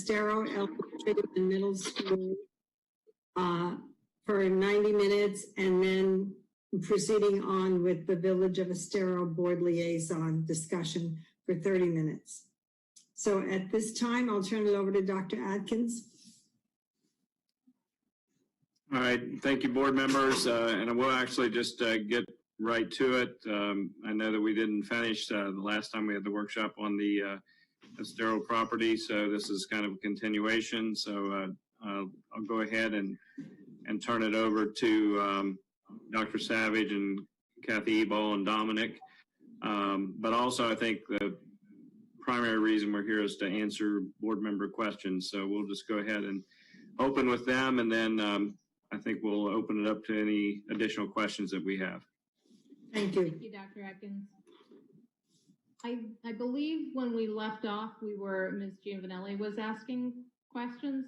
Estero Elementary and Middle School for 90 minutes, and then proceeding on with the Village of Estero Board Liaison discussion for 30 minutes. So at this time, I'll turn it over to Dr. Adkins. All right, thank you, board members, and I will actually just get right to it. I know that we didn't finish the last time we had the workshop on the Estero property, so this is kind of a continuation. So I'll go ahead and turn it over to Dr. Savage and Kathy Ebal and Dominic. But also, I think the primary reason we're here is to answer board member questions. So we'll just go ahead and open with them, and then I think we'll open it up to any additional questions that we have. Thank you. Thank you, Dr. Atkins. I believe when we left off, Ms. Giovanelli was asking questions.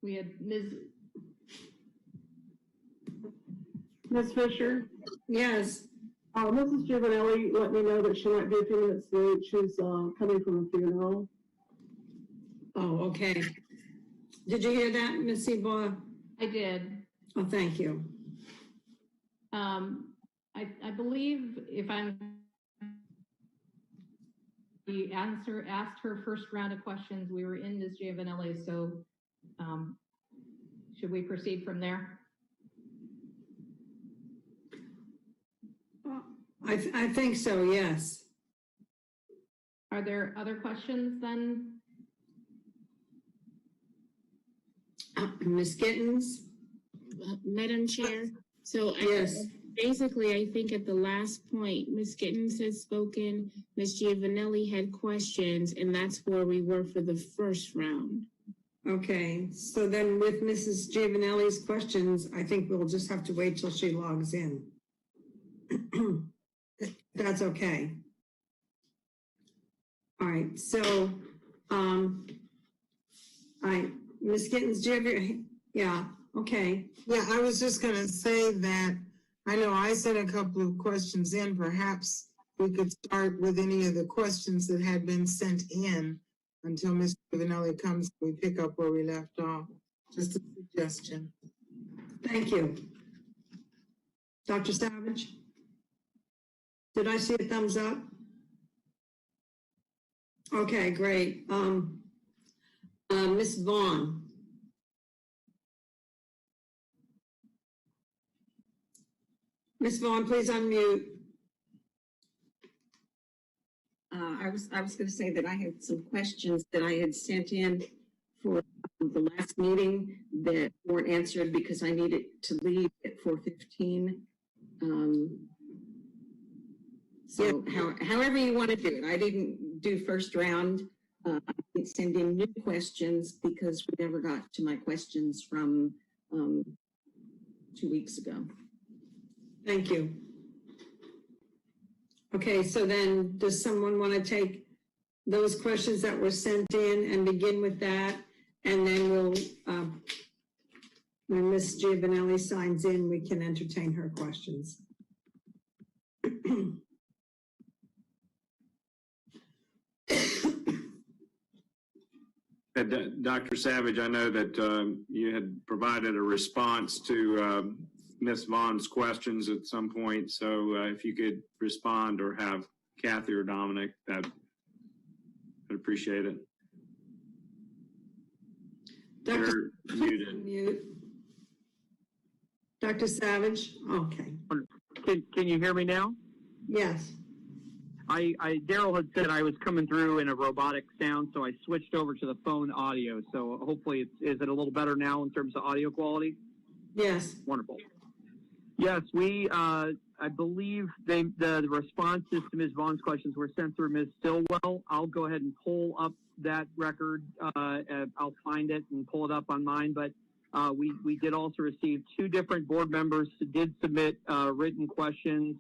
We had Ms. Fisher? Yes. Mrs. Giovanelli let me know that she might be a few minutes late. She's coming from a funeral. Oh, okay. Did you hear that, Ms. Ebal? I did. Oh, thank you. I believe if we asked her first round of questions, we were in Ms. Giovanelli, so should we proceed from there? I think so, yes. Are there other questions then? Ms. Gittens? Madam Chair, so yes. Basically, I think at the last point, Ms. Gittens had spoken, Ms. Giovanelli had questions, and that's where we were for the first round. Okay, so then with Mrs. Giovanelli's questions, I think we'll just have to wait till she logs in. That's okay. All right, so, Ms. Gittens, do you have your, yeah, okay. Yeah, I was just going to say that I know I sent a couple of questions in. Perhaps we could start with any of the questions that had been sent in until Ms. Giovanelli comes. We pick up where we left off. Just a suggestion. Thank you. Dr. Savage? Did I see a thumbs up? Okay, great. Ms. Vaughn. Ms. Vaughn, please unmute. I was going to say that I had some questions that I had sent in for the last meeting that weren't answered because I needed to leave at 4:15. So yeah. However you want to do it. I didn't do first round. I didn't send in new questions because we never got to my questions from 2 weeks ago. Thank you. Okay, so then does someone want to take those questions that were sent in and begin with that? And then we'll, when Ms. Giovanelli signs in, we can entertain her questions. Dr. Savage, I know that you had provided a response to Ms. Vaughn's questions at some point, so if you could respond or have Kathy or Dominic, I'd appreciate it. Dr. You're muted. Mute. Dr. Savage, okay. Can you hear me now? Yes. Daryl had said I was coming through in a robotic sound, so I switched over to the phone audio. So hopefully, is it a little better now in terms of audio quality? Yes. Wonderful. Yes, I believe the responses to Ms. Vaughn's questions were sent through Ms. Stillwell. I'll go ahead and pull up that record. I'll find it and pull it up on mine. But we did also receive 2 different board members who did submit written questions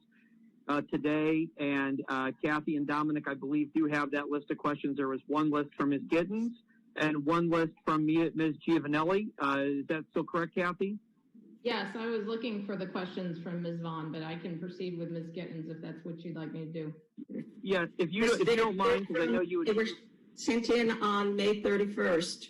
today, and Kathy and Dominic, I believe, do have that list of questions. There was one list from Ms. Gittens and one list from Ms. Giovanelli. Is that still correct, Kathy? Yes, I was looking for the questions from Ms. Vaughn, but I can proceed with Ms. Gittens if that's what you'd like me to do. Yes, if you don't mind, because I know you They would. were sent in on May 31st.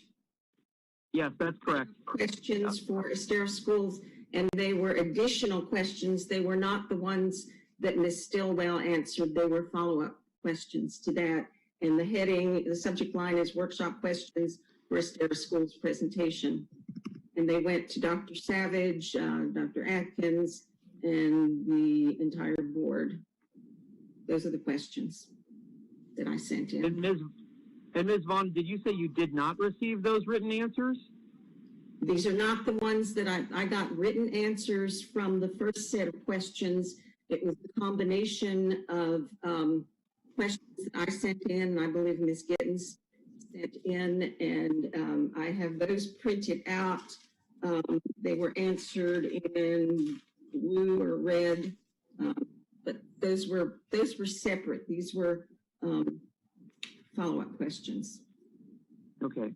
Yes, that's correct. Questions for Estero schools, and they were additional questions. They were not the ones that Ms. Stillwell answered. They were follow-up questions to that. And the heading, the subject line is workshop questions for Estero schools presentation. And they went to Dr. Savage, Dr. Atkins, and the entire board. Those are the questions that I sent in. And Ms. Vaughn, did you say you did not receive those written answers? These are not the ones that I got written answers from the first set of questions. It was a combination of questions that I sent in, I believe Ms. Gittens sent in, and I have those printed out. They were answered in blue or red, but those were separate. These were follow-up questions. Okay.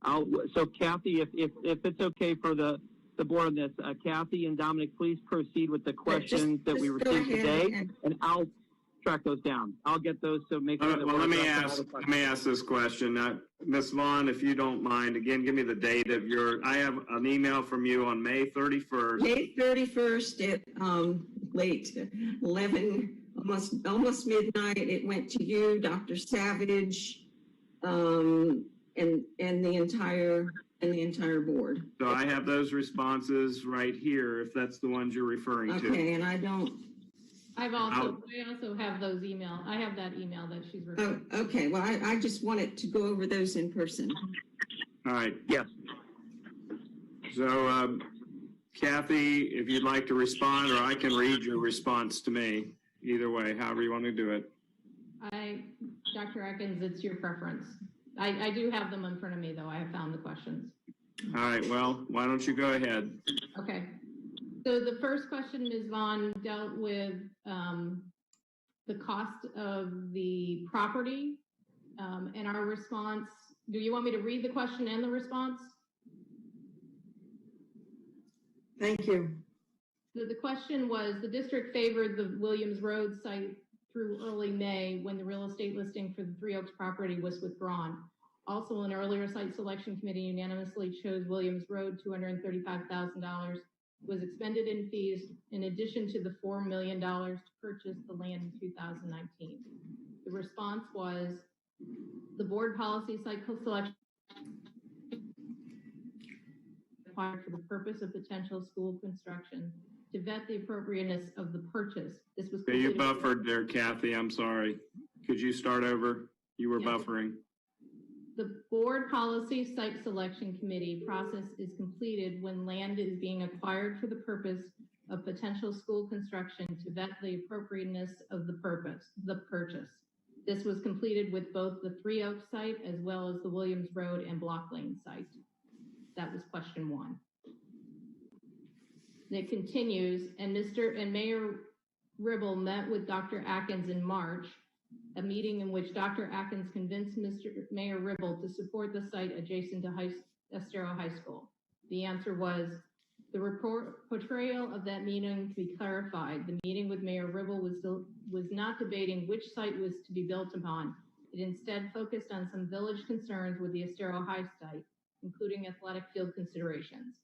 So Kathy, if it's okay for the board on this, Kathy and Dominic, please proceed with the questions that we received today, and I'll track those down. I'll get those to make sure that well, let me ask this question. Ms. Vaughn, if you don't mind, again, give me the date of I have an email from you on May 31st. May 31st at late 11, almost midnight. It went to you, Dr. Savage, and the entire board. So I have those responses right here, if that's the ones you're referring to. Okay, and I also have those email. I have that email that she's referring to. Okay, well, I just wanted to go over those in person. All right. Yes. So, Kathy, if you'd like to respond, or I can read your response to me. Either way, however you want to do it. Dr. Atkins, it's your preference. I do have them in front of me, though. I have found the questions. All right, well, why don't you go ahead? Okay. So the first question, Ms. Vaughn, dealt with the cost of the property and our response. Do you want me to read the question and the response? Thank you. So the question was, the district favored the Williams Road site through early May when the real estate listing for the Three Oaks property was withdrawn. Also, an earlier site selection committee unanimously chose Williams Road. $235,000 was expended in fees in addition to the $4 million to purchase the land in 2019. The response was, the board policy site selection required for the purpose of potential school construction to vet the appropriateness of the purchase. This was You buffered there, Kathy. I'm sorry. Could you start over? You were buffering. The board policy site selection committee process is completed when land is being acquired for the purpose of potential school construction to vet the appropriateness of the purchase. This was completed with both the Three Oaks site as well as the Williams Road and Block Lane site. That was question 1. It continues, and Mayor Ribble met with Dr. Atkins in March, a meeting in which Dr. Atkins convinced Mayor Ribble to support the site adjacent to Estero High School. The answer was, the portrayal of that meeting to be clarified. The meeting with Mayor Ribble was not debating which site was to be built upon. It instead focused on some village concerns with the Estero High site, including athletic field considerations,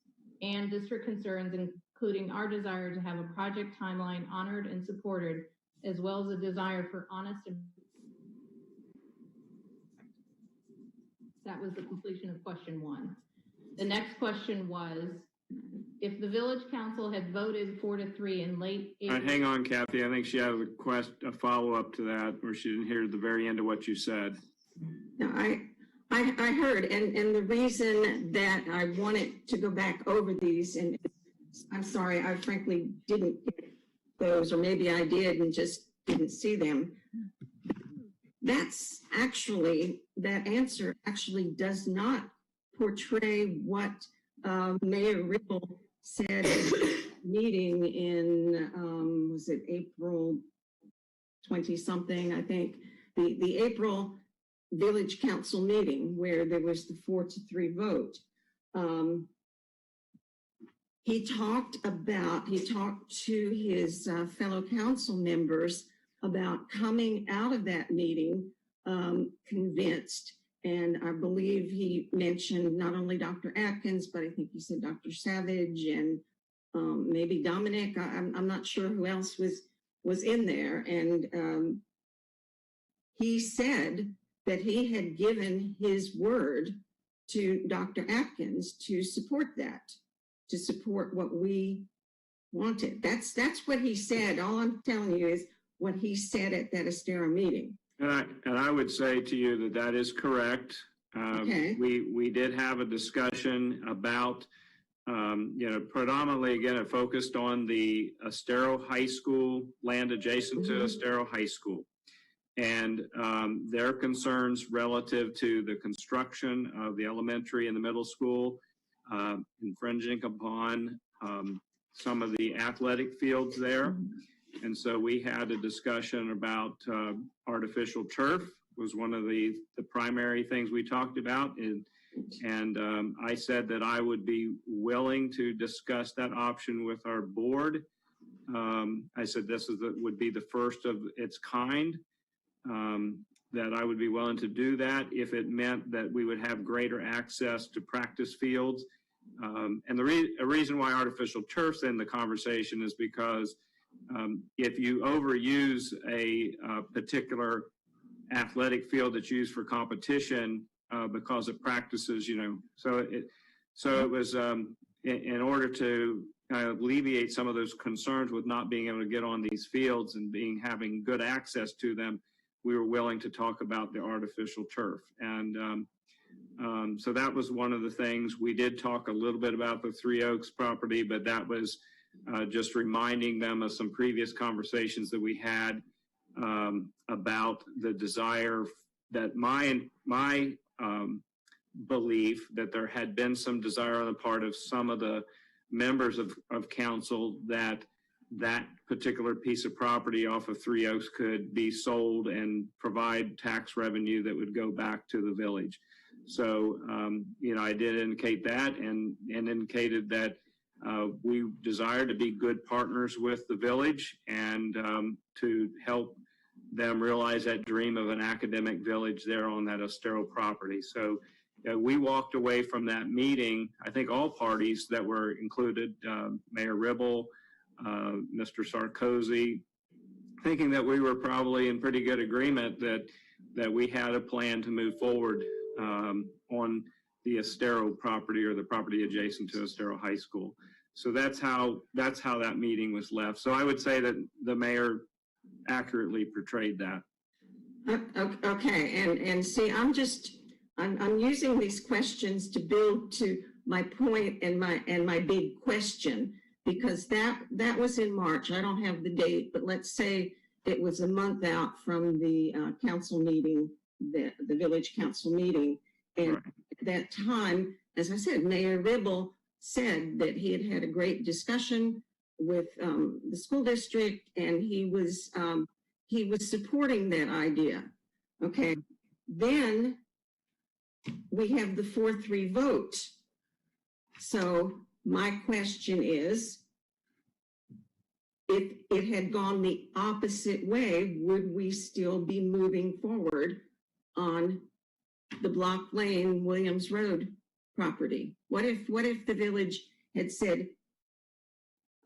and district concerns, including our desire to have a project timeline honored and supported, as well as a desire for honest and that was the completion of question 1. The next question was, if the village council had voted 4-3 in late April. All right, hang on, Kathy. I think she has a follow-up to that, or she didn't hear the very end of what you said. No, I heard, and the reason that I wanted to go back over these, and I'm sorry, I frankly didn't get those, or maybe I did and just didn't see them. That answer actually does not portray what Mayor Ribble said at the meeting in, was it April 20-something, I think, the April Village Council meeting where there was the 4-3 vote. he talked to his fellow council members about coming out of that meeting convinced. And I believe he mentioned not only Dr. Atkins, but I think he said Dr. Savage and maybe Dominic. I'm not sure who else was in there. And he said that he had given his word to Dr. Atkins to support that, to support what we wanted. That's what he said. All I'm telling you is what he said at that Estero meeting. And I would say to you that that is correct. Okay. We did have a discussion about, predominantly, again, it focused on the Estero High School, land adjacent to Estero High School, and their concerns relative to the construction of the elementary and the middle school, infringing upon some of the athletic fields there. And so we had a discussion about artificial turf was one of the primary things we talked about. And I said that I would be willing to discuss that option with our board. I said this would be the first of its kind, that I would be willing to do that if it meant that we would have greater access to practice fields. And the reason why artificial turf's in the conversation is because if you overuse a particular athletic field that's used for competition because it practices, so it was in order to kind of alleviate some of those concerns with not being able to get on these fields and having good access to them, we were willing to talk about the artificial turf. And so that was one of the things. We did talk a little bit about the Three Oaks property, but that was just reminding them of some previous conversations that we had about the desire that my belief that there had been some desire on the part of some of the members of council that particular piece of property off of Three Oaks could be sold and provide tax revenue that would go back to the village. So, I did indicate that and indicated that we desire to be good partners with the village and to help them realize that dream of an academic village there on that Estero property. So we walked away from that meeting, I think all parties that were included, Mayor Ribble, Mr. Sarkozy, thinking that we were probably in pretty good agreement that we had a plan to move forward on the Estero property or the property adjacent to Estero High School. So that's how that meeting was left. So I would say that the mayor accurately portrayed that. Okay, and see, I'm using these questions to build to my point and my big question, because that was in March. I don't have the date, but let's say it was a month out from the council meeting, the village council meeting. And Right. At that time, as I said, Mayor Ribble said that he had a great discussion with the school district, and he was supporting that idea. Okay, then we have the 4-3 vote. So my question is, if it had gone the opposite way, would we still be moving forward on the Block Lane, Williams Road property? What if the village had said,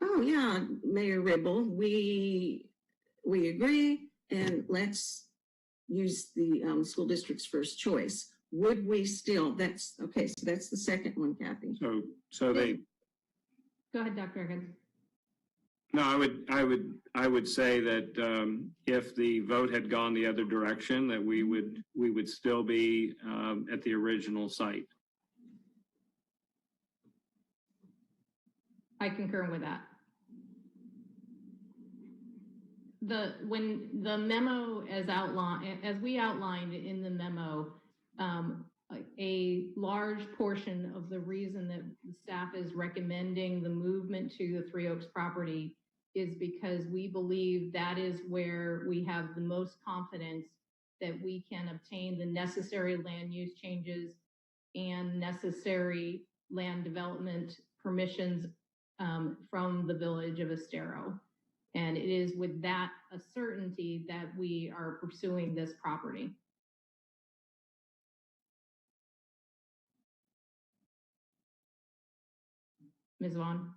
oh yeah, Mayor Ribble, we agree, and let's use the school district's first choice? Would we still? That's okay. So that's the second one, Kathy. So they. Go ahead, Dr. Atkins. No, I would say that if the vote had gone the other direction, that we would still be at the original site. I concur with that. When the memo as we outlined in the memo, a large portion of the reason that the staff is recommending the movement to the Three Oaks property is because we believe that is where we have the most confidence that we can obtain the necessary land use changes and necessary land development permissions from the village of Estero. And it is with that a certainty that we are pursuing this property. Ms. Vaughn?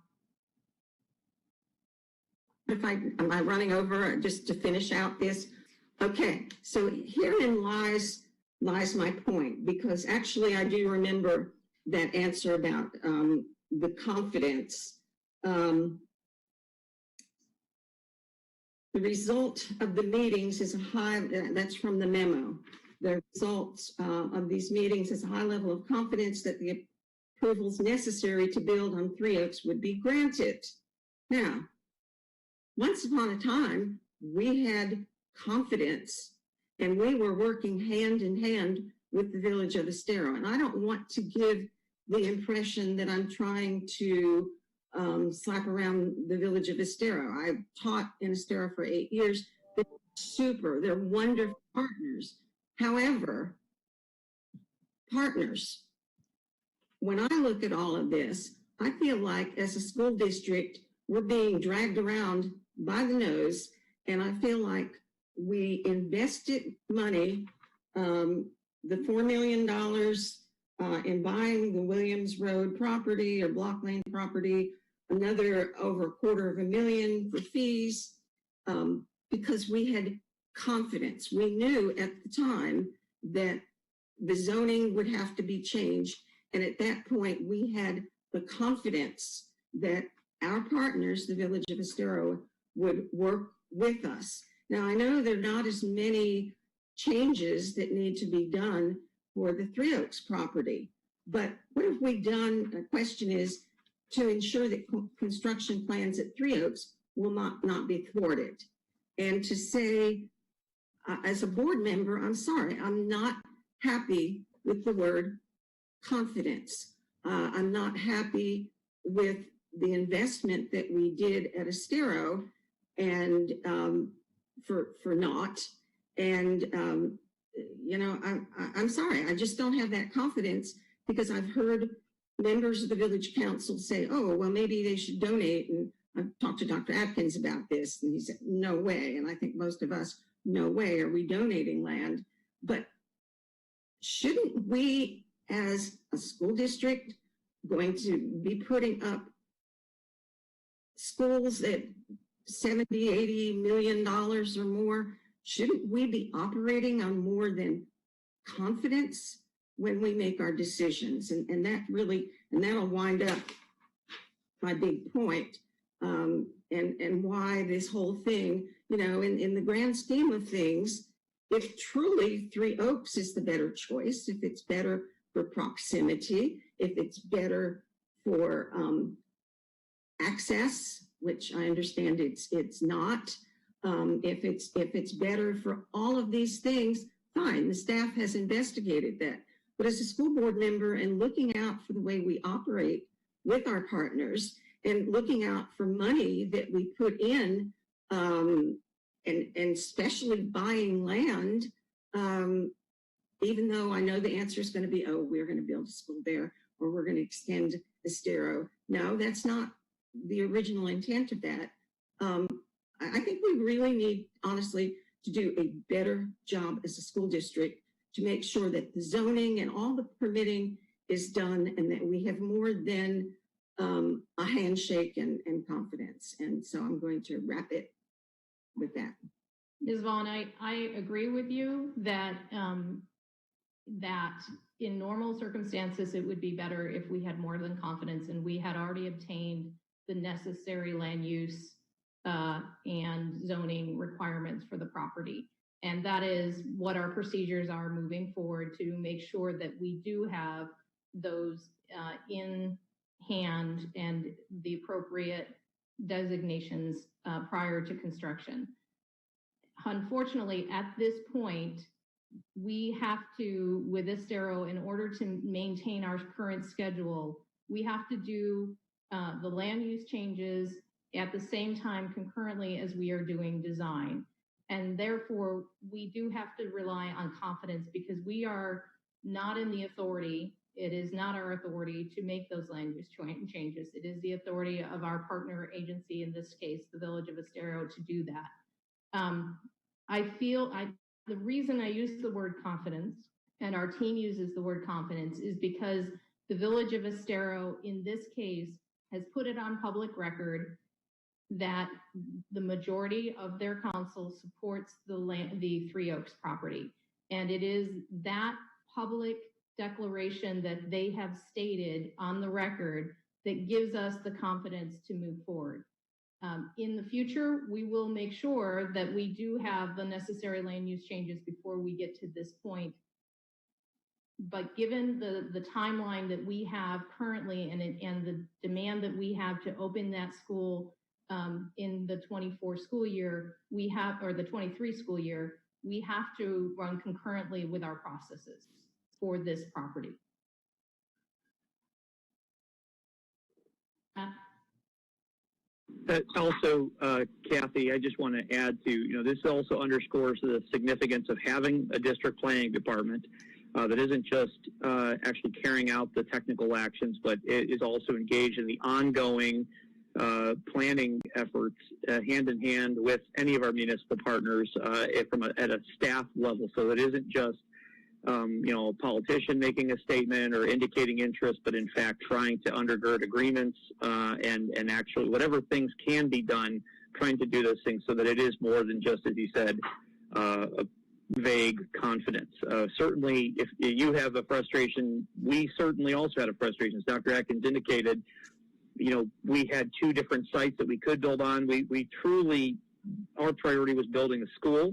Am I running over just to finish out this? Okay, so herein lies my point, because actually I do remember that answer about the confidence. The result of the meetings is a high, that's from the memo. The results of these meetings is a high level of confidence that the approvals necessary to build on Three Oaks would be granted. Now, once upon a time, we had confidence and we were working hand in hand with the village of Estero. And I don't want to give the impression that I'm trying to slap around the village of Estero. I taught in Estero for 8 years. They're super, they're wonderful partners. However, partners, when I look at all of this, I feel like as a school district, we're being dragged around by the nose, and I feel like we invested money, the $4 million in buying the Williams Road property or Block Lane property, another over $250,000 for fees, because we had confidence. We knew at the time that the zoning would have to be changed, and at that point, we had the confidence that our partners, the village of Estero, would work with us. Now, I know there are not as many changes that need to be done for the Three Oaks property, but what have we done? The question is to ensure that construction plans at Three Oaks will not be thwarted. And to say, as a board member, I'm sorry, I'm not happy with the word confidence. I'm not happy with the investment that we did at Estero and for naught. And, you know, I'm sorry, I just don't have that confidence, because I've heard members of the village council say, oh, well, maybe they should donate. And I've talked to Dr. Atkins about this, and he said, no way. And I think most of us, no way are we donating land. But shouldn't we, as a school district, going to be putting up schools at $70, $80 million or more? Shouldn't we be operating on more than confidence when we make our decisions? And that really, and that'll wind up my big point, and why this whole thing, you know, in the grand scheme of things, if truly Three Oaks is the better choice, if it's better for proximity, if it's better for access, which I understand it's not, if it's better for all of these things, fine, the staff has investigated that. But as a school board member and looking out for the way we operate with our partners and looking out for money that we put in, and especially buying land, even though I know the answer is going to be, oh, we're going to build a school there, or we're going to extend Estero. No, that's not the original intent of that. I think we really need, honestly, to do a better job as a school district to make sure that the zoning and all the permitting is done, and that we have more than a handshake and confidence. And so I'm going to wrap it with that. Ms. Vaughn, I agree with you that that in normal circumstances, it would be better if we had more than confidence and we had already obtained the necessary land use and zoning requirements for the property. And that is what our procedures are moving forward, to make sure that we do have those in hand and the appropriate designations prior to construction. Unfortunately, at this point, we have to, with Estero, in order to maintain our current schedule, we have to do the land use changes at the same time concurrently as we are doing design. And therefore, we do have to rely on confidence, because we are not in the authority It is not our authority to make those land use changes. It is the authority of our partner agency, in this case, the Village of Estero, to do that. The reason I use the word confidence, and our team uses the word confidence, is because the Village of Estero, in this case, has put it on public record that the majority of their council supports the Three Oaks property. And it is that public declaration that they have stated on the record that gives us the confidence to move forward. In the future, we will make sure that we do have the necessary land use changes before we get to this point. But given the timeline that we have currently and the demand that we have to open that school in the 24 school year, or the 23 school year, we have to run concurrently with our processes for this property. Also, Kathy, I just want to add to, this also underscores the significance of having a district planning department that isn't just actually carrying out the technical actions, but it is also engaged in the ongoing planning efforts hand in hand with any of our municipal partners at a staff level. So it isn't just a politician making a statement or indicating interest, but in fact trying to undergird agreements and actually whatever things can be done, trying to do those things so that it is more than just, as you said, a vague confidence. Certainly, if you have a frustration, we certainly also had a frustration. As Dr. Atkins indicated, we had two different sites that we could build on. We truly, our priority was building a school.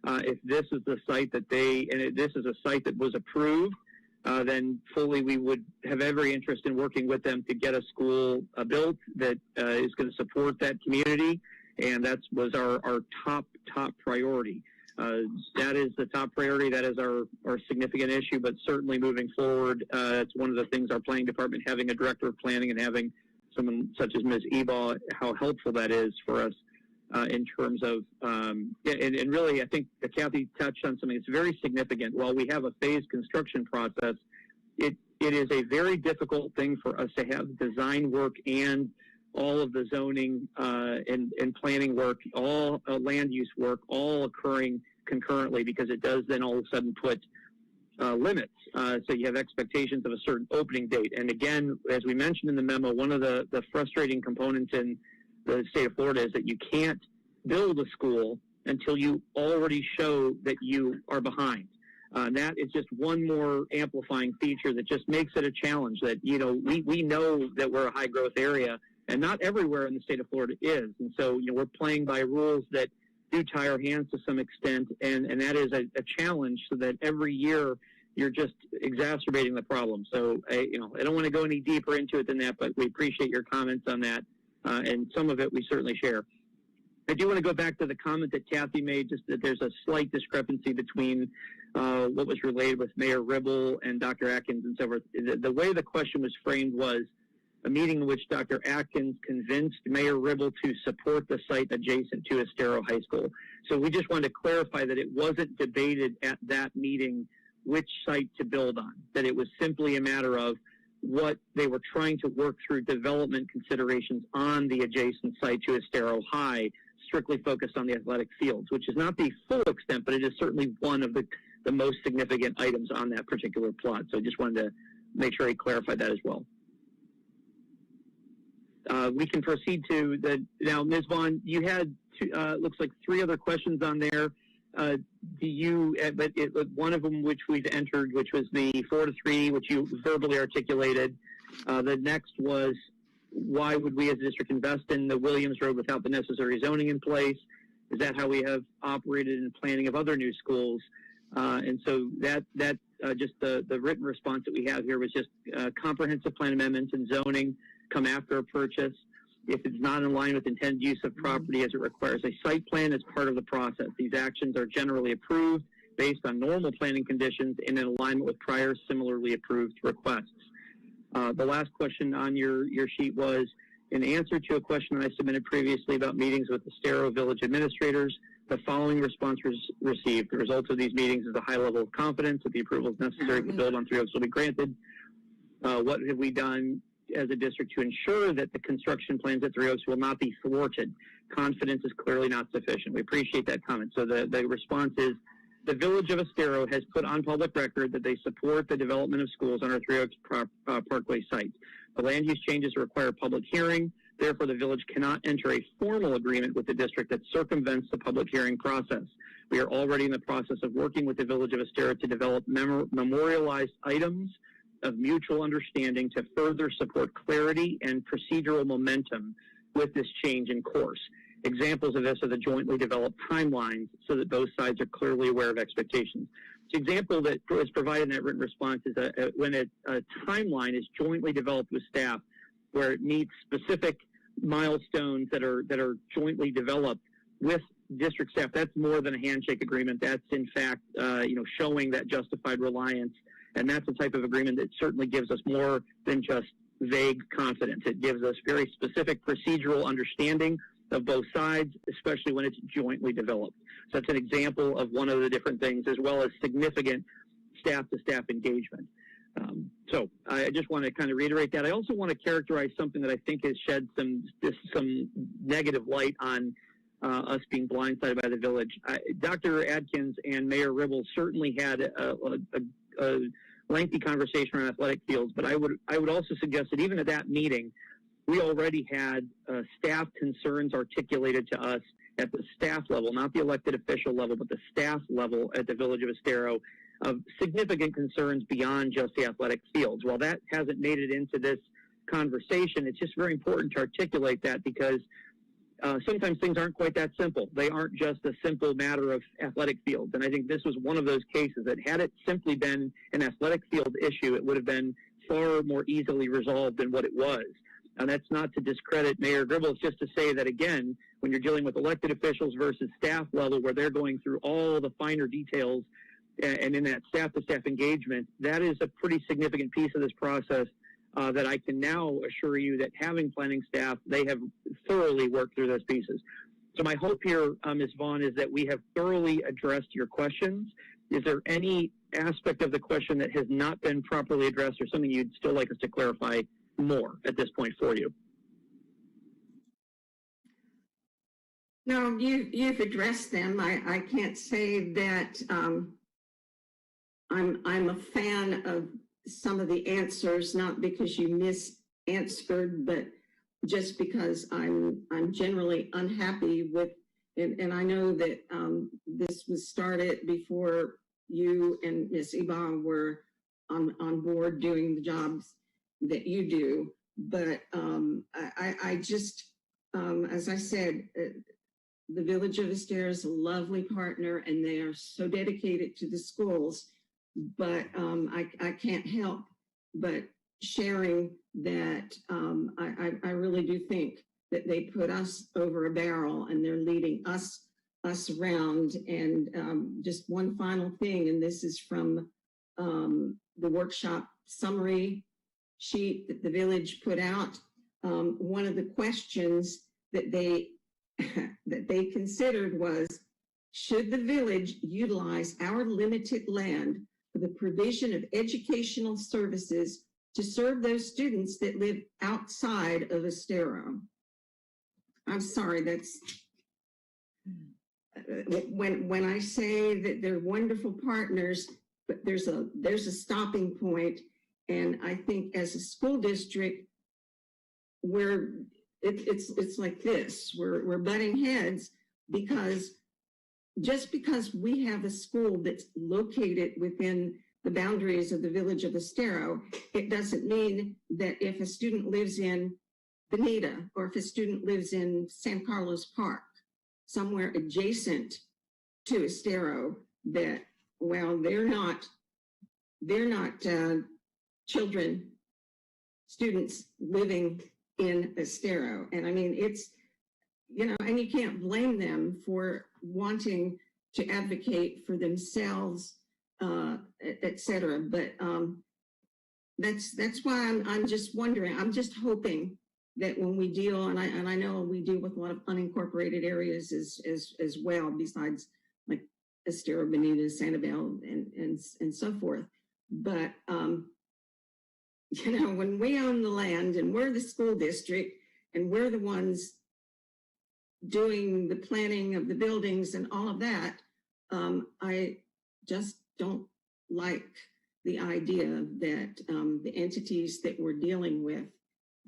If this is the site that this is a site that was approved, then fully we would have every interest in working with them to get a school built that is going to support that community, and that was our top priority. That is the top priority. That is our significant issue, but certainly moving forward, it's one of the things our planning department, having a director of planning and having someone such as Ms. Ebaugh, how helpful that is for us in terms of, and really, I think Kathy touched on something that's very significant. While we have a phased construction process, it is a very difficult thing for us to have design work and all of the zoning and planning work, all land use work, all occurring concurrently, because it does then all of a sudden put limits. So you have expectations of a certain opening date. And again, as we mentioned in the memo, one of the frustrating components in the state of Florida is that you can't build a school until you already show that you are behind. That is just one more amplifying feature that just makes it a challenge that, we know that we're a high growth area, and not everywhere in the state of Florida is. And so, we're playing by rules that do tie our hands to some extent, and that is a challenge, so that every year you're just exacerbating the problem. So, I don't want to go any deeper into it than that, but we appreciate your comments on that, and some of it we certainly share. I do want to go back to the comment that Kathy made, just that there's a slight discrepancy between what was relayed with Mayor Ribble and Dr. Atkins and so forth. The way the question was framed was a meeting in which Dr. Atkins convinced Mayor Ribble to support the site adjacent to Estero High School. So we just wanted to clarify that it wasn't debated at that meeting which site to build on, that it was simply a matter of what they were trying to work through development considerations on the adjacent site to Estero High, strictly focused on the athletic fields, which is not the full extent, but it is certainly one of the most significant items on that particular plot. So I just wanted to make sure I clarified that as well. We can proceed to now, Ms. Vaughn, you had looks like 3 other questions on there. One of them which we've entered, which was the 4 to 3, which you verbally articulated. The next was, why would we as a district invest in the Williams Road without the necessary zoning in place? Is that how we have operated in planning of other new schools? And so that just the written response that we have here was just comprehensive plan amendments and zoning come after a purchase. If it's not in line with intended use of property, as it requires a site plan as part of the process. These actions are generally approved based on normal planning conditions and in alignment with prior similarly approved requests. The last question on your sheet was, in answer to a question I submitted previously about meetings with the Estero Village administrators, the following response was received. The result of these meetings is a high level of confidence that the approvals necessary to build on 3 Oaks will be granted. What have we done as a district to ensure that the construction plans at Three Oaks will not be thwarted? Confidence is clearly not sufficient. We appreciate that comment. So the response is, the Village of Estero has put on public record that they support the development of schools on our Three Oaks Parkway site. The land use changes require public hearing. Therefore, the village cannot enter a formal agreement with the district that circumvents the public hearing process. We are already in the process of working with the Village of Estero to develop memorialized items of mutual understanding to further support clarity and procedural momentum with this change in course. Examples of this are the jointly developed timelines so that both sides are clearly aware of expectations. The example that is provided in that written response is when a timeline is jointly developed with staff, where it meets specific milestones that are jointly developed with district staff. That's more than a handshake agreement. That's in fact, showing that justified reliance, and that's the type of agreement that certainly gives us more than just vague confidence. It gives us very specific procedural understanding of both sides, especially when it's jointly developed. So that's an example of one of the different things, as well as significant staff-to-staff engagement. So I just want to kind of reiterate that. I also want to characterize something that I think has shed some negative light on us being blindsided by the village. Dr. Adkins and Mayor Ribble certainly had a lengthy conversation around athletic fields, but I would also suggest that even at that meeting, we already had staff concerns articulated to us at the staff level, not the elected official level, but the staff level at the Village of Estero, of significant concerns beyond just the athletic fields. While that hasn't made it into this conversation, it's just very important to articulate that, because sometimes things aren't quite that simple. They aren't just a simple matter of athletic fields. And I think this was one of those cases that, had it simply been an athletic field issue, it would have been far more easily resolved than what it was. And that's not to discredit Mayor Gribble. It's just to say that, again, when you're dealing with elected officials versus staff level, where they're going through all the finer details, and in that staff-to-staff engagement, that is a pretty significant piece of this process that I can now assure you that, having planning staff, they have thoroughly worked through those pieces. So my hope here, Ms. Vaughn, is that we have thoroughly addressed your questions. Is there any aspect of the question that has not been properly addressed, or something you'd still like us to clarify more at this point for you? No, you've addressed them. I can't say that I'm a fan of some of the answers, not because you misanswered, but just because I'm generally unhappy with, and I know that this was started before you and Ms. Iba were on board doing the jobs that you do. But I just, as I said, the Village of Estero is a lovely partner, and they are so dedicated to the schools. But I can't help but sharing that I really do think that they put us over a barrel, and they're leading us around. And just one final thing, and this is from the workshop summary sheet that the village put out. One of the questions that they that they considered was, should the village utilize our limited land for the provision of educational services to serve those students that live outside of Estero? I'm sorry, that's when I say that they're wonderful partners, but there's a stopping point. And I think as a school district, it's like this, we're butting heads, because just because we have a school that's located within the boundaries of the Village of Estero, it doesn't mean that if a student lives in Bonita, or if a student lives in San Carlos Park, somewhere adjacent to Estero, that, well, they're not students living in Estero. And I mean, it's, and you can't blame them for wanting to advocate for themselves, et cetera. But that's why I'm just wondering, I'm just hoping that when we deal, and I know we deal with a lot of unincorporated areas as well, besides like Estero, Bonita, Sanibel, and so forth. But when we own the land and we're the school district and we're the ones doing the planning of the buildings and all of that, I just don't like the idea that the entities that we're dealing with,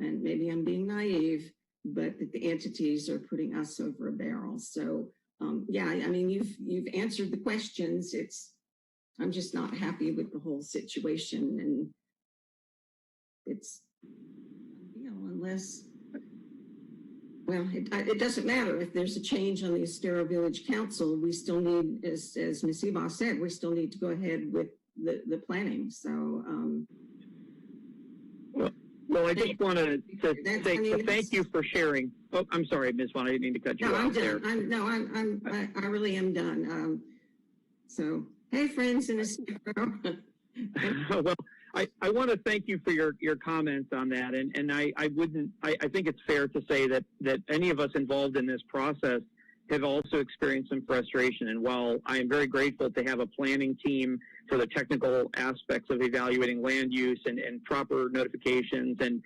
and maybe I'm being naive, but that the entities are putting us over a barrel. So yeah, I mean, you've answered the questions. I'm just not happy with the whole situation, and it's a deal unless, well, it doesn't matter if there's a change on the Estero Village Council. We still need, as Ms. Eba said, we still need to go ahead with the planning. So, well, I just want to say thank you for sharing. Oh, I'm sorry, Ms. Vaughn, I didn't mean to cut you off there. I really am done. So, hey, friends in Estero. Well, I want to thank you for your comments on that, and I think it's fair to say that any of us involved in this process have also experienced some frustration. And while I am very grateful to have a planning team for the technical aspects of evaluating land use and proper notifications and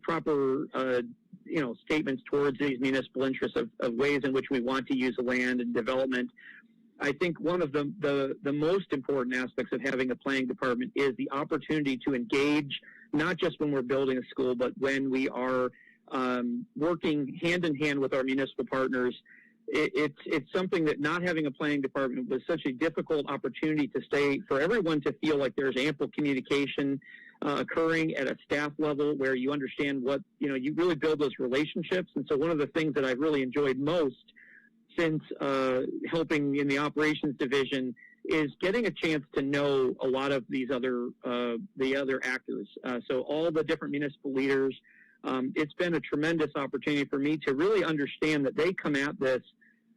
proper statements towards these municipal interests of ways in which we want to use the land and development, I think one of the most important aspects of having a planning department is the opportunity to engage, not just when we're building a school, but when we are working hand in hand with our municipal partners. It's something that not having a planning department was such a difficult opportunity to stay, for everyone to feel like there's ample communication occurring at a staff level where you understand what, you really build those relationships. And so one of the things that I've really enjoyed most since helping in the operations division is getting a chance to know a lot of these other actors. So all the different municipal leaders, it's been a tremendous opportunity for me to really understand that they come at this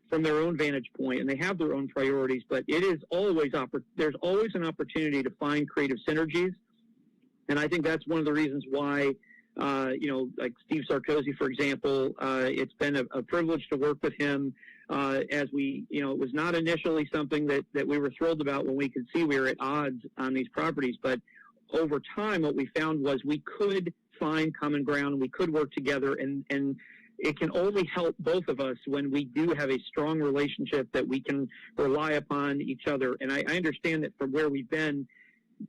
from their own vantage point and they have their own priorities, but it is always, there's always an opportunity to find creative synergies. And I think that's one of the reasons why, like Steve Sarkozy, for example, it's been a privilege to work with him as we, it was not initially something that we were thrilled about when we could see we were at odds on these properties. But over time, what we found was we could find common ground, we could work together, and it can only help both of us when we do have a strong relationship that we can rely upon each other. And I understand that from where we've been,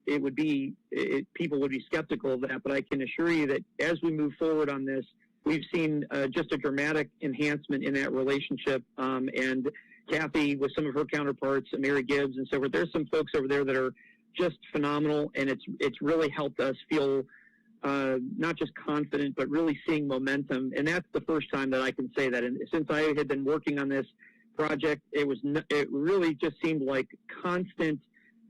people would be skeptical of that, but I can assure you that as we move forward on this, we've seen just a dramatic enhancement in that relationship. And Kathy, with some of her counterparts, Mary Gibbs, and so forth, there's some folks over there that are just phenomenal, and it's really helped us feel not just confident, but really seeing momentum. And that's the first time that I can say that. And since I had been working on this project, it really just seemed like constant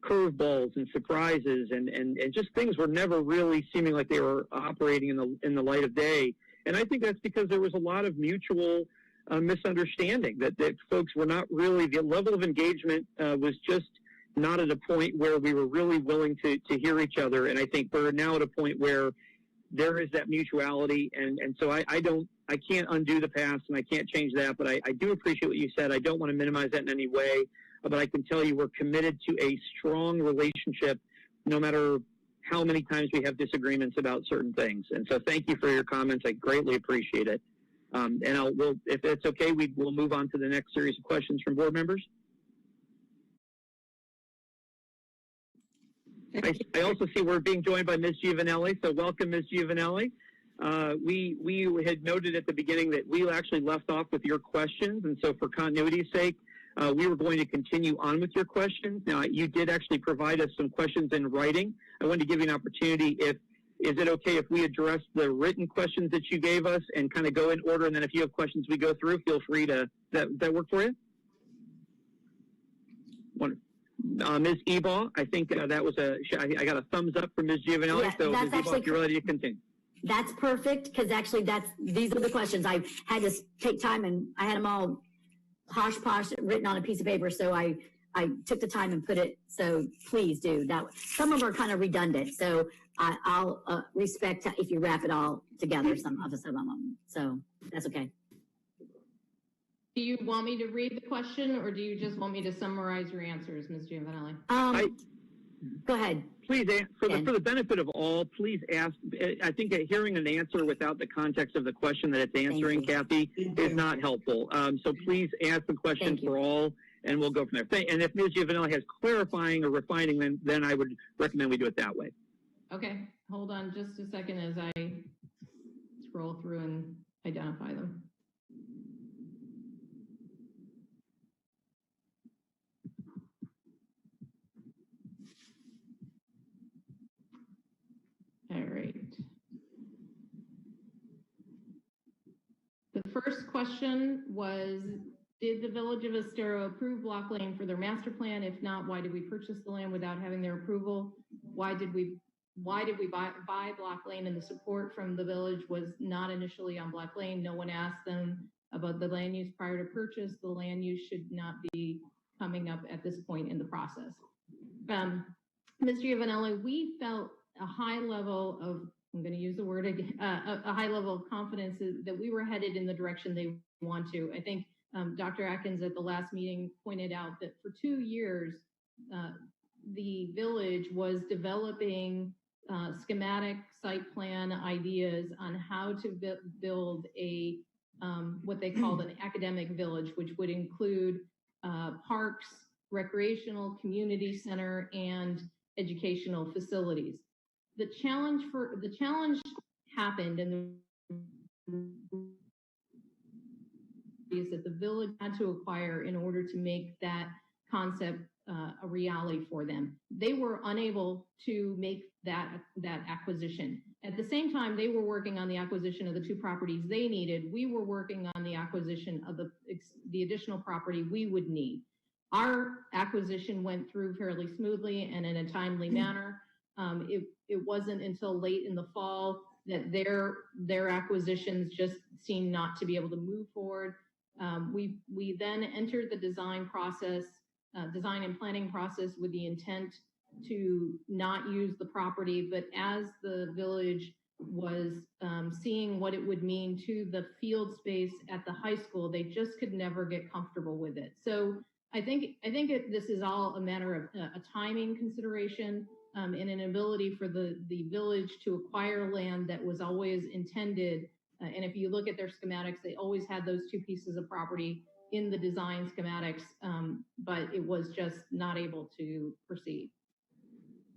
curveballs and surprises and just things were never really seeming like they were operating in the light of day. And I think that's because there was a lot of mutual misunderstanding that folks were not really, the level of engagement was just not at a point where we were really willing to hear each other. And I think we're now at a point where there is that mutuality. And so I can't undo the past and I can't change that, but I do appreciate what you said. I don't want to minimize that in any way, but I can tell you we're committed to a strong relationship no matter how many times we have disagreements about certain things. And so thank you for your comments. I greatly appreciate it. And if it's okay, we'll move on to the next series of questions from board members. I also see we're being joined by Ms. Giovanelli, so welcome, Ms. Giovanelli. We had noted at the beginning that we actually left off with your questions, and so for continuity's sake, we were going to continue on with your questions. Now, you did actually provide us some questions in writing. I wanted to give you an opportunity. Is it okay if we address the written questions that you gave us and kind of go in order, and then if you have questions we go through, feel free to, that work for you? Wonderful. Ms. Eba, I think that was I got a thumbs up from Ms. Giovanelli, yeah, so Ms. Eba, if you're ready to continue. That's perfect, because actually these are the questions. I had to take time and I had them all posh written on a piece of paper, so I took the time and put it, so please do. That some of them are kind of redundant, so I'll respect if you wrap it all together, some of them, so that's okay. Do you want me to read the question, or do you just want me to summarize your answers, Ms. Giovanelli? Go ahead. please, for the benefit of all, please ask. I think hearing an answer without the context of the question that it's answering, Kathy, is not helpful. So please ask the question for all, and we'll go from there. And if Ms. Giovanelli has clarifying or refining, then I would recommend we do it that way. Okay, hold on just a second as I scroll through and identify them. All right. The first question was, did the Village of Estero approve Block Lane for their master plan? If not, why did we purchase the land without having their approval? Why did we buy Block Lane? And the support from the village was not initially on Block Lane. No one asked them about the land use prior to purchase. The land use should not be coming up at this point in the process. Ms. Giovanelli, we felt a high level of, I'm going to use the word again, a high level of confidence that we were headed in the direction they want to. I think Dr. Atkins at the last meeting pointed out that for 2 years, the village was developing schematic site plan ideas on how to build a what they called an academic village, which would include parks, recreational, community center, and educational facilities. The challenge happened, and is that the village had to acquire in order to make that concept a reality for them. They were unable to make that acquisition. At the same time, they were working on the acquisition of the 2 properties they needed. We were working on the acquisition of the additional property we would need. Our acquisition went through fairly smoothly and in a timely manner. It wasn't until late in the fall that their acquisitions just seemed not to be able to move forward. We then entered the design and planning process with the intent to not use the property, but as the village was seeing what it would mean to the field space at the high school, they just could never get comfortable with it. So I think this is all a matter of a timing consideration and an ability for the village to acquire land that was always intended. And if you look at their schematics, they always had those 2 pieces of property in the design schematics, but it was just not able to proceed.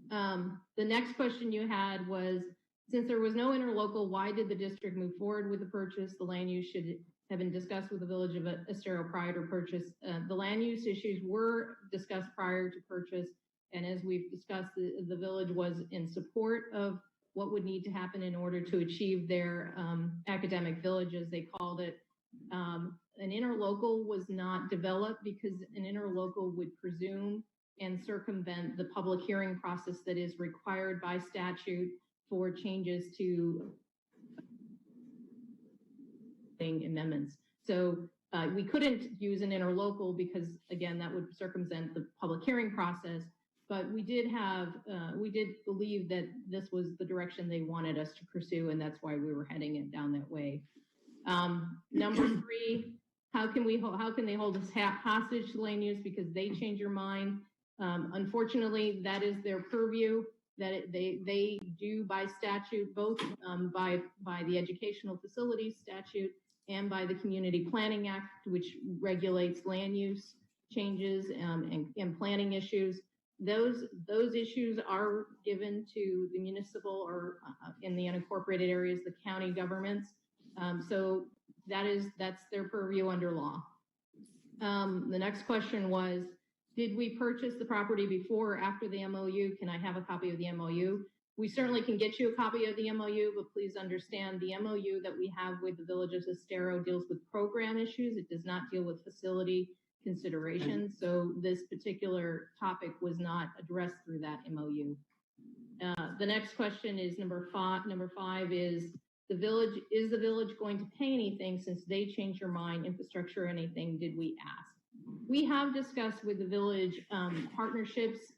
The next question you had was, since there was no interlocal, why did the district move forward with the purchase? The land use should have been discussed with the Village of Estero prior to purchase. The land use issues were discussed prior to purchase, and as we've discussed, the village was in support of what would need to happen in order to achieve their academic village, as they called it. An interlocal was not developed because an interlocal would presume and circumvent the public hearing process that is required by statute for changes to amendments. So we couldn't use an interlocal because, again, that would circumvent the public hearing process. But we did believe that this was the direction they wanted us to pursue, and that's why we were heading it down that way. Number 3, how can they hold us hostage to land use because they change your mind? Unfortunately, that is their purview. That they do by statute, both by the Educational Facilities Statute and by the Community Planning Act, which regulates land use changes and planning issues. Those issues are given to the municipal or in the unincorporated areas, the county governments. So that's their purview under law. The next question was, did we purchase the property before or after the MOU? Can I have a copy of the MOU? We certainly can get you a copy of the MOU, but please understand the MOU that we have with the Village of Estero deals with program issues. It does not deal with facility considerations. So this particular topic was not addressed through that MOU. The next question is number 5. Number 5 is the village going to pay anything since they changed your mind, infrastructure or anything? Did we ask? We have discussed with the village partnerships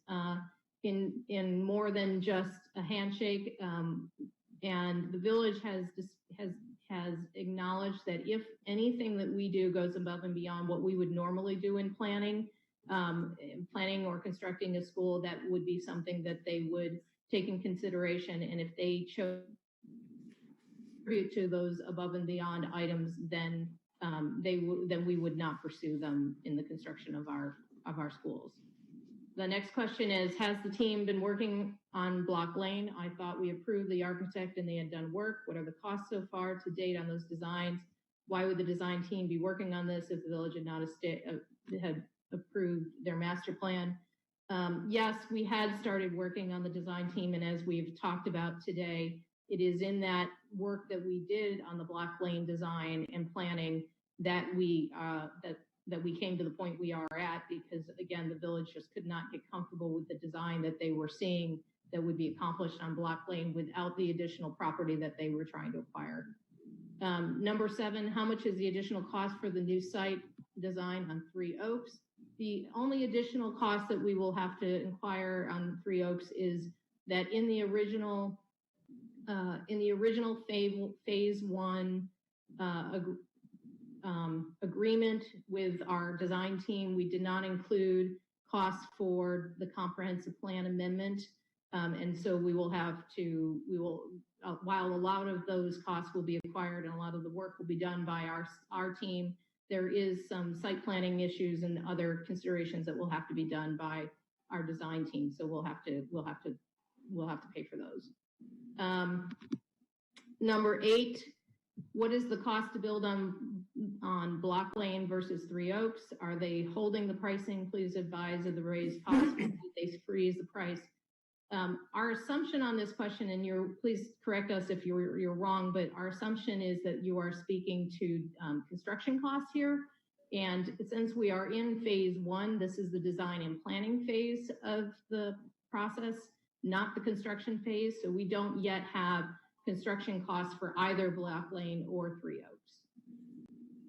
in more than just a handshake, and the village has acknowledged that if anything that we do goes above and beyond what we would normally do in planning, planning or constructing a school, that would be something that they would take in consideration. And if they chose to those above and beyond items, then then we would not pursue them in the construction of our schools. The next question is, has the team been working on Block Lane? I thought we approved the architect and they had done work. What are the costs so far to date on those designs? Why would the design team be working on this if the village had not had approved their master plan? Yes, we had started working on the design team, and as we've talked about today, it is in that work that we did on the Block Lane design and planning that we came to the point we are at, because again, the village just could not get comfortable with the design that they were seeing that would be accomplished on Block Lane without the additional property that they were trying to acquire. Number 7, how much is the additional cost for the new site design on Three Oaks? The only additional cost that we will have to inquire on Three Oaks is that in the original phase 1 agreement with our design team, we did not include costs for the comprehensive plan amendment. And so while a lot of those costs will be acquired and a lot of the work will be done by our team, there is some site planning issues and other considerations that will have to be done by our design team. So we'll have to pay for those. Number 8, what is the cost to build on Block Lane versus Three Oaks? Are they holding the pricing? Please advise of the raised cost. Did they freeze the price? Our assumption on this question, and please correct us if you're wrong, but our assumption is that you are speaking to construction costs here. And since we are in phase 1, this is the design and planning phase of the process, not the construction phase. So we don't yet have construction costs for either Block Lane or Three Oaks.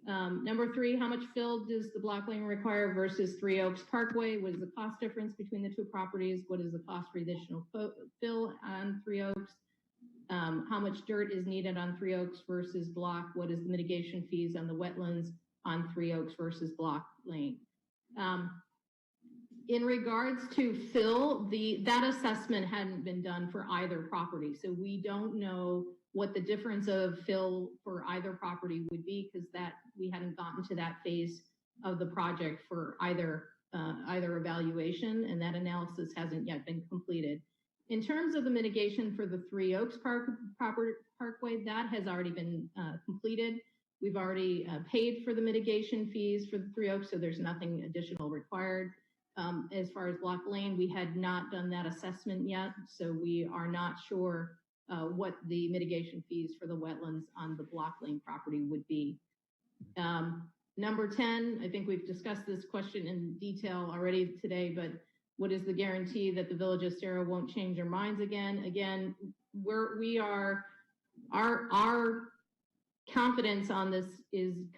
Number 3, how much fill does the Block Lane require versus Three Oaks Parkway? What is the cost difference between the two properties? What is the cost for additional fill on Three Oaks? How much dirt is needed on Three Oaks versus Block? What is the mitigation fees on the wetlands on Three Oaks versus Block Lane? In regards to fill, that assessment hadn't been done for either property. So we don't know what the difference of fill for either property would be, because we hadn't gotten to that phase of the project for either evaluation, and that analysis hasn't yet been completed. In terms of the mitigation for the Three Oaks Parkway, that has already been completed. We've already paid for the mitigation fees for the Three Oaks, so there's nothing additional required. As far as Block Lane, we had not done that assessment yet, so we are not sure what the mitigation fees for the wetlands on the Block Lane property would be. Number 10, I think we've discussed this question in detail already today, but what is the guarantee that the Village of Estero won't change their minds again? Again, our confidence on this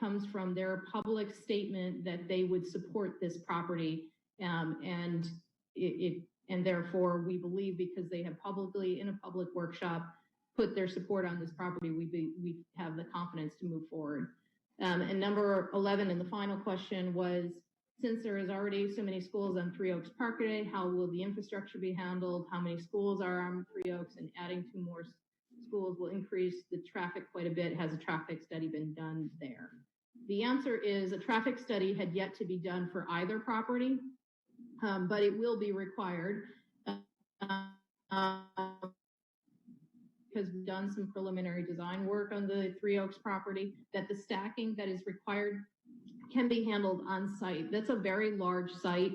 comes from their public statement that they would support this property. And therefore we believe, because they have publicly in a public workshop put their support on this property, we have the confidence to move forward. And number 11, and the final question was, since there is already so many schools on Three Oaks Parkway, how will the infrastructure be handled? How many schools are on Three Oaks, and adding 2 more schools will increase the traffic quite a bit? Has a traffic study been done there? The answer is a traffic study had yet to be done for either property. But it will be required because we've done some preliminary design work on the Three Oaks property, that the stacking that is required can be handled on site. That's a very large site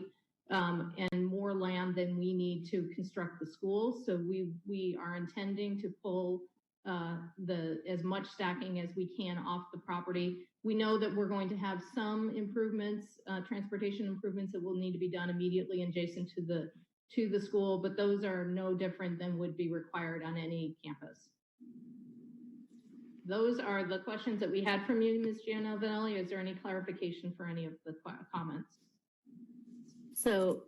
and more land than we need to construct the schools. So we are intending to pull as much stacking as we can off the property. We know that we're going to have some improvements, transportation improvements that will need to be done immediately adjacent to the school, but those are no different than would be required on any campus. Those are the questions that we had from you, Ms. Gianelli. Is there any clarification for any of the comments? So,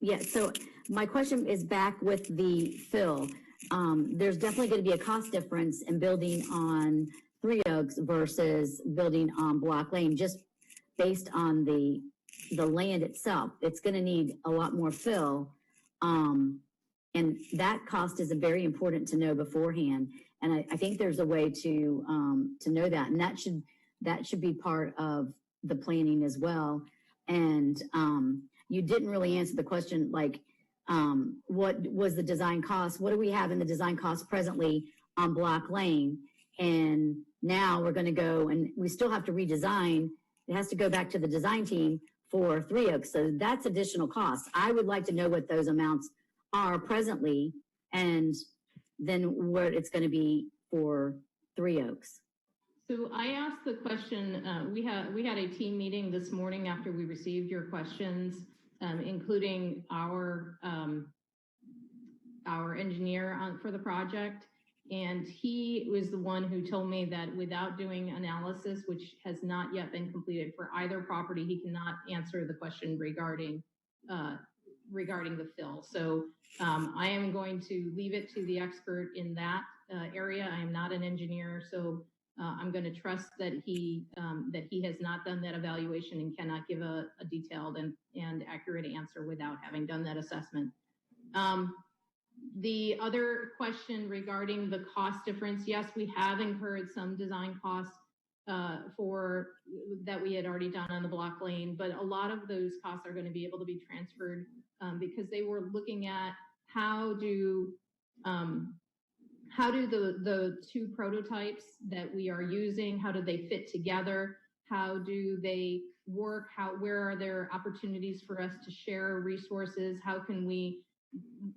yeah, so my question is back with the fill. There's definitely going to be a cost difference in building on Three Oaks versus building on Block Lane, just based on the the land itself. It's going to need a lot more fill. And that cost is very important to know beforehand. And I think there's a way to know that. And that should be part of the planning as well. And you didn't really answer the question, like, what was the design cost? What do we have in the design cost presently on Block Lane? And now we're going to go, and we still have to redesign. It has to go back to the design team for Three Oaks. So that's additional costs. I would like to know what those amounts are presently, and then what it's going to be for Three Oaks. So I asked the question, we had a team meeting this morning after we received your questions, including our engineer for the project. And he was the one who told me that without doing analysis, which has not yet been completed for either property, he cannot answer the question regarding the fill. So I am going to leave it to the expert in that area. I am not an engineer, so I'm going to trust that he has not done that evaluation and cannot give a detailed and accurate answer without having done that assessment. The other question regarding the cost difference, yes, we have incurred some design costs for that we had already done on the Block Lane, but a lot of those costs are going to be able to be transferred because they were looking at how do the two prototypes that we are using, how do they fit together? How do they work? Where are there opportunities for us to share resources? How can we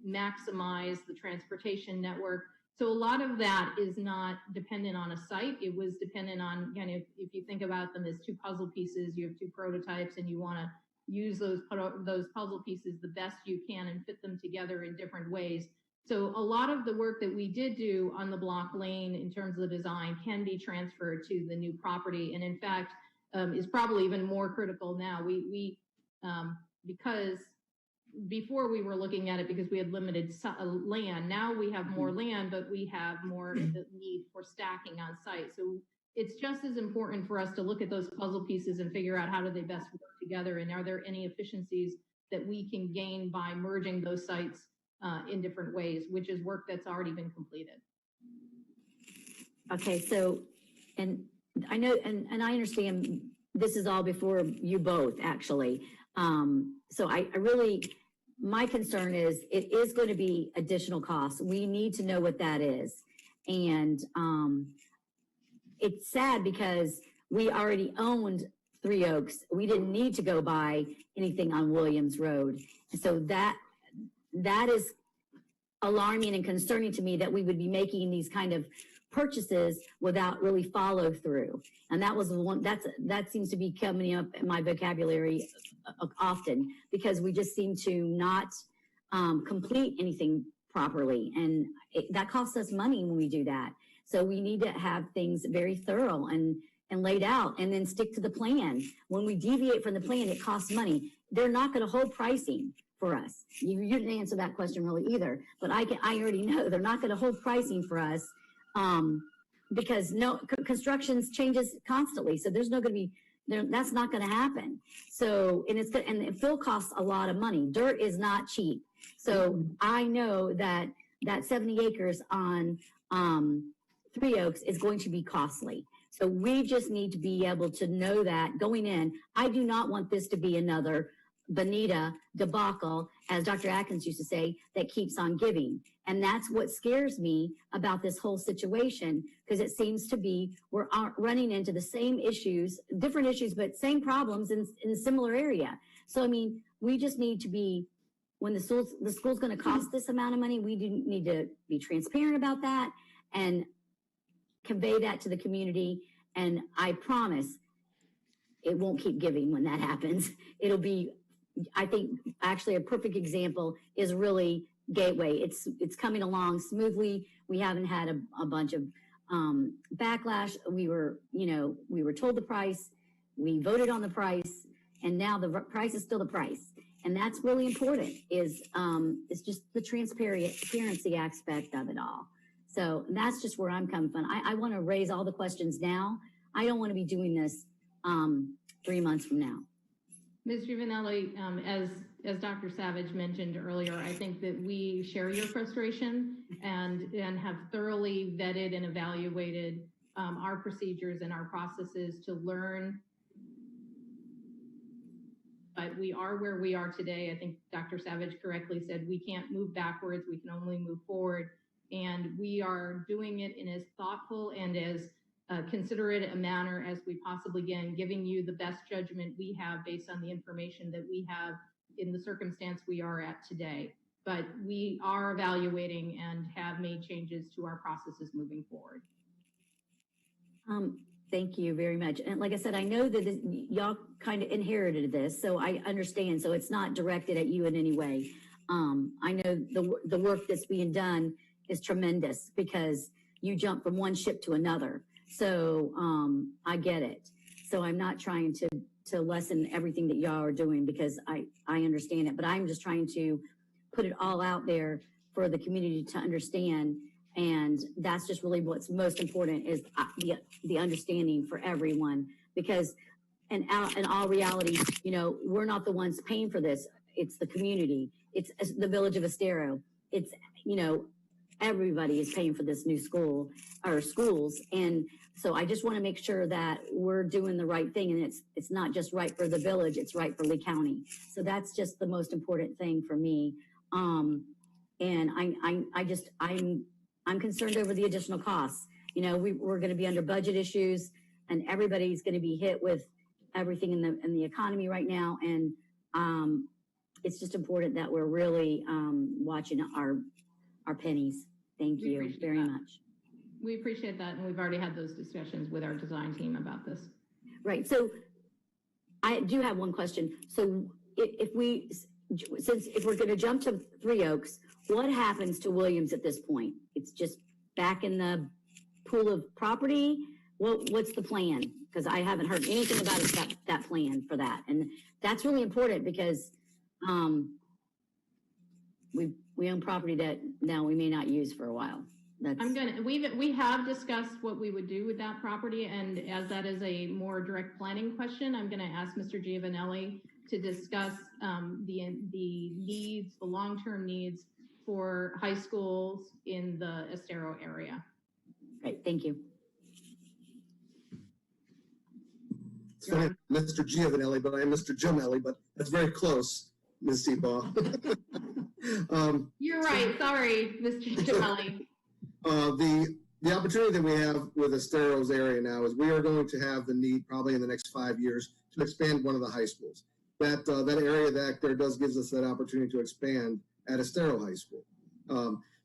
maximize the transportation network? So a lot of that is not dependent on a site. It was dependent on, kind of, if you think about them as two puzzle pieces, you have two prototypes and you want to use those puzzle pieces the best you can and fit them together in different ways. So a lot of the work that we did do on the Block Lane in terms of the design can be transferred to the new property. And in fact, is probably even more critical now. Because before we were looking at it because we had limited land. Now we have more land, but we have more the need for stacking on site. So it's just as important for us to look at those puzzle pieces and figure out how do they best work together, and are there any efficiencies that we can gain by merging those sites in different ways, which is work that's already been completed. Okay, so, and I know, and I understand this is all before you both, actually. So I really, my concern is it is going to be additional costs. We need to know what that is. And it's sad because we already owned Three Oaks. We didn't need to go buy anything on Williams Road. And so that is alarming and concerning to me, that we would be making these kind of purchases without really follow through. And that was the one that seems to be coming up in my vocabulary often, because we just seem to not complete anything properly. And that costs us money when we do that. So we need to have things very thorough and laid out, and then stick to the plan. When we deviate from the plan, it costs money. They're not going to hold pricing for us. You didn't answer that question really either, but I already know they're not going to hold pricing for us because construction changes constantly. So there's no going to be, that's not going to happen. So, and fill costs a lot of money. Dirt is not cheap. So I know that 70 acres on Three Oaks is going to be costly. So we just need to be able to know that going in. I do not want this to be another Bonita debacle, as Dr. Atkins used to say, that keeps on giving. And that's what scares me about this whole situation, because it seems to be we're running into the same issues, different issues, but same problems in a similar area. So, I mean, we just need to be, when the school's going to cost this amount of money, we do need to be transparent about that and convey that to the community. And I promise it won't keep giving when that happens. It'll be, I think, actually a perfect example is really Gateway. It's coming along smoothly. We haven't had a bunch of backlash. We were told the price, we voted on the price, and now the price is still the price. And that's really important, is it's just the transparency aspect of it all. So that's just where I'm coming from. I want to raise all the questions now. I don't want to be doing this 3 months from now. Ms. Giovanelli, as Dr. Savage mentioned earlier, I think that we share your frustration and have thoroughly vetted and evaluated our procedures and our processes to learn. But we are where we are today. I think Dr. Savage correctly said we can't move backwards, we can only move forward. And we are doing it in as thoughtful and as considerate a manner as we possibly can, giving you the best judgment we have based on the information that we have in the circumstance we are at today. But we are evaluating and have made changes to our processes moving forward. Thank you very much. And like I said, I know that y'all kind of inherited this, so I understand. So it's not directed at you in any way. I know the work that's being done is tremendous because you jump from one ship to another. So I get it. So I'm not trying to lessen everything that y'all are doing because I understand it, but I'm just trying to put it all out there for the community to understand. And that's just really what's most important is the understanding for everyone, because in all reality, you know, we're not the ones paying for this. It's the community. It's the village of Estero. It's, you know, everybody is paying for this new school or schools. And so I just want to make sure that we're doing the right thing. And it's not just right for the village, it's right for Lee County. So that's just the most important thing for me. And I'm concerned over the additional costs. You know, we're going to be under budget issues and everybody's going to be hit with everything in the economy right now. And it's just important that we're really watching our pennies. Thank you very much. We appreciate that, and we've already had those discussions with our design team about this. Right. So I do have one question. So if we're going to jump to Three Oaks, what happens to Williams at this point? It's just back in the pool of property. What's the plan? Because I haven't heard anything about that plan for that, and that's really important because we own property that now we may not use for a while. We have discussed what we would do with that property, and as that is a more direct planning question, I'm going to ask Mr. Giovanelli to discuss the needs, the long-term needs for high schools in the Estero area. Great, thank you. It's funny, Mr. Giovanelli, but I am Mr. Giovanelli, but that's very close, Ms. Seabaugh. You're right, sorry, Mr. Giovanelli. The opportunity that we have with Estero's area now is we are going to have the need probably in the next 5 years to expand one of the high schools. That area that there gives us that opportunity to expand at Estero High School.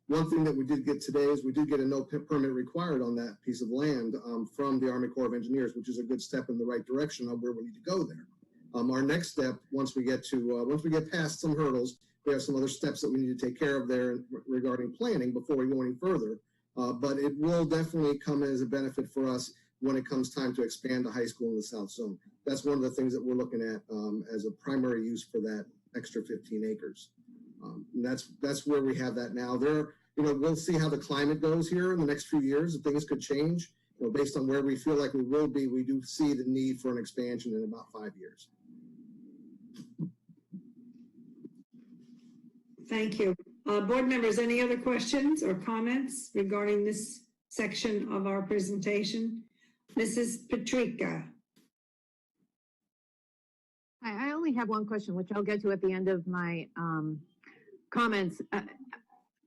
One thing that we did get today is we did get a no permit required on that piece of land from the Army Corps of Engineers, which is a good step in the right direction of where we need to go there. Our next step, once we get past some hurdles, we have some other steps that we need to take care of there regarding planning before we go any further. But it will definitely come as a benefit for us when it comes time to expand the high school in the South Zone. That's one of the things that we're looking at as a primary use for that extra 15 acres. And that's where we have that now. We'll see how the climate goes here in the next few years. Things could change. Based on where we feel like we will be, we do see the need for an expansion in about 5 years. Thank you. Board members, any other questions or comments regarding this section of our presentation? Mrs. Patrica. I only have one question, which I'll get to at the end of my comments.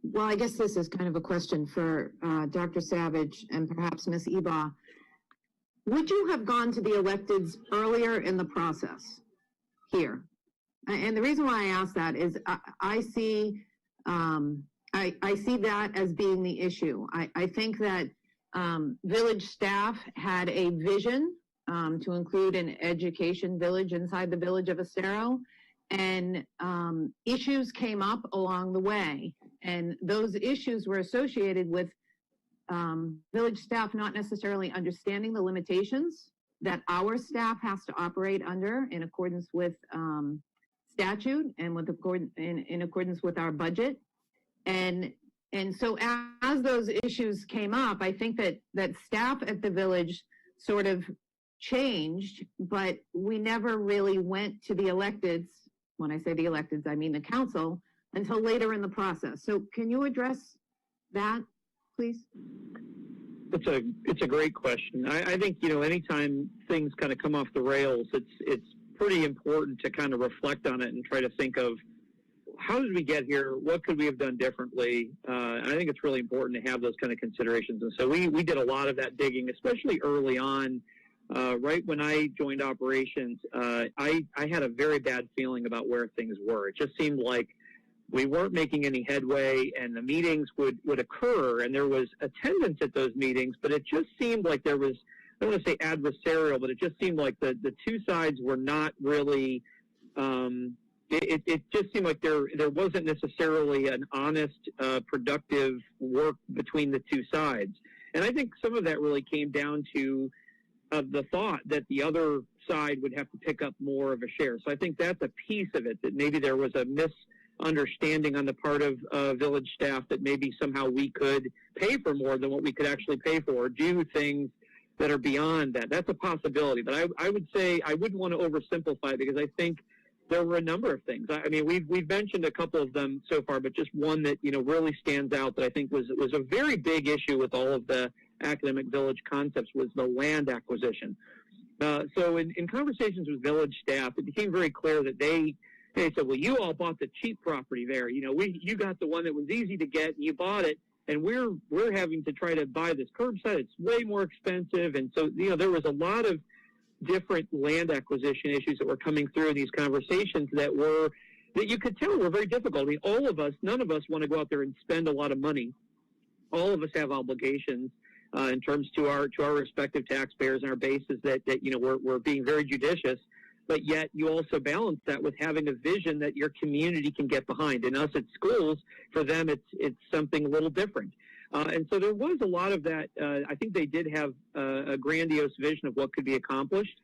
Well, I guess this is kind of a question for Dr. Savage and perhaps Ms. Eba. Would you have gone to the electeds earlier in the process here? And the reason why I ask that is I see that as being the issue. I think that village staff had a vision to include an education village inside the village of Acero, and issues came up along the way. And those issues were associated with village staff not necessarily understanding the limitations that our staff has to operate under in accordance with statute and in accordance with our budget. And so as those issues came up, I think that staff at the village sort of changed, but we never really went to the electeds. When I say the electeds, I mean the council, until later in the process. So can you address that, please? It's a great question. I think, you know, anytime things kind of come off the rails, it's pretty important to kind of reflect on it and try to think of, how did we get here? What could we have done differently? And I think it's really important to have those kind of considerations. And so we did a lot of that digging, especially early on. Right when I joined operations, I had a very bad feeling about where things were. It just seemed like we weren't making any headway, and the meetings would occur, and there was attendance at those meetings, but it just seemed like there was, I don't want to say adversarial, but it just seemed like the two sides were not really, it just seemed like there wasn't necessarily an honest, productive work between the two sides. And I think some of that really came down to the thought that the other side would have to pick up more of a share. So I think that's a piece of it, that maybe there was a misunderstanding on the part of village staff that maybe somehow we could pay for more than what we could actually pay for, or do things that are beyond that. That's a possibility. But I would say, I wouldn't want to oversimplify, because I think there were a number of things. I mean, we've mentioned a couple of them so far, but just one that, you know, really stands out that I think was a very big issue with all of the academic village concepts was the land acquisition. So in conversations with village staff, it became very clear that they said, well, you all bought the cheap property there. You know, you got the one that was easy to get, and you bought it, and we're having to try to buy this curbside. It's way more expensive. And so, you know, there was a lot of different land acquisition issues that were coming through in these conversations that you could tell were very difficult. I mean, none of us want to go out there and spend a lot of money. All of us have obligations in terms to our respective taxpayers and our bases that you know, we're being very judicious, but yet you also balance that with having a vision that your community can get behind. And us at schools, for them, it's something a little different. And so there was a lot of that. I think they did have a grandiose vision of what could be accomplished.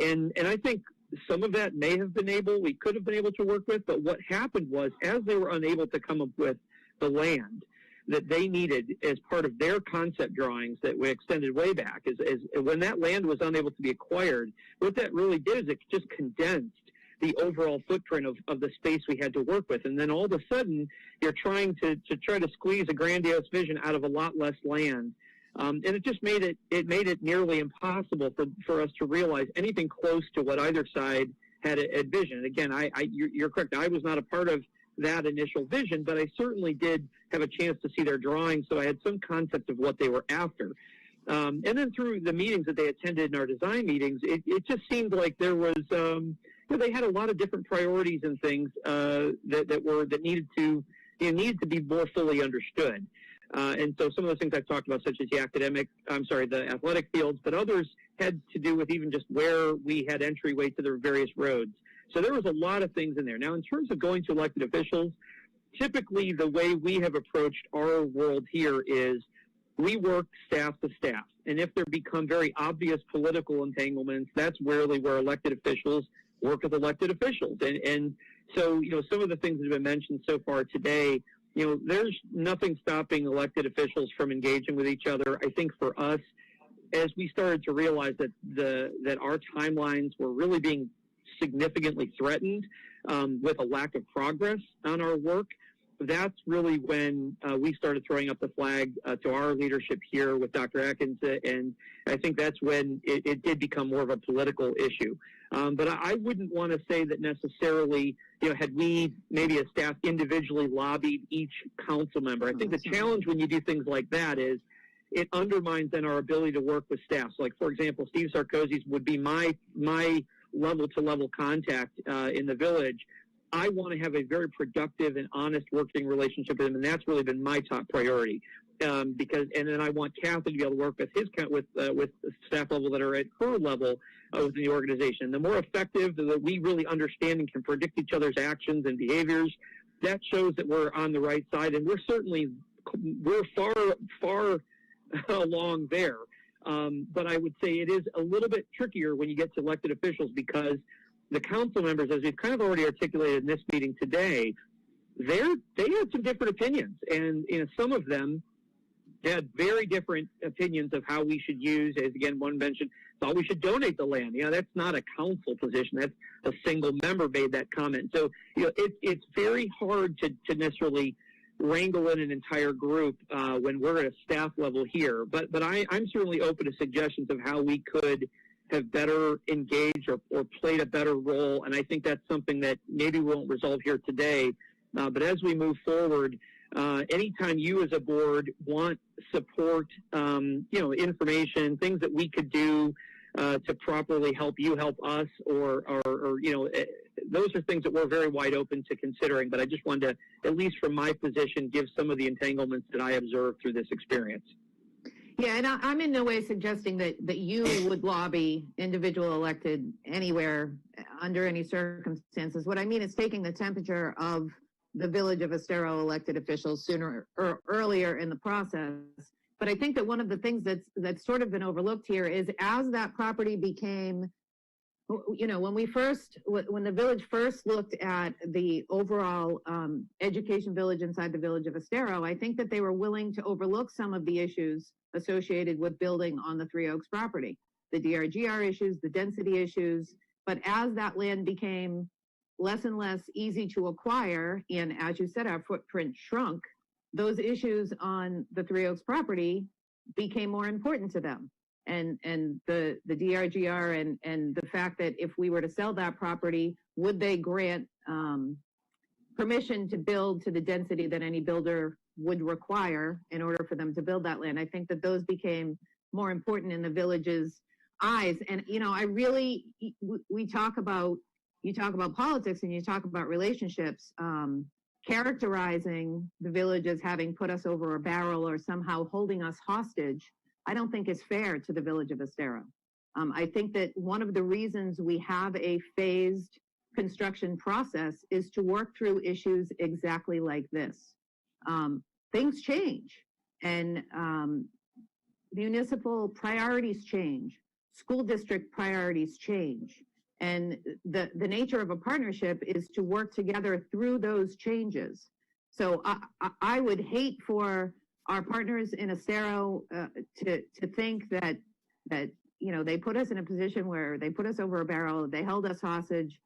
And I think some of that we could have been able to work with, but what happened was, as they were unable to come up with the land that they needed as part of their concept drawings that we extended way back, is when that land was unable to be acquired, what that really did is it just condensed the overall footprint of the space we had to work with. And then all of a sudden, you're trying to squeeze a grandiose vision out of a lot less land. And it just made it nearly impossible for us to realize anything close to what either side had envisioned. Again, you're correct. I was not a part of that initial vision, but I certainly did have a chance to see their drawings, so I had some concept of what they were after. And then through the meetings that they attended in our design meetings, it just seemed like there was, they had a lot of different priorities and things that needed to be more fully understood. And so some of those things I've talked about, such as the athletic fields, but others had to do with even just where we had entryway to the various roads. So there was a lot of things in there. Now, in terms of going to elected officials, typically the way we have approached our world here is we work staff to staff. And if there become very obvious political entanglements, that's rarely where elected officials work with elected officials. And so, you know, some of the things that have been mentioned so far today, you know, there's nothing stopping elected officials from engaging with each other. I think for us, as we started to realize that our timelines were really being significantly threatened with a lack of progress on our work, that's really when we started throwing up the flag to our leadership here with Dr. Atkins, and I think that's when it did become more of a political issue. But I wouldn't want to say that necessarily, you know, had we maybe as staff individually lobbied each council member. I think the challenge when you do things like that is it undermines then our ability to work with staff. So, like, for example, Steve Sarkozy's would be my level-to-level contact in the village. I want to have a very productive and honest working relationship with him, and that's really been my top priority. And then I want Kathy to be able to work with with staff level that are at her level within the organization. The more effective that we really understand and can predict each other's actions and behaviors, that shows that we're on the right side, and we're far along there. But I would say it is a little bit trickier when you get to elected officials, because the council members, as we've kind of already articulated in this meeting today, they had some different opinions. And, you know, some of them had very different opinions of how we should use, as again, one mentioned, thought we should donate the land. That's not a council position. That's a single member made that comment. So, it's very hard to necessarily wrangle in an entire group when we're at a staff level here. But I'm certainly open to suggestions of how we could have better engaged or played a better role. And I think that's something that maybe we won't resolve here today. But as we move forward, anytime you as a board want support, information, things that we could do to properly help you help us, or those are things that we're very wide open to considering. But I just wanted to, at least from my position, give some of the entanglements that I observed through this experience. Yeah, and I'm in no way suggesting that you would lobby individual elected anywhere under any circumstances. What I mean is taking the temperature of the Village of Estero elected officials sooner or earlier in the process. But I think that one of the things that's sort of been overlooked here is as that property became, when the village first looked at the overall education village inside the Village of Estero, I think that they were willing to overlook some of the issues associated with building on the Three Oaks property, the DRGR issues, the density issues. But as that land became less and less easy to acquire, and as you said, our footprint shrunk, those issues on the Three Oaks property became more important to them. And the DRGR and the fact that if we were to sell that property, would they grant permission to build to the density that any builder would require in order for them to build that land? I think that those became more important in the village's eyes. And, we talk about, you talk about politics and you talk about relationships, characterizing the village as having put us over a barrel or somehow holding us hostage, I don't think is fair to the Village of Estero. I think that one of the reasons we have a phased construction process is to work through issues exactly like this. Things change, and municipal priorities change, school district priorities change. And the nature of a partnership is to work together through those changes. So I would hate for our partners in Acero to think that they put us in a position where they put us over a barrel, they held us hostage.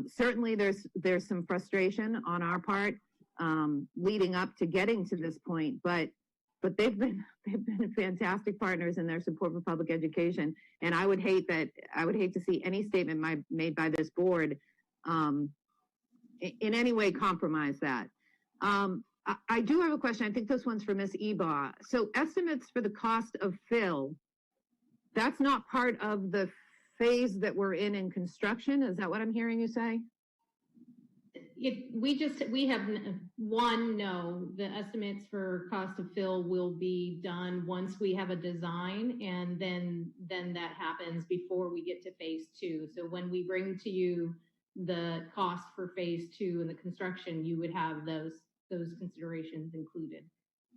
Certainly there's some frustration on our part leading up to getting to this point, but they've been fantastic partners in their support for public education. And I would hate to see any statement made by this board in any way compromise that. I do have a question. I think this one's for Ms. Ebaugh. So estimates for the cost of fill, that's not part of the phase that we're in construction. Is that what I'm hearing you say? We have the estimates for cost of fill will be done once we have a design, and then that happens before we get to phase 2. So when we bring to you the cost for phase 2 and the construction, you would have those considerations included.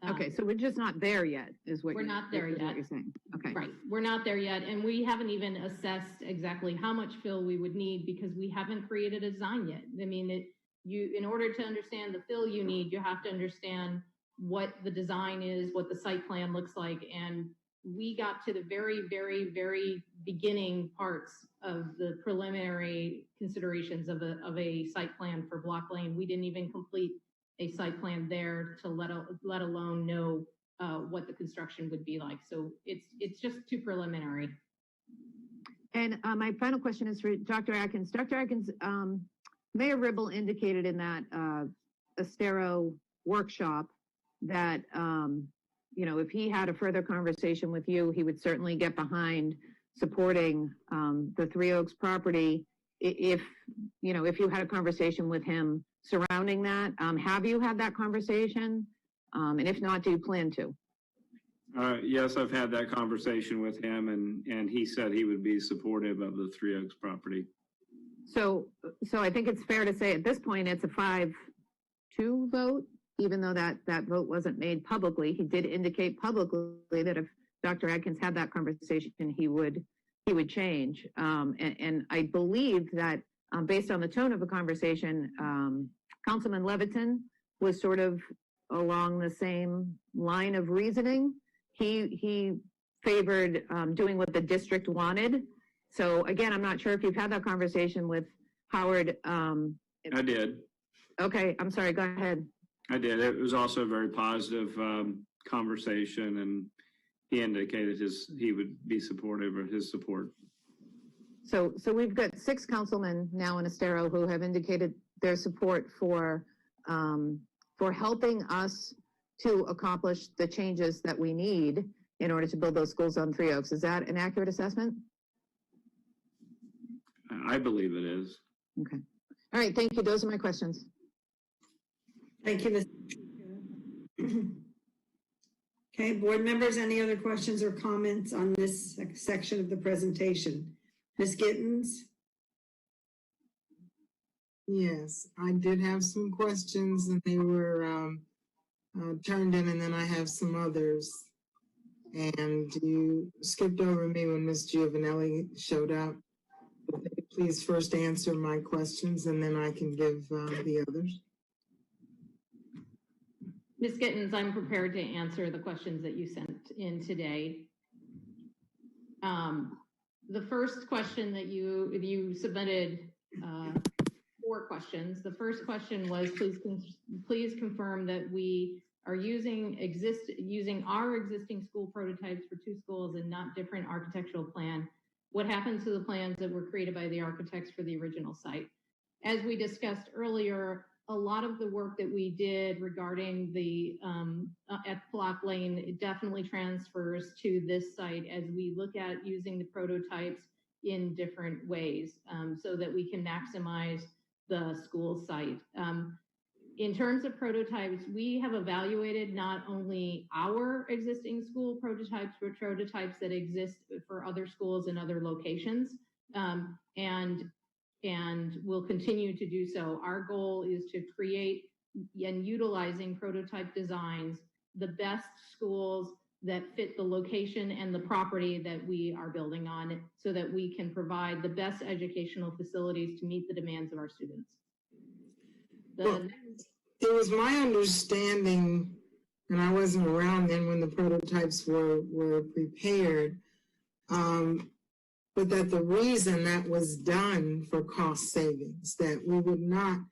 Okay, so we're just not there yet, is what we're not there yet. What you're saying. Okay, right, we're not there yet, and we haven't even assessed exactly how much fill we would need because we haven't created a design yet. I mean, in order to understand the fill you need, you have to understand what the design is, what the site plan looks like, and we got to the very, very, very beginning parts of the preliminary considerations of a site plan for Block Lane. We didn't even complete a site plan there to let alone know what the construction would be like. So it's just too preliminary. And my final question is for Dr. Atkins. Dr. Atkins, Mayor Ribble indicated in that Estero workshop that, if he had a further conversation with you, he would certainly get behind supporting the Three Oaks property if you had a conversation with him surrounding that. Have you had that conversation? And if not, do you plan to? Yes, I've had that conversation with him, and he said he would be supportive of the Three Oaks property. So I think it's fair to say at this point it's a 5-2 vote, even though that vote wasn't made publicly. He did indicate publicly that if Dr. Atkins had that conversation, he would change. And I believe that based on the tone of the conversation, Councilman Leviton was sort of along the same line of reasoning. He favored doing what the district wanted. So again, I'm not sure if you've had that conversation with Howard. I did. Okay, I'm sorry, go ahead. I did. It was also a very positive conversation, and he indicated he would be supportive of his support. So we've got 6 councilmen now in Estero who have indicated their support for helping us to accomplish the changes that we need in order to build those schools on Three Oaks. Is that an accurate assessment? I believe it is. Okay. All right, thank you. Those are my questions. Thank you, Ms. Okay, board members, any other questions or comments on this section of the presentation? Ms. Gittens? Yes, I did have some questions and they were turned in, and then I have some others. And you skipped over me when Ms. Giovanelli showed up. Please first answer my questions and then I can give the others. Ms. Gittens, I'm prepared to answer the questions that you sent in today. The first question that you submitted 4 questions. The first question was, please confirm that we are using our existing school prototypes for 2 schools and not different architectural plan. What happens to the plans that were created by the architects for the original site? As we discussed earlier, a lot of the work that we did regarding the at Block Lane, it definitely transfers to this site as we look at using the prototypes in different ways so that we can maximize the school site. In terms of prototypes, we have evaluated not only our existing school prototypes, but prototypes that exist for other schools in other locations, and we'll continue to do so. Our goal is to create and utilizing prototype designs, the best schools that fit the location and the property that we are building on so that we can provide the best educational facilities to meet the demands of our students. It was my understanding, and I wasn't around then when the prototypes were prepared, but that the reason that was done for cost savings, that we would not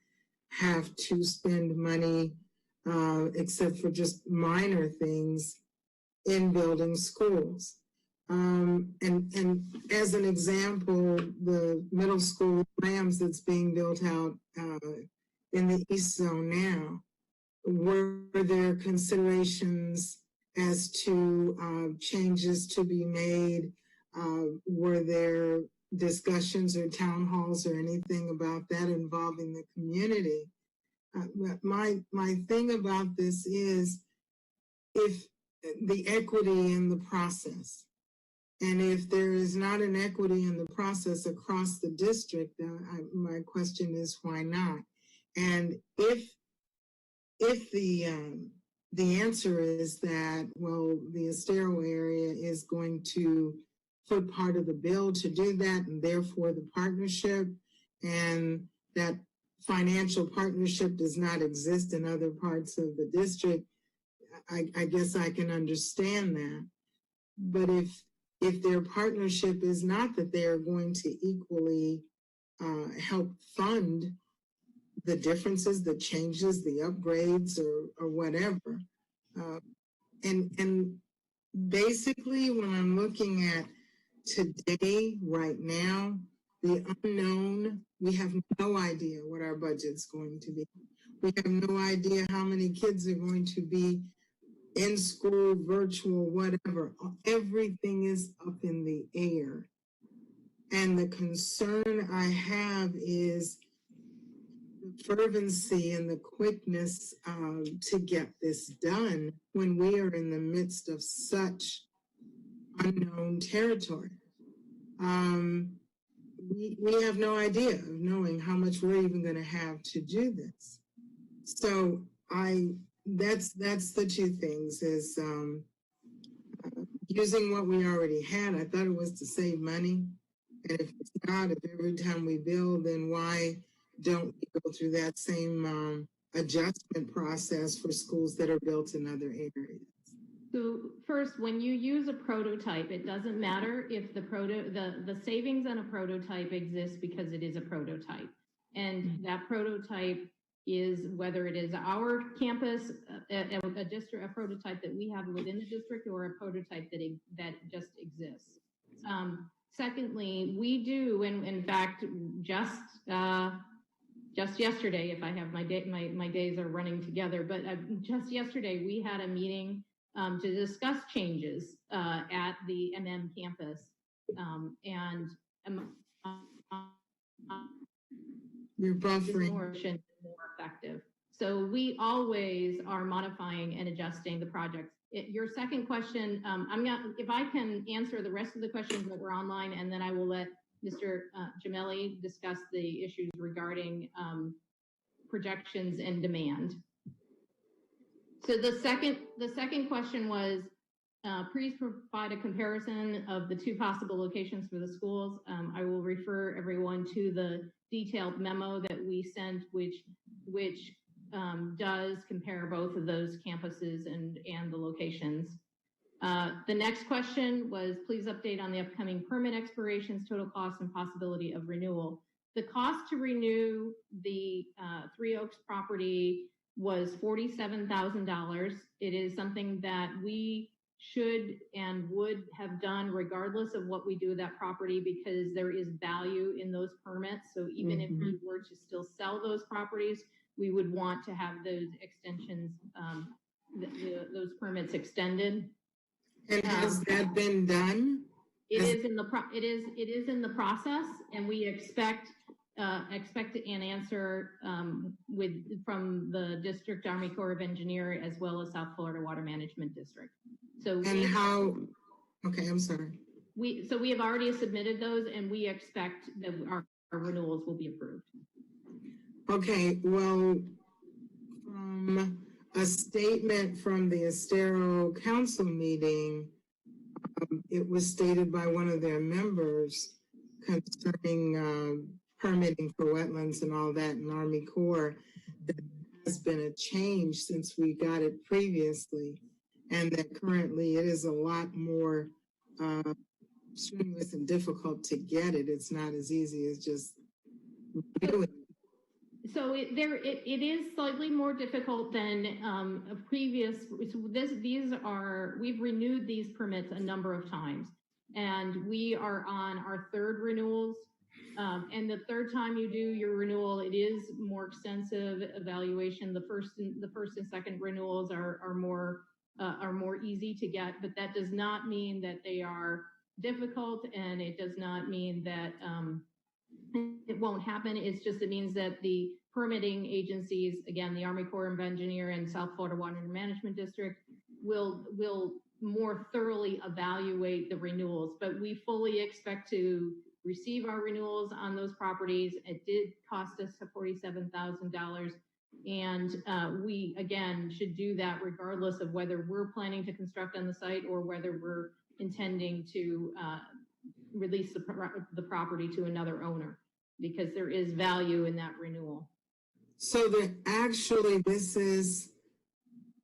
have to spend money except for just minor things in building schools. And as an example, the middle school Rams that's being built out in the East Zone now, were there considerations as to changes to be made? Were there discussions or town halls or anything about that involving the community? My thing about this is if the equity in the process, and if there is not an equity in the process across the district, my question is why not? And if the answer is that, well, the Estero area is going to foot part of the bill to do that, and therefore the partnership, and that financial partnership does not exist in other parts of the district, I guess I can understand that. But if their partnership is not that they are going to equally help fund the differences, the changes, the upgrades, or whatever. And basically, when I'm looking at today, right now, the unknown, we have no idea what our budget's going to be. We have no idea how many kids are going to be in school, virtual, whatever. Everything is up in the air. And the concern I have is the fervency and the quickness to get this done when we are in the midst of such unknown territory. We have no idea of knowing how much we're even going to have to do this. So that's the 2 things is using what we already had. I thought it was to save money. And if it's not, if every time we build, then why don't we go through that same adjustment process for schools that are built in other areas? So first, when you use a prototype, it doesn't matter if the savings on a prototype exists because it is a prototype. And that prototype is whether it is our campus, a prototype that we have within the district, or a prototype that just exists. Secondly, we do, and in fact, just yesterday, if I have my days are running together, but just yesterday we had a meeting to discuss changes at the MM campus, and You're buffering. more efficient, more effective. So we always are modifying and adjusting the projects. Your second question, if I can answer the rest of the questions that were online, and then I will let Mr. Gemelli discuss the issues regarding projections and demand. So the second question was, please provide a comparison of the two possible locations for the schools. I will refer everyone to the detailed memo that we sent, which does compare both of those campuses and the locations. The next question was, please update on the upcoming permit expirations, total cost, and possibility of renewal. The cost to renew the Three Oaks property was $47,000. It is something that we should and would have done regardless of what we do with that property, because there is value in those permits. So even if we were to still sell those properties, we would want to have those extensions, those permits extended. And has that been done? It is in the process, and we expect an answer from the District Army Corps of Engineers as well as South Florida Water Management District. So okay, I'm sorry. We have already submitted those, and we expect that our renewals will be approved. Okay, well, a statement from the Estero Council meeting, it was stated by one of their members concerning permitting for wetlands and all that in Army Corps, that has been a change since we got it previously, and that currently it is a lot more strenuous and difficult to get it. It's not as easy as just doing it. So it is slightly more difficult than a previous. We've renewed these permits a number of times, and we are on our third renewals. And the third time you do your renewal, it is more extensive evaluation. The first and second renewals are more easy to get, but that does not mean that they are difficult, and it does not mean that it won't happen. It means that the permitting agencies, again, the Army Corps of Engineers and South Florida Water Management District, will more thoroughly evaluate the renewals. But we fully expect to receive our renewals on those properties. It did cost us $47,000. And we, again, should do that regardless of whether we're planning to construct on the site or whether we're intending to release the property to another owner, because there is value in that renewal. So that actually this is,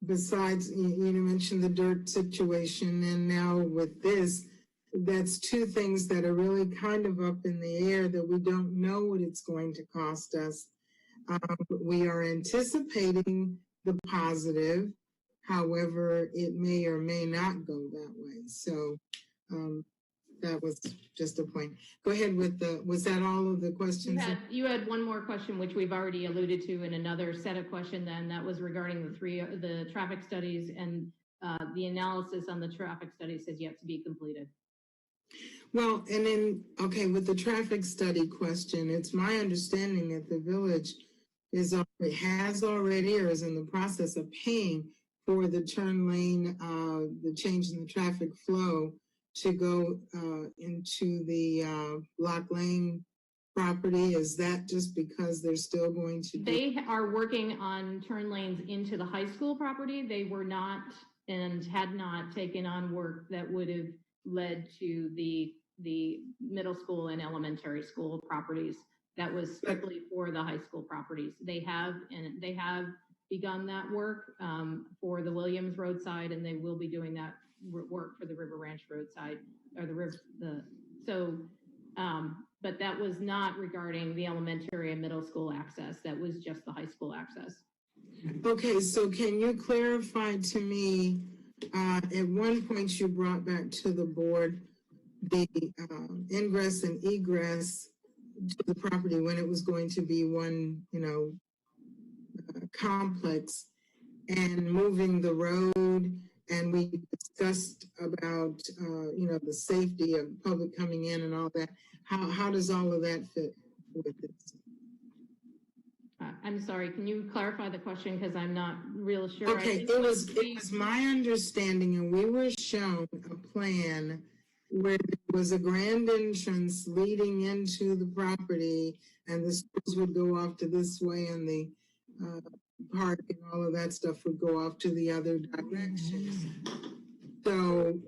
besides, you mentioned the dirt situation, and now with this, that's two things that are really kind of up in the air, that we don't know what it's going to cost us. We are anticipating the positive. However, it may or may not go that way. So that was just a point. Go ahead with was that all of the questions? You had one more question, which we've already alluded to in another set of questions, then that was regarding the traffic studies, and the analysis on the traffic studies has yet to be completed. Well, and then, okay, with the traffic study question, it's my understanding that the village has already or is in the process of paying for the turn lane, the change in the traffic flow to go into the Block Lane property. Is that just because they're still going to They are working on turn lanes into the high school property. They were not and had not taken on work that would have led to the middle school and elementary school properties. that was strictly for the high school properties. They have begun that work for the Williams roadside, and they will be doing that work for the River Ranch roadside, or but that was not regarding the elementary and middle school access. That was just the high school access. Okay, so can you clarify to me, at one point you brought back to the board the ingress and egress to the property when it was going to be one, complex, and moving the road, and we discussed about, the safety of public coming in and all that. How does all of that fit with this? I'm sorry, can you clarify the question, because I'm not real sure. Okay, it was my understanding, and we were shown a plan where there was a grand entrance leading into the property, and the schools would go off to this way, and the park and all of that stuff would go off to the other directions. So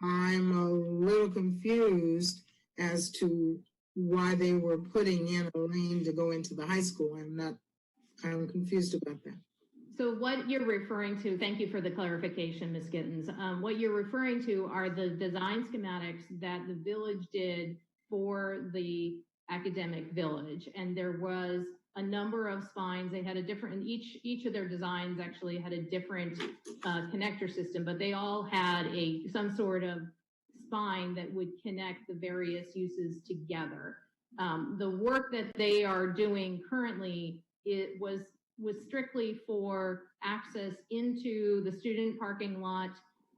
I'm a little confused as to why they were putting in a lane to go into the high school. I'm confused about that. So what you're referring to, thank you for the clarification, Ms. Gittens. What you're referring to are the design schematics that the village did for the academic village. And there was a number of spines. They had a different, each of their designs actually had a different connector system, but they all had some sort of spine that would connect the various uses together. The work that they are doing currently, it was strictly for access into the student parking lot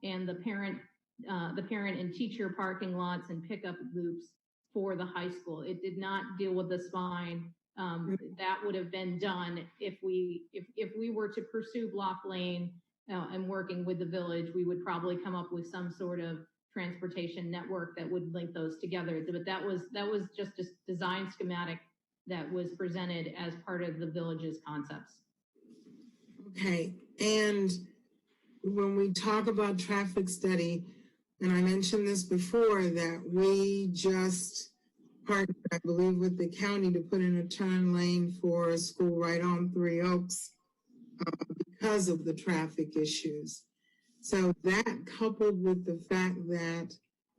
and the parent and teacher parking lots and pickup loops for the high school. It did not deal with the spine. That would have been done if we were to pursue block lane and working with the village. We would probably come up with some sort of transportation network that would link those together. But that was just a design schematic that was presented as part of the village's concepts. Okay, and when we talk about traffic study, and I mentioned this before, that we just partnered, I believe, with the county to put in a turn lane for a school right on Three Oaks because of the traffic issues. So that, coupled with the fact that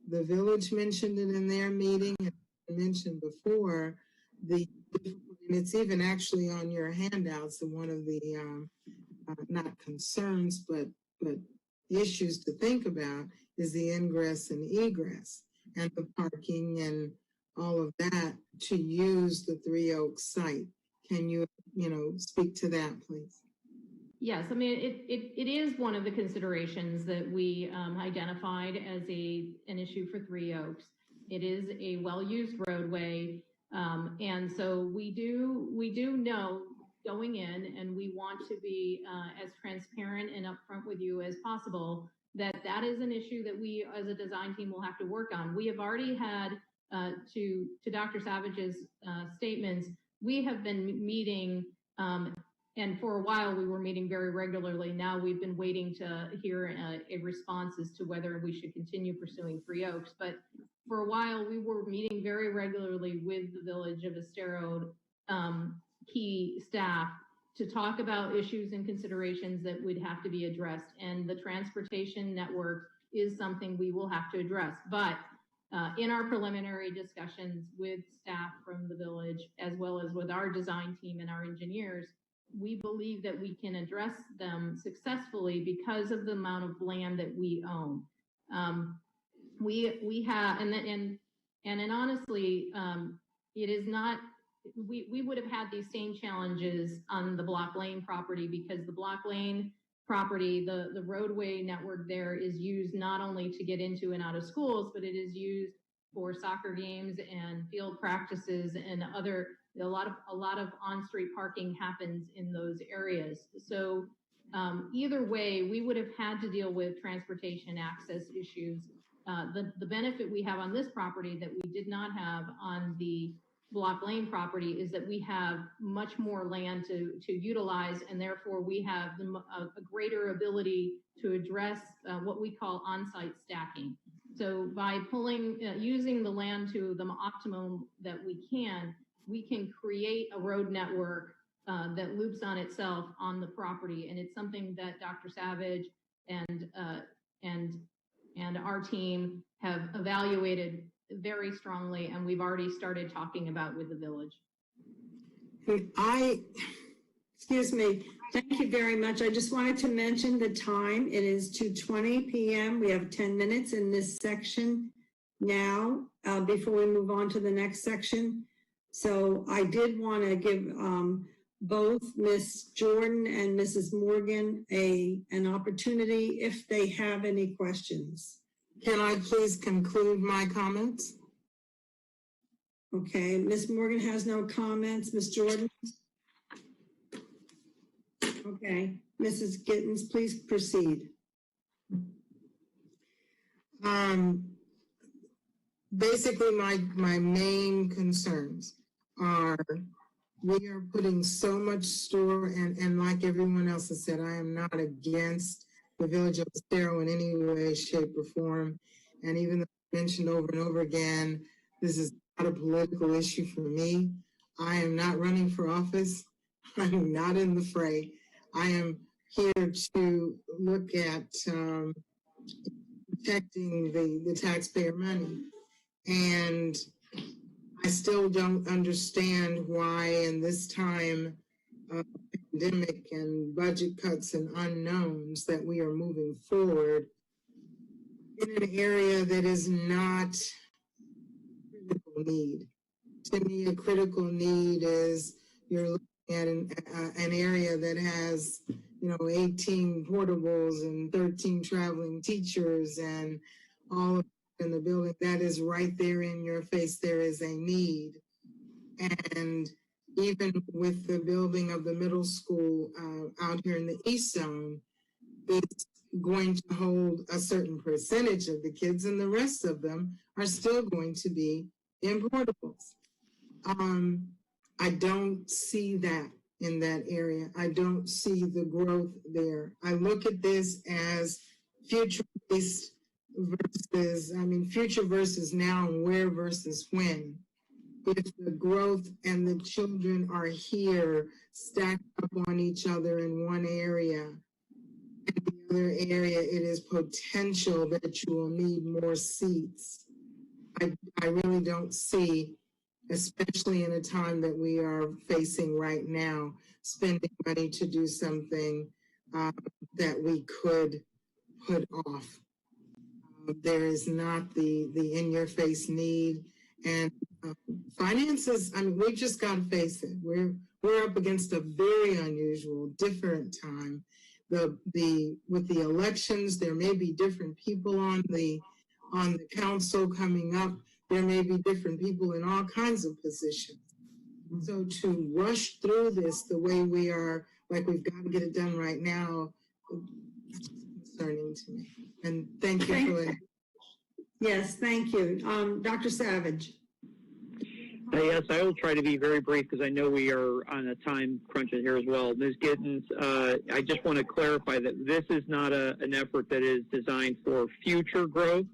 the village mentioned it in their meeting, and mentioned before, and it's even actually on your handouts, and one of the not concerns, but issues to think about is the ingress and egress and the parking and all of that to use the Three Oaks site. Can you, speak to that, please? Yes, I mean, it is one of the considerations that we identified as an issue for Three Oaks. It is a well-used roadway, and so we do know going in, and we want to be as transparent and upfront with you as possible, that is an issue that we as a design team will have to work on. We have already had, to Dr. Savage's statements, we have been meeting, and for a while we were meeting very regularly. Now we've been waiting to hear a response as to whether we should continue pursuing Three Oaks. But for a while we were meeting very regularly with the Village of Estero key staff to talk about issues and considerations that would have to be addressed. And the transportation network is something we will have to address. But in our preliminary discussions with staff from the village, as well as with our design team and our engineers, we believe that we can address them successfully because of the amount of land that we own. We have, and honestly, it is not, we would have had these same challenges on the Block Lane property, because the Block Lane property, the roadway network there is used not only to get into and out of schools, but it is used for soccer games and field practices and a lot of on-street parking happens in those areas. So either way, we would have had to deal with transportation access issues. The benefit we have on this property that we did not have on the Block Lane property is that we have much more land to utilize, and therefore we have a greater ability to address what we call on-site stacking. So by using the land to the optimum that we can, we can create a road network that loops on itself on the property. And it's something that Dr. Savage and our team have evaluated very strongly, and we've already started talking about with the village. Excuse me, thank you very much. I just wanted to mention the time. It is 2:20 p.m. We have 10 minutes in this section now, before we move on to the next section. So I did want to give both Ms. Jordan and Mrs. Morgan an opportunity if they have any questions. Can I please conclude my comments? Okay, Ms. Morgan has no comments. Ms. Jordan? Okay, Mrs. Gittens, please proceed. Basically, my main concerns are we are putting so much store, and like everyone else has said, I am not against the village of Estero in any way, shape, or form. And even though I mentioned over and over again, this is not a political issue for me. I am not running for office. I'm not in the fray. I am here to look at protecting the taxpayer money. And I still don't understand why in this time of pandemic and budget cuts and unknowns that we are moving forward in an area that is not critical need. To me, a critical need is you're looking at an area that has, 18 portables and 13 traveling teachers and all of in the building. That is right there in your face. There is a need. And even with the building of the middle school out here in the East Zone, it's going to hold a certain percentage of the kids, and the rest of them are still going to be in portables. I don't see that in that area. I don't see the growth there. I look at this as future-based future versus now, and where versus when. If the growth and the children are here stacked up on each other in one area, in the other area, it is potential that you will need more seats. I really don't see, especially in a time that we are facing right now, spending money to do something that we could put off. There is not the in-your-face need, and finances. We've just got to face it. We're up against a very unusual, different time. With the elections, there may be different people on the council coming up. There may be different people in all kinds of positions. So to rush through this the way we are, like we've got to get it done right now, it's concerning to me. And thank you for it. Yes, thank you. Dr. Savage. Yes, I will try to be very brief because I know we are on a time crunch here as well. Ms. Gittens, I just want to clarify that this is not an effort that is designed for future growth.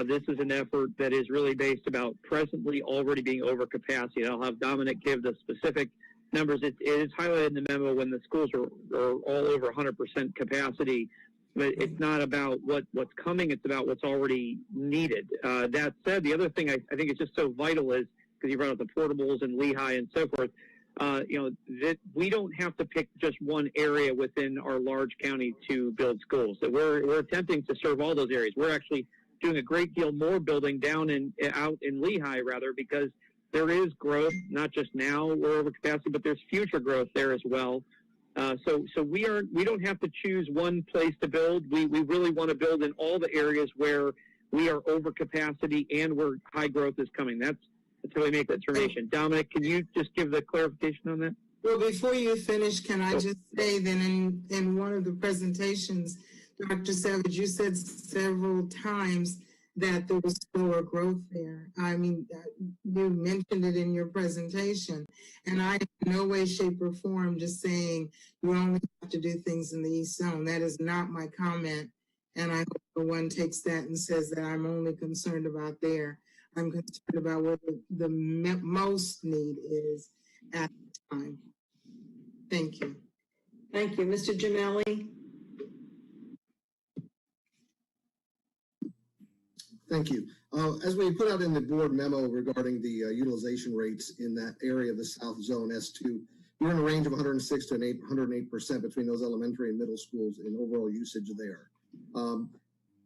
This is an effort that is really based about presently already being over capacity. I'll have Dominic give the specific numbers. It is highlighted in the memo when the schools are all over 100% capacity. But it's not about what's coming, it's about what's already needed. That said, the other thing I think is just so vital is, because you brought up the portables and Lehigh and so forth, that we don't have to pick just one area within our large county to build schools. That we're attempting to serve all those areas. We're actually doing a great deal more building out in Lehigh, rather, because there is growth, not just now we're over capacity, but there's future growth there as well. So we don't have to choose one place to build. We really want to build in all the areas where we are over capacity and where high growth is coming. That's how we make that determination. Dominic, can you just give the clarification on that? Well, before you finish, can I just say that in one of the presentations, Dr. Savage, you said several times that there was slower growth there. You mentioned it in your presentation, and I in no way, shape, or form just saying you only have to do things in the East Zone. That is not my comment, and I hope no one takes that and says that I'm only concerned about there. I'm concerned about what the most need is at the time. Thank you. Thank you. Mr. Gemelli? Thank you. As we put out in the board memo regarding the utilization rates in that area of the South Zone S2, we're in a range of 106 to 108% between those elementary and middle schools in overall usage there.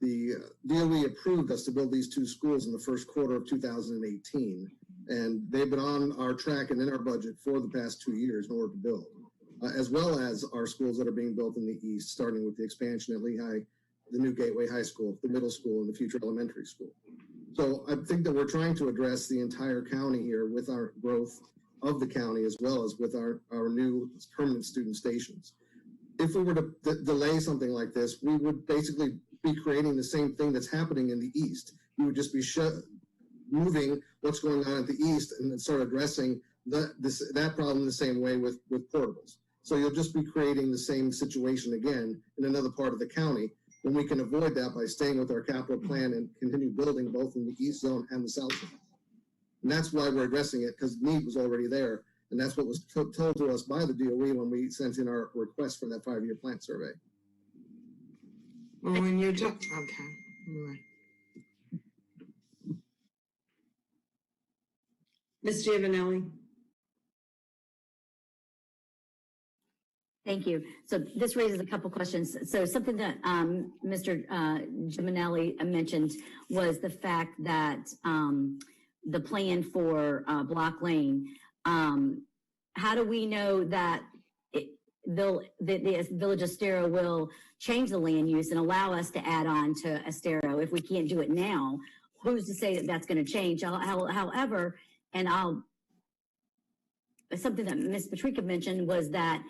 The DOE approved us to build these two schools in the first quarter of 2018, and they've been on our track and in our budget for the past 2 years in order to build, as well as our schools that are being built in the east, starting with the expansion at Lehigh, the new Gateway High School, the middle school, and the future elementary school. So I think that we're trying to address the entire county here with our growth of the county, as well as with our new permanent student stations. If we were to delay something like this, we would basically be creating the same thing that's happening in the east. We would just be moving what's going on at the east and then start addressing that problem the same way with portables. So you'll just be creating the same situation again in another part of the county, when we can avoid that by staying with our capital plan and continue building both in the east zone and the south zone. And that's why we're addressing it, because the need was already there. And that's what was told to us by the DOE when we sent in our request for that 5-year plant survey. Well, when you're talking, okay, anyway. Ms. Giovanelli? Thank you. So this raises a couple questions. So something that Mr. Giovanelli mentioned was the fact that the plan for Block Lane, how do we know that the Village of Estero will change the land use and allow us to add on to Estero if we can't do it now? Who's to say that that's going to change? However, and something that Ms. Patrica mentioned was that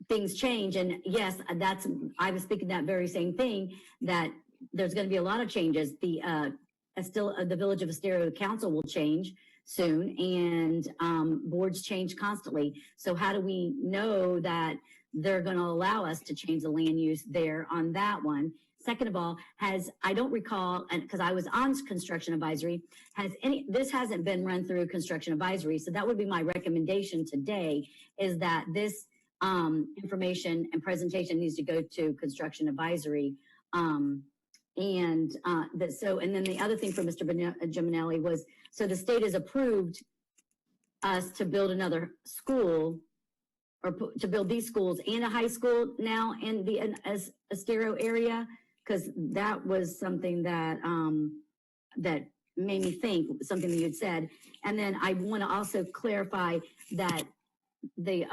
things change, and yes, I was thinking that very same thing, that there's going to be a lot of changes. The Village of Estero Council will change soon, and boards change constantly. So how do we know that they're going to allow us to change the land use there on that one? Second of all, I don't recall, and because I was on construction advisory, this hasn't been run through construction advisory. So that would be my recommendation today, is that this information and presentation needs to go to construction advisory. And then the other thing for Mr. Giovanelli was, so the state has approved us to build another school, or to build these schools and a high school now in the Estero area, because that was something that that made me think, something that you had said. And then I want to also clarify that the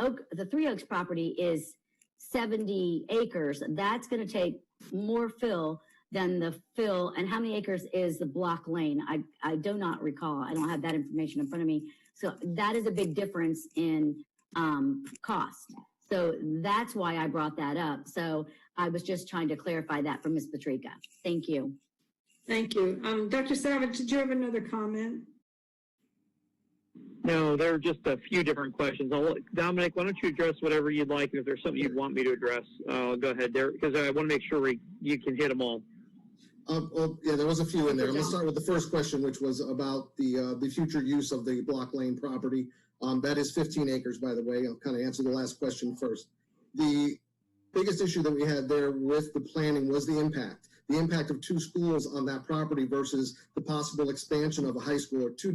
Three Oaks property is 70 acres. That's going to take more fill than the fill. And how many acres is the Block Lane? I do not recall. I don't have that information in front of me. So that is a big difference in cost. So that's why I brought that up. So I was just trying to clarify that for Ms. Patrica. Thank you. Thank you. Dr. Savage, did you have another comment? No, there are just a few different questions. Dominic, why don't you address whatever you'd like, and if there's something you'd want me to address, go ahead there, because I want to make sure you can hit them all. Well, yeah, there was a few in there. Let's start with the first question, which was about the future use of the Block Lane property. That is 15 acres, by the way. I'll kind of answer the last question first. The biggest issue that we had there with the planning was the impact. The impact of two schools on that property versus the possible expansion of a high school are two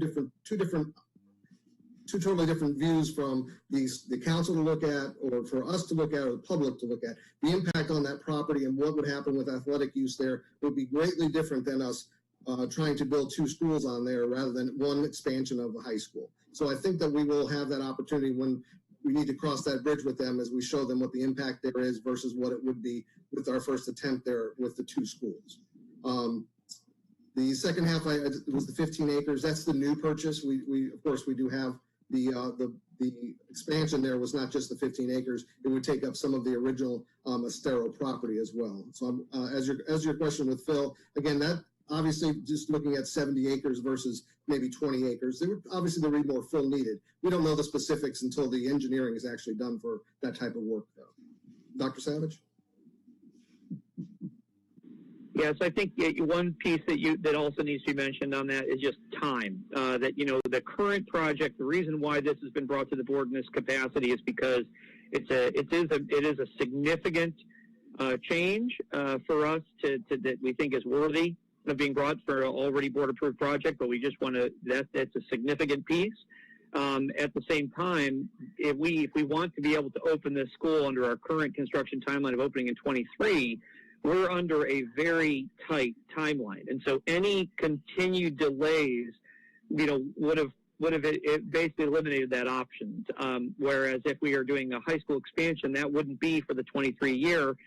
totally different views from the council to look at, or for us to look at, or the public to look at. The impact on that property and what would happen with athletic use there would be greatly different than us trying to build two schools on there rather than one expansion of a high school. So I think that we will have that opportunity when we need to cross that bridge with them, as we show them what the impact there is versus what it would be with our first attempt there with the two schools. The second half was the 15 acres. That's the new purchase. We of course we do have the expansion there was not just the 15 acres. It would take up some of the original Estero property as well. So as your question with Phil, again, that obviously just looking at 70 acres versus maybe 20 acres, there would be more fill needed. We don't know the specifics until the engineering is actually done for that type of work, though. Dr. Savage? Yes, I think one piece that also needs to be mentioned on that is just time. That the current project, the reason why this has been brought to the board in this capacity is because it is a significant change for us that we think is worthy of being brought for an already board approved project. But we just want to that's a significant piece. At the same time, if we want to be able to open this school under our current construction timeline of opening in 23. We're under a very tight timeline, and so any continued delays, would have basically eliminated that option. Whereas if we are doing a high school expansion, that wouldn't be for the 23 year.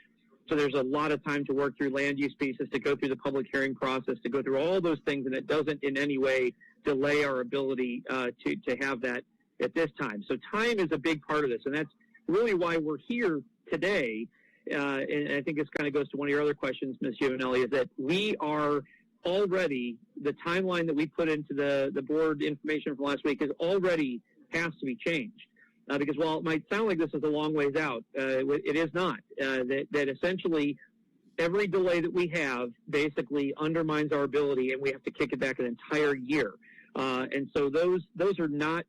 So there's a lot of time to work through land use pieces, to go through the public hearing process, to go through all those things, and it doesn't in any way delay our ability to have that at this time. So time is a big part of this, and that's really why we're here today. And I think this kind of goes to one of your other questions, Ms. Giovanelli, is that we are already, the timeline that we put into the board information from last week is already has to be changed. Because while it might sound like this is a long ways out, it is not. That essentially every delay that we have basically undermines our ability, and we have to kick it back an entire year. And so those are not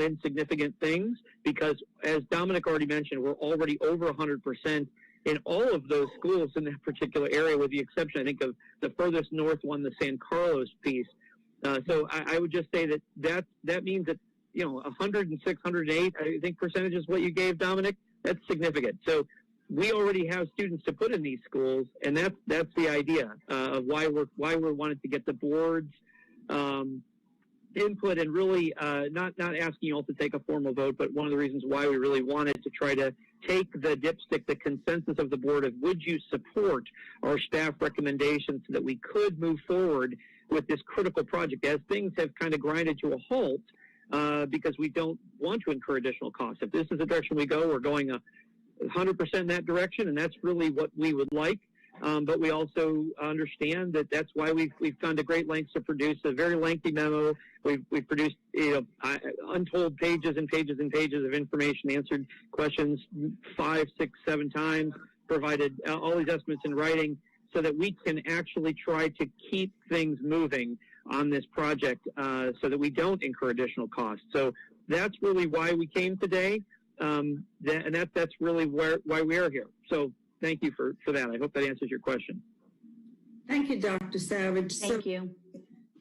insignificant things, because as Dominic already mentioned, we're already over 100% in all of those schools in that particular area, with the exception, I think, of the furthest north one, the San Carlos piece. So I would just say that means that 106, 108, I think percentage is what you gave, Dominic. That's significant. So we already have students to put in these schools, and that's the idea of why we're wanting to get the board's input, and really not asking you all to take a formal vote, but one of the reasons why we really wanted to try to take the dipstick, the consensus of the board of would you support our staff recommendations so that we could move forward with this critical project as things have kind of grinded to a halt, because we don't want to incur additional costs. If this is the direction we go, we're going 100% in that direction, and that's really what we would like. But we also understand that that's why we've gone to great lengths to produce a very lengthy memo. We've produced untold pages and pages and pages of information, answered questions 5, 6, 7 times, provided all these estimates in writing, so that we can actually try to keep things moving on this project, so that we don't incur additional costs. So that's really why we came today, and that's really why we are here. So thank you for that. I hope that answers your question. Thank you, Dr. Savage. Thank you.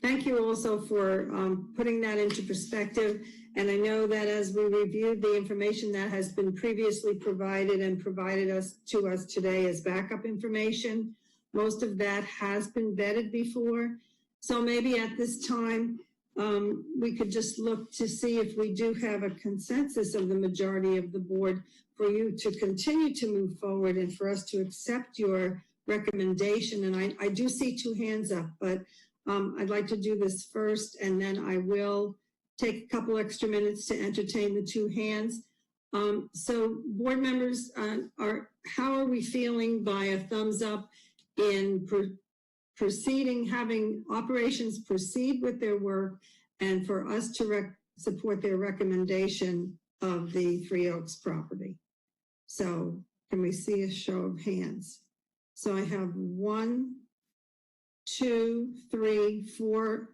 Thank you also for putting that into perspective. And I know that as we reviewed the information that has been previously provided and provided to us today as backup information, most of that has been vetted before. So maybe at this time, we could just look to see if we do have a consensus of the majority of the board for you to continue to move forward and for us to accept your recommendation. And I do see 2 hands up, but I'd like to do this first, and then I will take a couple extra minutes to entertain the 2 hands. So board members, how are we feeling by a thumbs up in proceeding, having operations proceed with their work, and for us to support their recommendation of the Three Oaks property? So can we see a show of hands? So I have 1, 2, 3, 4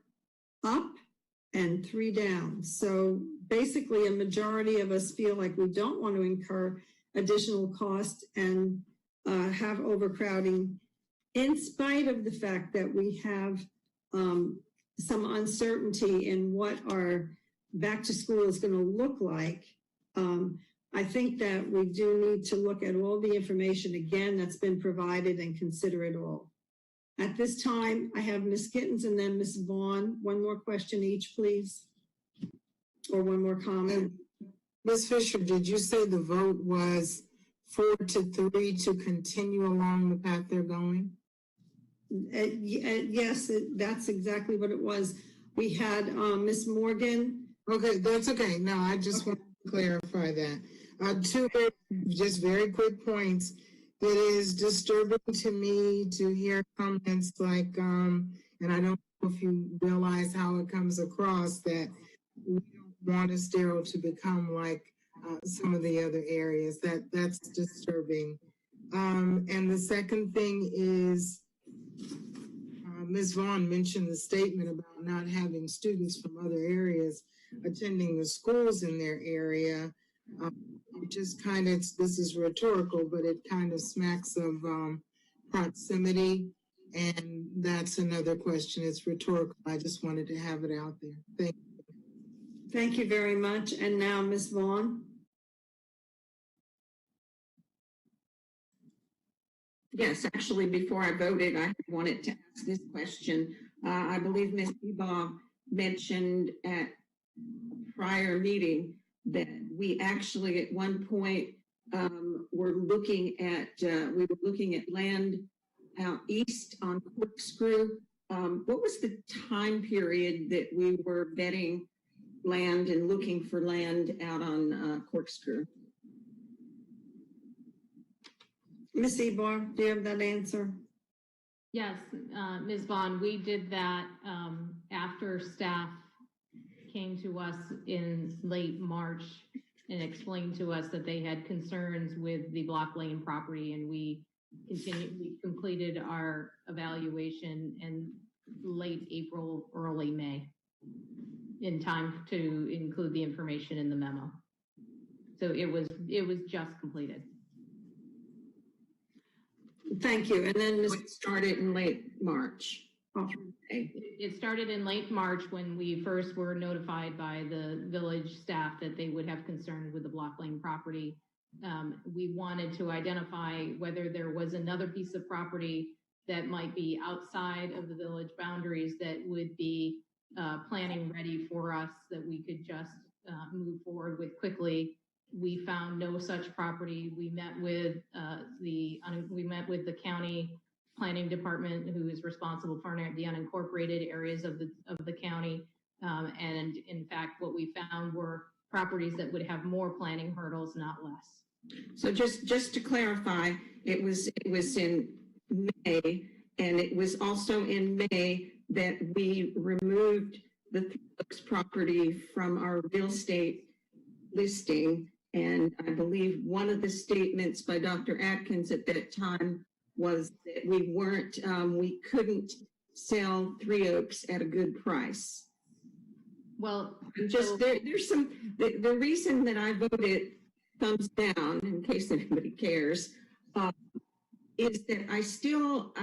up and 3 down. So basically a majority of us feel like we don't want to incur additional cost and have overcrowding, in spite of the fact that we have some uncertainty in what our back to school is going to look like. I think that we do need to look at all the information again that's been provided and consider it all. At this time, I have Ms. Gittens and then Ms. Vaughn. One more question each, please. Or one more comment. Ms. Fisher, did you say the vote was 4-3 to continue along the path they're going? Yes, that's exactly what it was. We had Ms. Morgan. Okay, that's okay. No, I just want to clarify that. 2 just very quick points. It is disturbing to me to hear comments like, and I don't know if you realize how it comes across, that we don't want Estero to become like some of the other areas. That's disturbing. And the second thing is, Ms. Vaughn mentioned the statement about not having students from other areas attending the schools in their area. It just kind of, this is rhetorical, but it kind of smacks of proximity. And that's another question. It's rhetorical. I just wanted to have it out there. Thank you. Thank you very much. And now Ms. Vaughn. Yes, actually, before I voted, I wanted to ask this question. I believe Ms. Eba mentioned at a prior meeting that we actually at one point were looking at land out east on Corkscrew. What was the time period that we were vetting land and looking for land out on Corkscrew? Ms. Ebar, do you have that answer? Yes, Ms. Vaughn, we did that after staff came to us in late March and explained to us that they had concerns with the Block Lane property, and we completed our evaluation in late April, early May, in time to include the information in the memo. So it was just completed. Thank you. And then It started in late March. It started in late March when we first were notified by the village staff that they would have concern with the Block Lane property. We wanted to identify whether there was another piece of property that might be outside of the village boundaries that would be planning ready for us that we could just move forward with quickly. We found no such property. We met with the county planning department, who is responsible for the unincorporated areas of the county. And in fact, what we found were properties that would have more planning hurdles, not less. So just to clarify, it was in May, and it was also in May that we removed the Three Oaks property from our real estate listing. And I believe one of the statements by Dr. Atkins at that time was that we couldn't sell Three Oaks at a good price. Well, just there's the reason that I voted thumbs down, in case anybody cares, is that I still,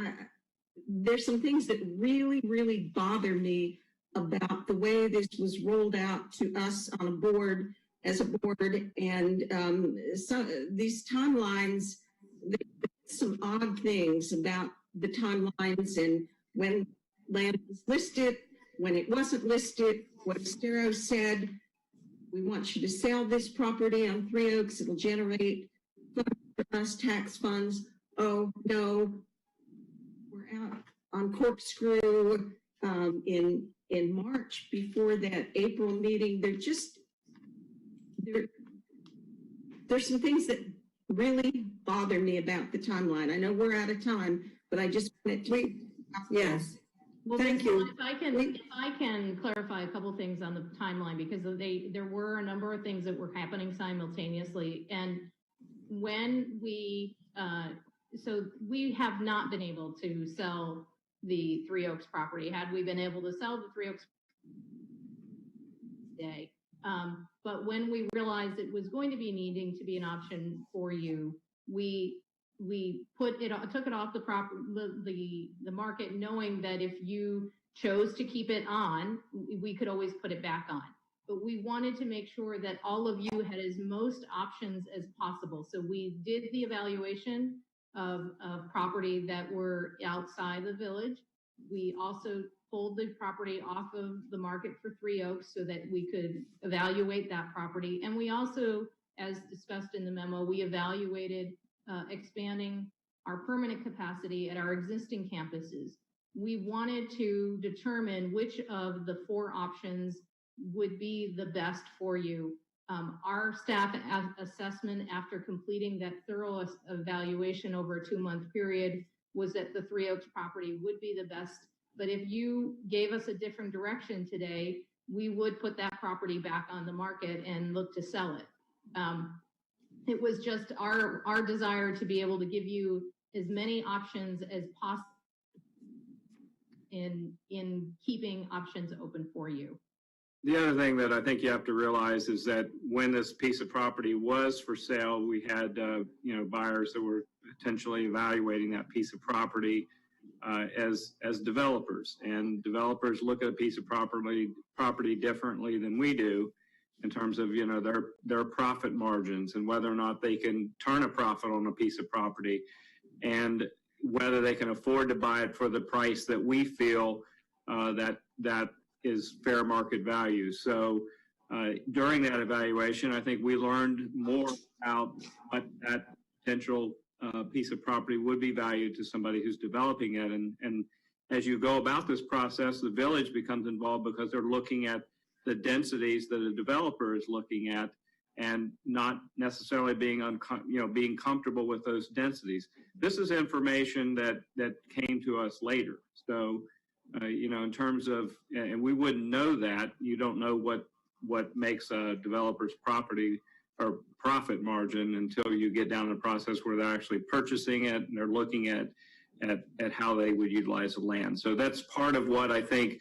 there's some things that really, really bother me about the way this was rolled out to us on a board, as a board, and so these timelines, there's some odd things about the timelines and when land was listed, when it wasn't listed, what Estero said, we want you to sell this property on Three Oaks, it'll generate funds for us, tax funds. Oh no, we're out on Corkscrew in March before that April meeting. There's some things that really bother me about the timeline. I know we're out of time, but I just wanted to. Yes. Well, thank you. If I can clarify a couple things on the timeline, because there were a number of things that were happening simultaneously. And when so we have not been able to sell the Three Oaks property. Had we been able to sell the Three Oaks today, but when we realized it was going to be needing to be an option for you, we took it off the market, knowing that if you chose to keep it on, we could always put it back on. But we wanted to make sure that all of you had as most options as possible. So we did the evaluation of property that were outside the village. We also pulled the property off of the market for Three Oaks so that we could evaluate that property. And we also, as discussed in the memo, we evaluated expanding our permanent capacity at our existing campuses. We wanted to determine which of the four options would be the best for you. Our staff assessment after completing that thorough evaluation over a 2-month period was that the Three Oaks property would be the best. But if you gave us a different direction today, we would put that property back on the market and look to sell it. It was just our desire to be able to give you as many options as possible. in keeping options open for you. The other thing that I think you have to realize is that when this piece of property was for sale, we had, buyers that were potentially evaluating that piece of property as developers. And developers look at a piece of property differently than we do in terms of, their profit margins and whether or not they can turn a profit on a piece of property and whether they can afford to buy it for the price that we feel that is fair market value. So during that evaluation, I think we learned more about what that potential piece of property would be valued to somebody who's developing it. And as you go about this process, the village becomes involved because they're looking at the densities that a developer is looking at and not necessarily being being comfortable with those densities. This is information that came to us later. So in terms of, and we wouldn't know that, you don't know what makes a developer's property or profit margin until you get down the process where they're actually purchasing it and they're looking at how they would utilize the land. So that's part of what I think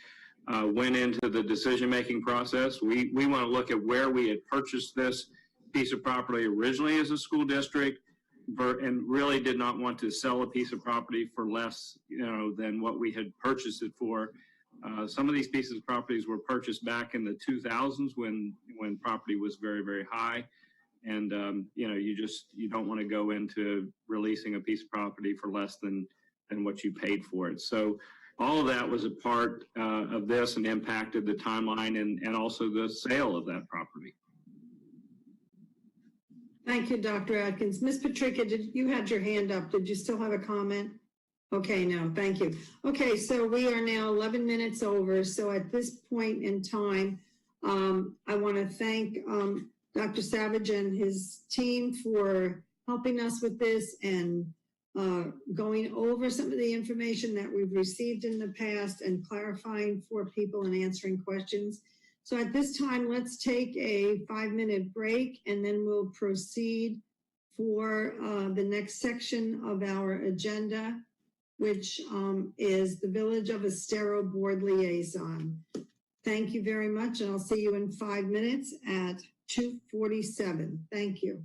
went into the decision-making process. We want to look at where we had purchased this piece of property originally as a school district, and really did not want to sell a piece of property for less, than what we had purchased it for. Some of these pieces of properties were purchased back in the 2000s when property was very, very high. And, you don't want to go into releasing a piece of property for less than what you paid for it. So all of that was a part of this and impacted the timeline and also the sale of that property. Thank you, Dr. Atkins. Ms. Patrica, you had your hand up. Did you still have a comment? Okay, no, thank you. Okay, so we are now 11 minutes over. So at this point in time, I want to thank Dr. Savage and his team for helping us with this and going over some of the information that we've received in the past and clarifying for people and answering questions. So at this time, let's take a 5-minute break and then we'll proceed for the next section of our agenda, which is the Village of Estero Board Liaison. Thank you very much, and I'll see you in 5 minutes at 2:47. Thank you.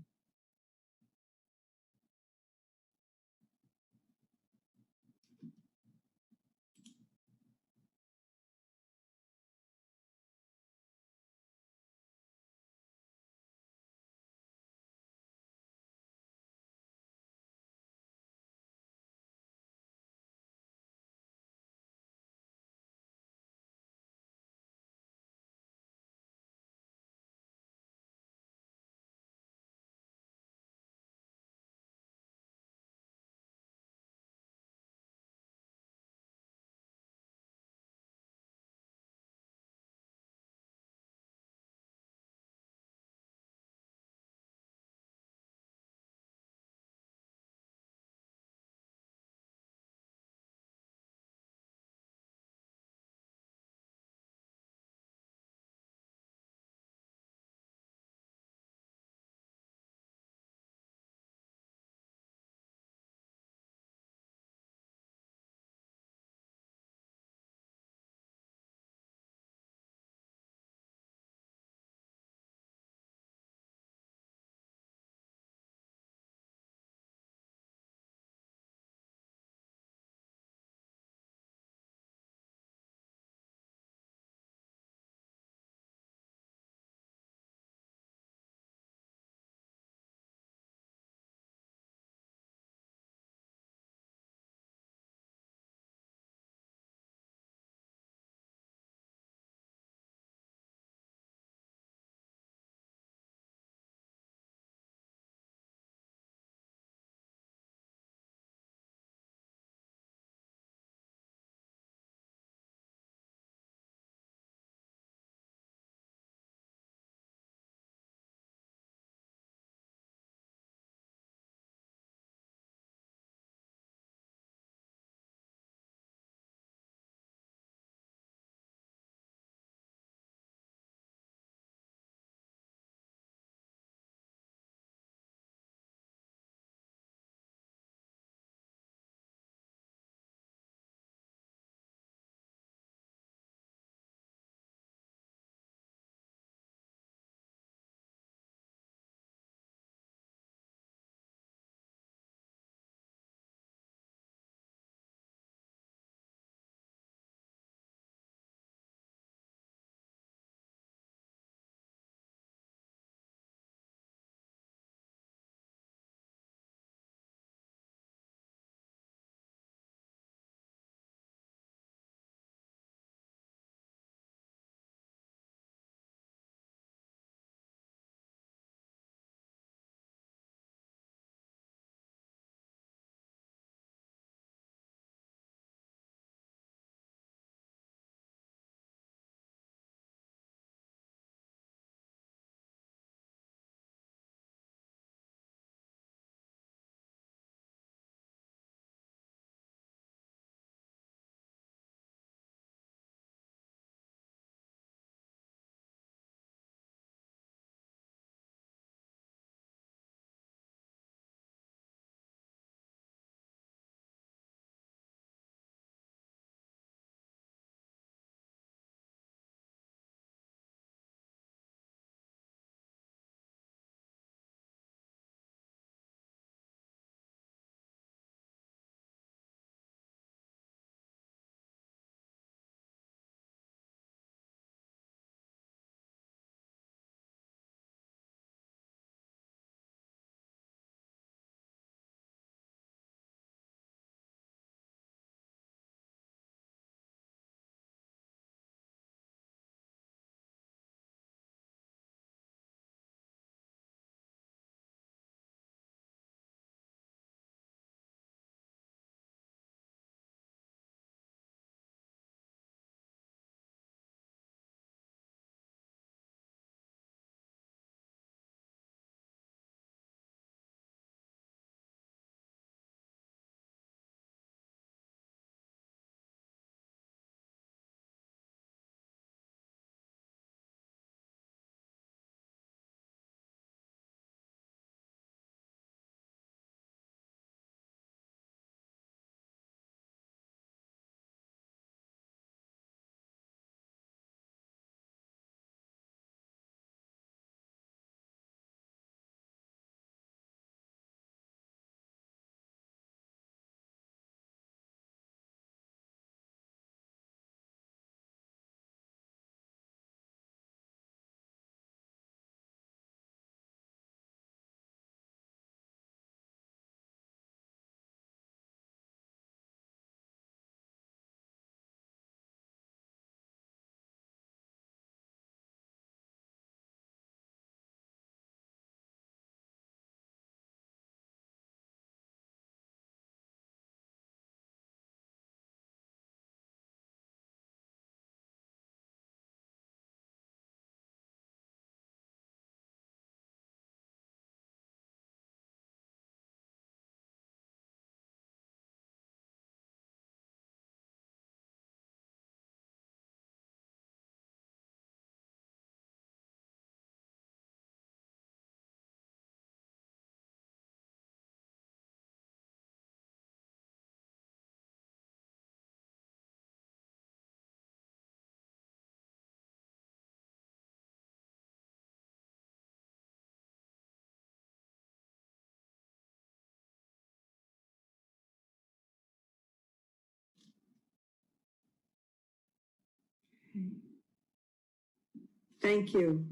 Thank you.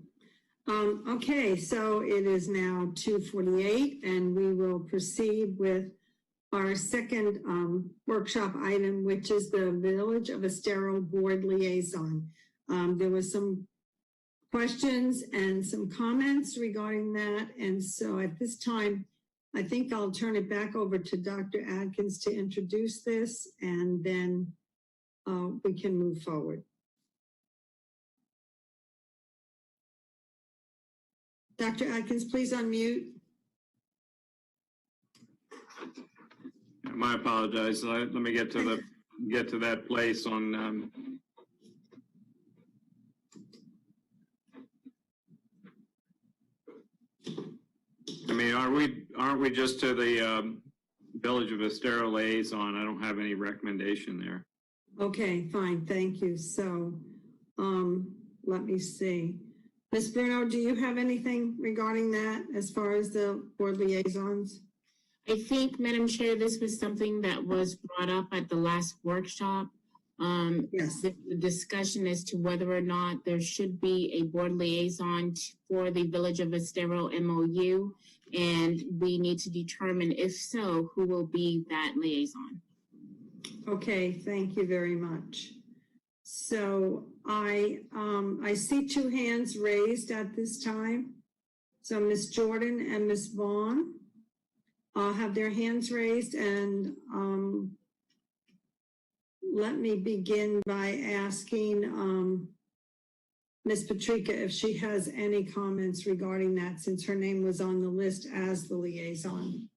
Okay, so it is now 2:48 and we will proceed with our second workshop item, which is the Village of Estero Board Liaison. There was some questions and some comments regarding that. And so at this time, I think I'll turn it back over to Dr. Adkins to introduce this, and then we can move forward. Dr. Adkins, please unmute. I apologize. Let me get to that place on. I mean, aren't we just to the Village of Estero liaison? I don't have any recommendation there. Okay, fine, thank you. So, let me see. Ms. Bruno, do you have anything regarding that as far as the board liaisons? I think, Madam Chair, this was something that was brought up at the last workshop. Yes. The discussion as to whether or not there should be a board liaison for the Village of Estero MOU, and we need to determine, if so, who will be that liaison. Okay, thank you very much. So I see two hands raised at this time. So Ms. Jordan and Ms. Vaughn have their hands raised, and let me begin by asking Ms. Patrica if she has any comments regarding that, since her name was on the list as the liaison.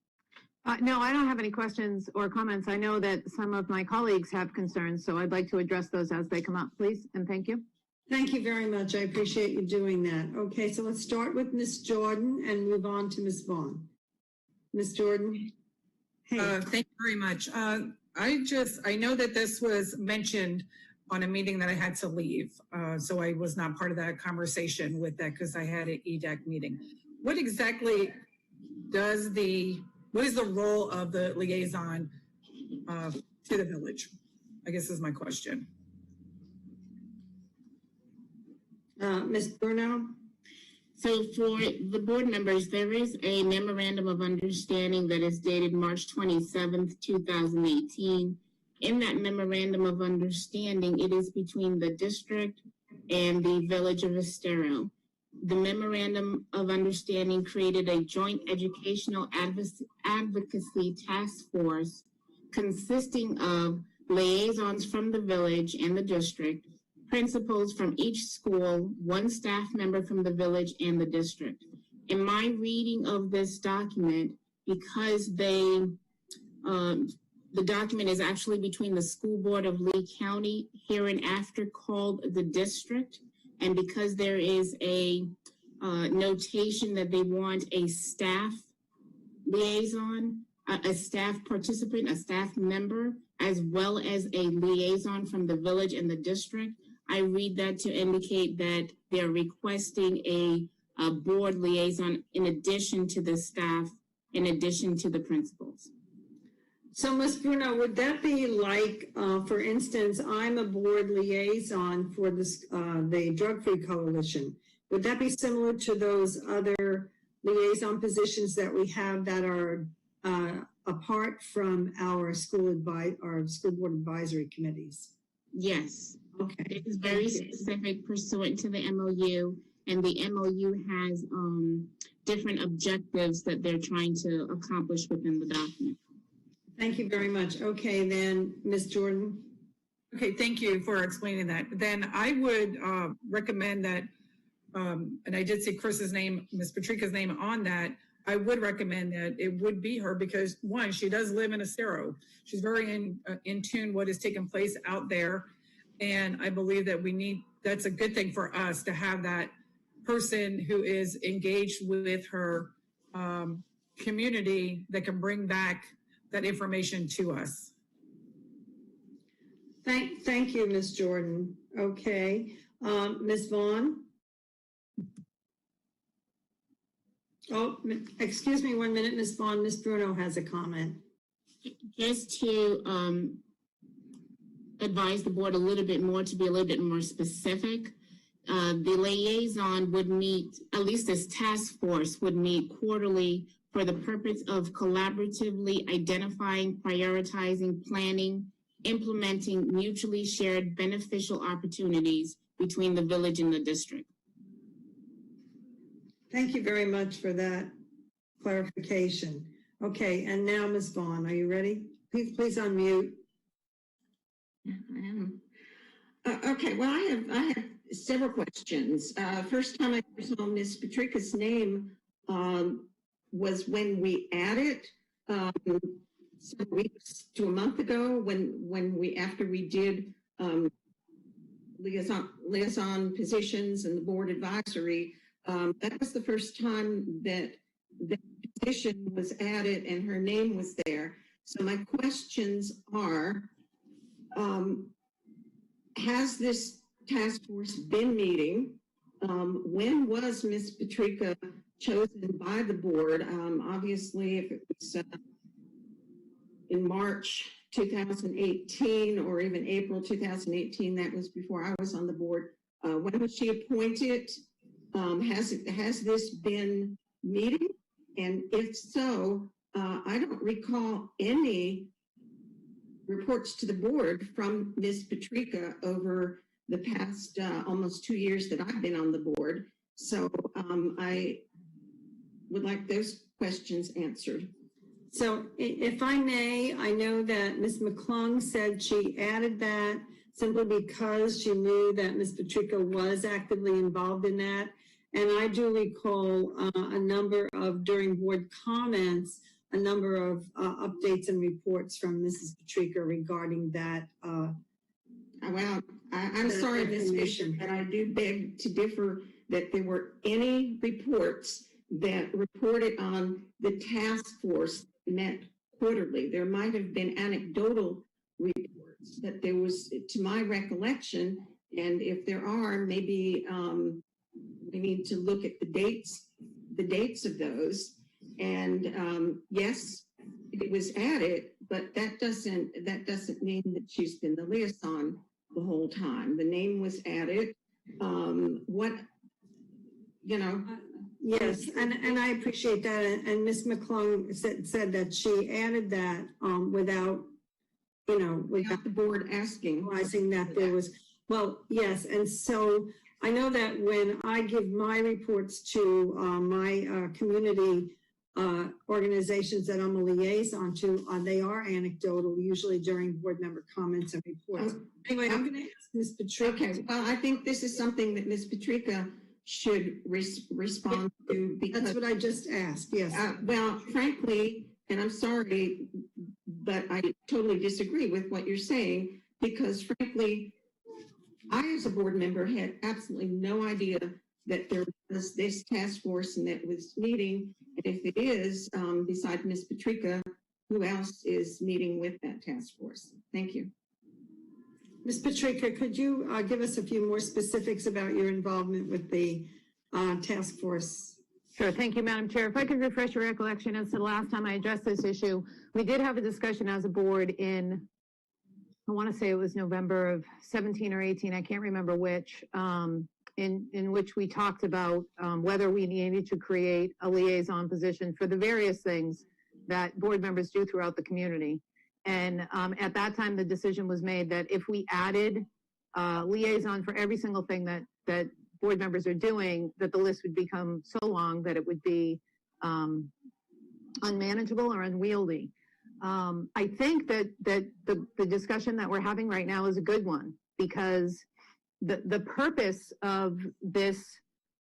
No, I don't have any questions or comments. I know that some of my colleagues have concerns, so I'd like to address those as they come up, please, and thank you. Thank you very much. I appreciate you doing that. Okay, so let's start with Ms. Jordan and move on to Ms. Vaughn. Ms. Jordan? Hey. Thank you very much. I know that this was mentioned on a meeting that I had to leave. So I was not part of that conversation with that because I had an EDAC meeting. What exactly what is the role of the liaison to the village? I guess is my question. Ms. Bruno? So for the board members, there is a memorandum of understanding that is dated March 27th, 2018. In that memorandum of understanding, it is between the district and the Village of Estero. The memorandum of understanding created a joint educational advocacy task force consisting of liaisons from the village and the district, principals from each school, one staff member from the village and the district. In my reading of this document, because the document is actually between the school board of Lee County, hereinafter called the district, and because there is a notation that they want a staff liaison, a staff participant, a staff member, as well as a liaison from the village and the district, I read that to indicate that they're requesting a board liaison in addition to the staff, in addition to the principals. So Ms. Bruno, would that be like, for instance, I'm a board liaison for this, the Drug-Free Coalition. Would that be similar to those other liaison positions that we have that are apart from our school board advisory committees? Yes. Okay. It is very specific pursuant to the MOU, and the MOU has different objectives that they're trying to accomplish within the document. Thank you very much. Okay, then Ms. Jordan. Okay, thank you for explaining that. Then I would recommend that, and I did see Chris's name, Ms. Patrica's name on that. I would recommend that it would be her because, one, she does live in Acero. She's very in tune what is taking place out there. And I believe that that's a good thing for us to have that person who is engaged with her community that can bring back that information to us. Thank you, Ms. Jordan. Okay, Ms. Vaughn. Oh, excuse me 1 minute, Ms. Vaughn. Ms. Bruno has a comment. Just to advise the board a little bit more to be a little bit more specific. The liaison would meet, at least this task force would meet quarterly for the purpose of collaboratively identifying, prioritizing, planning, implementing mutually shared beneficial opportunities between the village and the district. Thank you very much for that clarification. Okay, and now Ms. Vaughn, are you ready? Please unmute. I am. Okay, well, I have several questions. First time I saw Ms. Patrica's name was when we added some weeks to a month ago after we did liaison positions and the board advisory. That was the first time that the position was added and her name was there. So my questions are, has this task force been meeting? When was Ms. Patrica chosen by the board? Obviously, if it was in March 2018 or even April 2018, that was before I was on the board. When was she appointed? Has this been meeting? And if so, I don't recall any reports to the board from Ms. Patrica over the past almost 2 years that I've been on the board. So I would like those questions answered. So if I may, I know that Ms. McClung said she added that simply because she knew that Ms. Patrica was actively involved in that. And I do recall a number of, during board comments, a number of updates and reports from Mrs. Patrica regarding that. Well, I'm sorry, Ms. Fisher, but I do beg to differ that there were any reports that reported on the task force met quarterly. There might have been anecdotal reports, but there was, to my recollection, and if there are, maybe we need to look at the dates of those. And yes, it was added, but that doesn't mean that she's been the liaison the whole time. The name was added. Yes, and I appreciate that. And Ms. McClung said that she added that without the board asking, realizing that there was, well, yes. And so I know that when I give my reports to my community organizations that I'm a liaison to, they are anecdotal, usually during board member comments and reports. Anyway, I'm going to ask Ms. Patrica. Okay, well, I think this is something that Ms. Patrica should respond to, because that's what I just asked. Yes. Well, frankly, and I'm sorry, but I totally disagree with what you're saying, because frankly, I, as a board member, had absolutely no idea that there was this task force and that it was meeting. And if it is, besides Ms. Patrica, who else is meeting with that task force? Thank you. Ms. Patrica, could you give us a few more specifics about your involvement with the task force? Sure. Thank you, Madam Chair. If I could refresh your recollection as to the last time I addressed this issue, we did have a discussion as a board in, I want to say it was November of 17 or 18, I can't remember which, in which we talked about whether we needed to create a liaison position for the various things that board members do throughout the community. And at that time, the decision was made that if we added liaison for every single thing that board members are doing, that the list would become so long that it would be unmanageable or unwieldy. I think that the discussion that we're having right now is a good one, because the purpose of this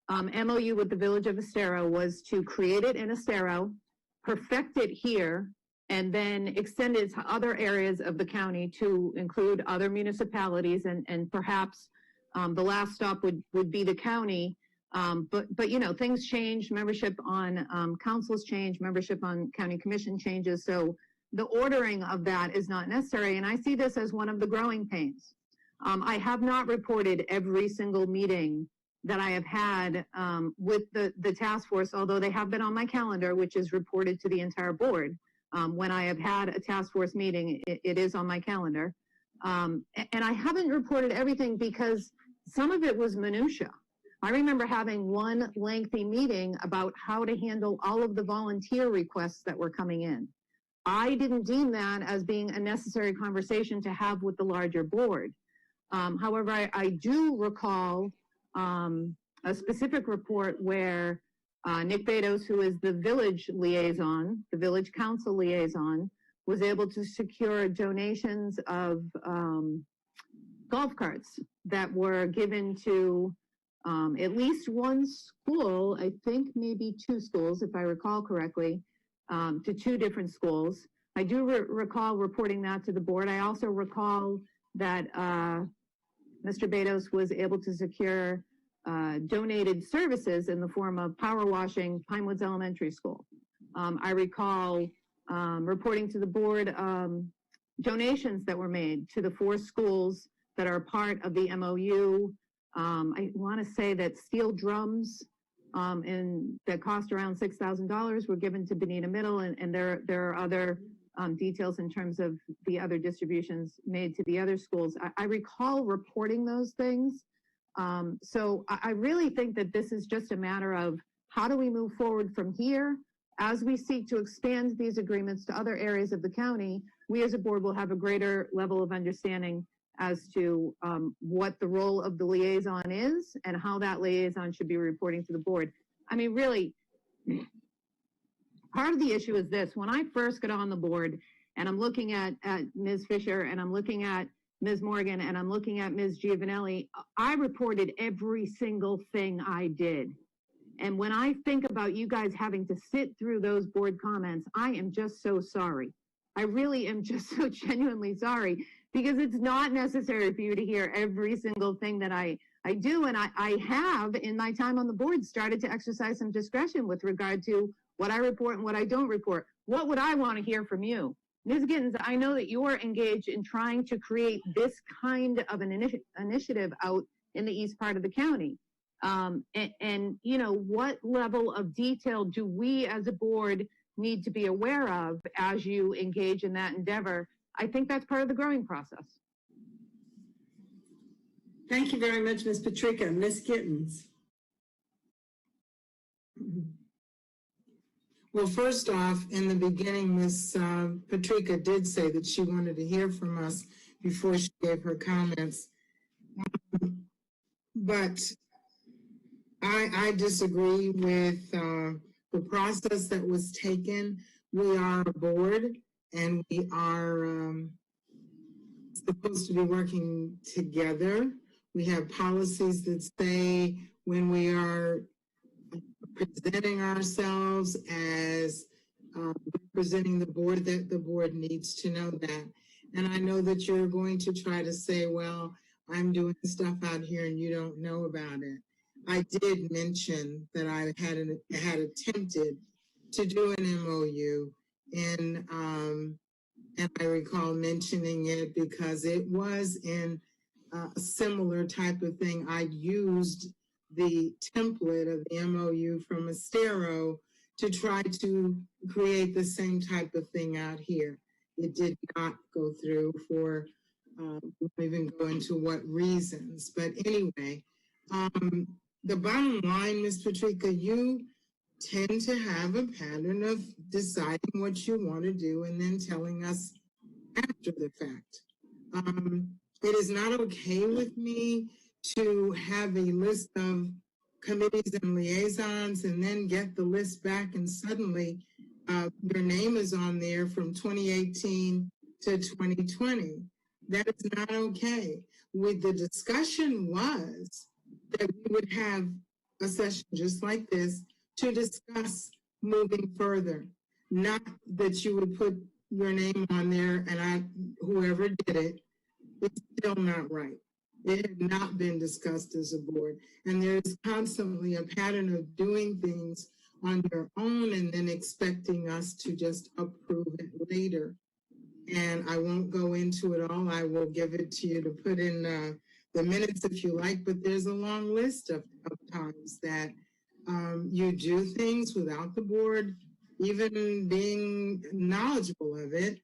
MOU with the Village of Estero was to create it in Estero, perfect it here, and then extend it to other areas of the county to include other municipalities, and perhaps the last stop would be the county. But you know, things change, membership on councils change, membership on county commission changes. So the ordering of that is not necessary. And I see this as one of the growing pains. I have not reported every single meeting that I have had with the task force, although they have been on my calendar, which is reported to the entire board. When I have had a task force meeting, it is on my calendar. And I haven't reported everything because some of it was minutia. I remember having one lengthy meeting about how to handle all of the volunteer requests that were coming in. I didn't deem that as being a necessary conversation to have with the larger board. However, I do recall a specific report where Nick Bedos, who is the village liaison, the village council liaison, was able to secure donations of golf carts that were given to at least one school, I think maybe two schools, if I recall correctly, to two different schools. I do recall reporting that to the board. I also recall that Mr. Bedos was able to secure donated services in the form of power washing Pinewoods Elementary School. I recall reporting to the board donations that were made to the 4 schools that are part of the MOU. I want to say that steel drums that cost around $6,000 were given to Bonita Middle, and there are other details in terms of the other distributions made to the other schools. I recall reporting those things. So I really think that this is just a matter of how do we move forward from here? As we seek to expand these agreements to other areas of the county, we as a board will have a greater level of understanding as to what the role of the liaison is and how that liaison should be reporting to the board. I mean, really, part of the issue is this. When I first got on the board and I'm looking at Ms. Fisher and I'm looking at Ms. Morgan and I'm looking at Ms. Giovanelli, I reported every single thing I did. And when I think about you guys having to sit through those board comments, I am just so sorry. I really am just so genuinely sorry, because it's not necessary for you to hear every single thing that I do. And I have, in my time on the board, started to exercise some discretion with regard to what I report and what I don't report. What would I want to hear from you? Ms. Gittens, I know that you are engaged in trying to create this kind of an initiative out in the east part of the county. And you know, what level of detail do we as a board need to be aware of as you engage in that endeavor? I think that's part of the growing process. Thank you very much, Ms. Patrica. Ms. Gittens. Well, first off, in the beginning, Ms. Patrica did say that she wanted to hear from us before she gave her comments. But I disagree with the process that was taken. We are a board and we are supposed to be working together. We have policies that say when we are presenting ourselves as representing the board, that the board needs to know that. And I know that you're going to try to say, well, I'm doing stuff out here and you don't know about it. I did mention that I had attempted to do an MOU and I recall mentioning it because it was in a similar type of thing. I used the template of the MOU from Estero to try to create the same type of thing out here. It did not go through for, we even go into what reasons. But anyway, the bottom line, Ms. Patrica, you tend to have a pattern of deciding what you want to do and then telling us after the fact. It is not okay with me to have a list of committees and liaisons and then get the list back and suddenly your name is on there from 2018 to 2020. That is not okay. The discussion was that we would have a session just like this to discuss moving further, not that you would put your name on there and whoever did it, it's still not right. It had not been discussed as a board. And there's constantly a pattern of doing things on your own and then expecting us to just approve it later. And I won't go into it all. I will give it to you to put in the minutes if you like, but there's a long list of times that you do things without the board even being knowledgeable of it,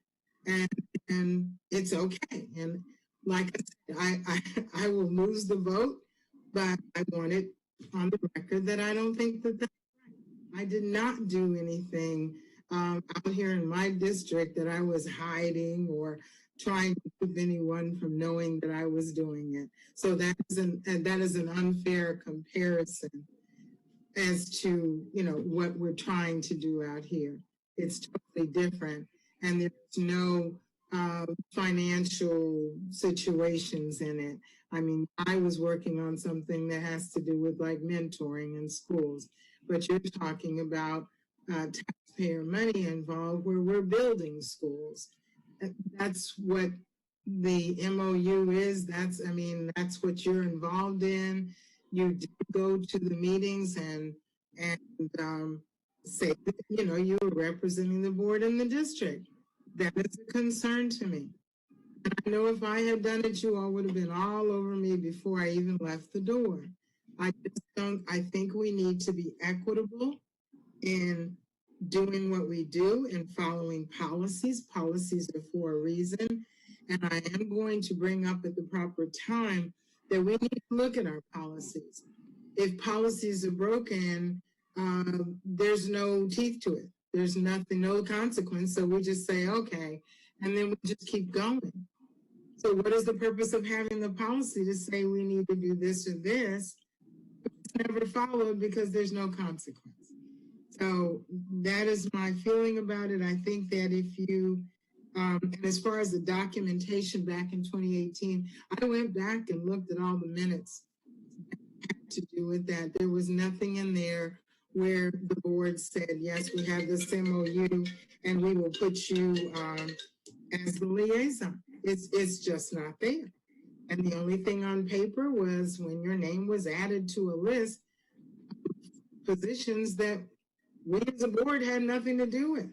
and it's okay. And like I will lose the vote, but I want it on the record that I don't think that that's right. I did not do anything out here in my district that I was hiding or trying to keep anyone from knowing that I was doing it. So that is an unfair comparison as to, you know, what we're trying to do out here. It's totally different. And there's no financial situations in it. I mean, I was working on something that has to do with like mentoring in schools, but you're talking about taxpayer money involved where we're building schools. That's what the MOU is. That's what you're involved in. You go to the meetings and say that, you know, you were representing the board in the district. That is a concern to me. And I know if I had done it, you all would have been all over me before I even left the door. I think we need to be equitable in doing what we do and following policies. Policies are for a reason. And I am going to bring up at the proper time that we need to look at our policies. If policies are broken, there's no teeth to it. There's nothing, no consequence. So we just say, okay, and then we just keep going. So what is the purpose of having the policy to say we need to do this or this? It's never followed because there's no consequence. So that is my feeling about it. I think that if you, and as far as the documentation back in 2018, I went back and looked at all the minutes that had to do with that. There was nothing in there where the board said, yes, we have this MOU and we will put you as the liaison. It's just not there. And the only thing on paper was when your name was added to a list of positions that we as a board had nothing to do with.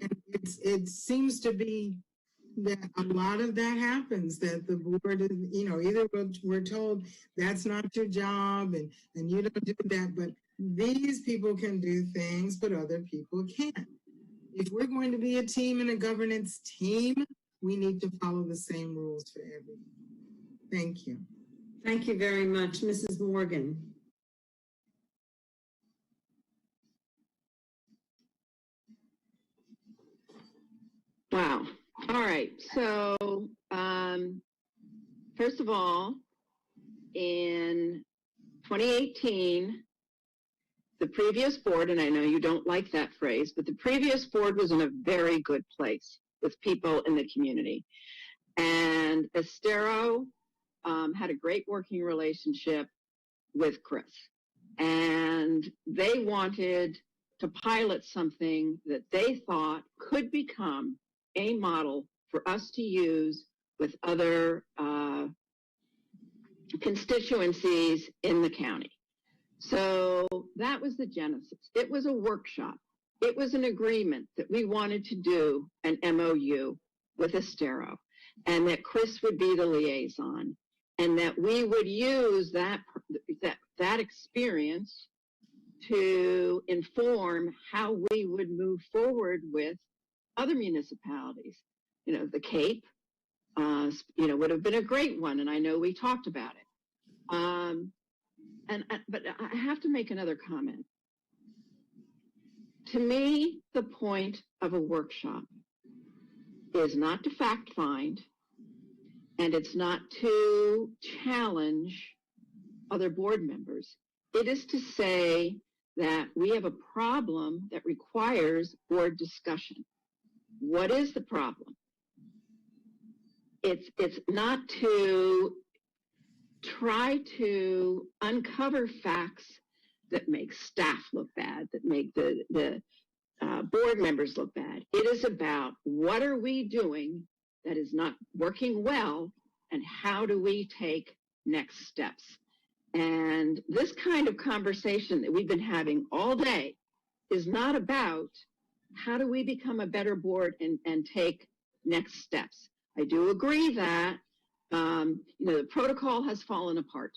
And it seems to be that a lot of that happens, that the board, you know, either we're told that's not your job and you don't do that, but these people can do things, but other people can't. If we're going to be a team and a governance team, we need to follow the same rules for everyone. Thank you. Thank you very much, Mrs. Morgan. Wow. All right. So, first of all, in 2018, the previous board, and I know you don't like that phrase, but the previous board was in a very good place with people in the community. And Estero had a great working relationship with Chris. And they wanted to pilot something that they thought could become a model for us to use with other constituencies in the county. So that was the genesis. It was a workshop. It was an agreement that we wanted to do an MOU with Estero and that Chris would be the liaison and that we would use that experience to inform how we would move forward with other municipalities. You know, the Cape, would have been a great one, and I know we talked about it. But I have to make another comment. To me, the point of a workshop is not to fact find, and it's not to challenge other board members. It is to say that we have a problem that requires board discussion. What is the problem? It's not to try to uncover facts that make staff look bad, that make the board members look bad. It is about what are we doing that is not working well, and how do we take next steps? And this kind of conversation that we've been having all day is not about how do we become a better board and take next steps. I do agree that the protocol has fallen apart.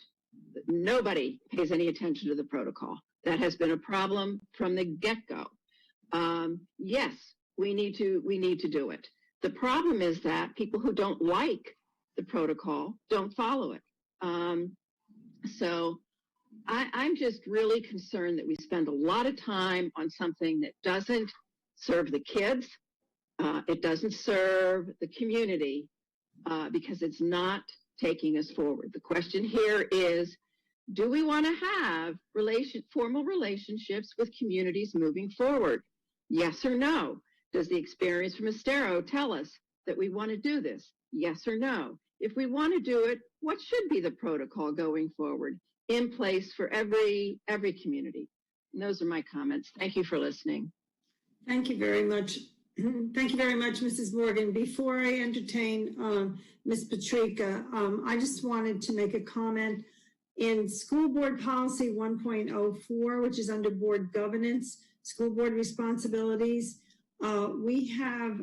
Nobody pays any attention to the protocol. That has been a problem from the get-go. Yes, we need to do it. The problem is that people who don't like the protocol don't follow it. So I'm just really concerned that we spend a lot of time on something that doesn't serve the kids. It doesn't serve the community because it's not taking us forward. The question here is, do we want to have formal relationships with communities moving forward? Yes or no? Does the experience from Estero tell us that we want to do this? Yes or no? If we want to do it, what should be the protocol going forward in place for every community? And those are my comments. Thank you for listening. Thank you very much. Thank you very much, Mrs. Morgan. Before I entertain Ms. Patrica, I just wanted to make a comment. In School Board Policy 1.04, which is under Board Governance, School Board Responsibilities, we have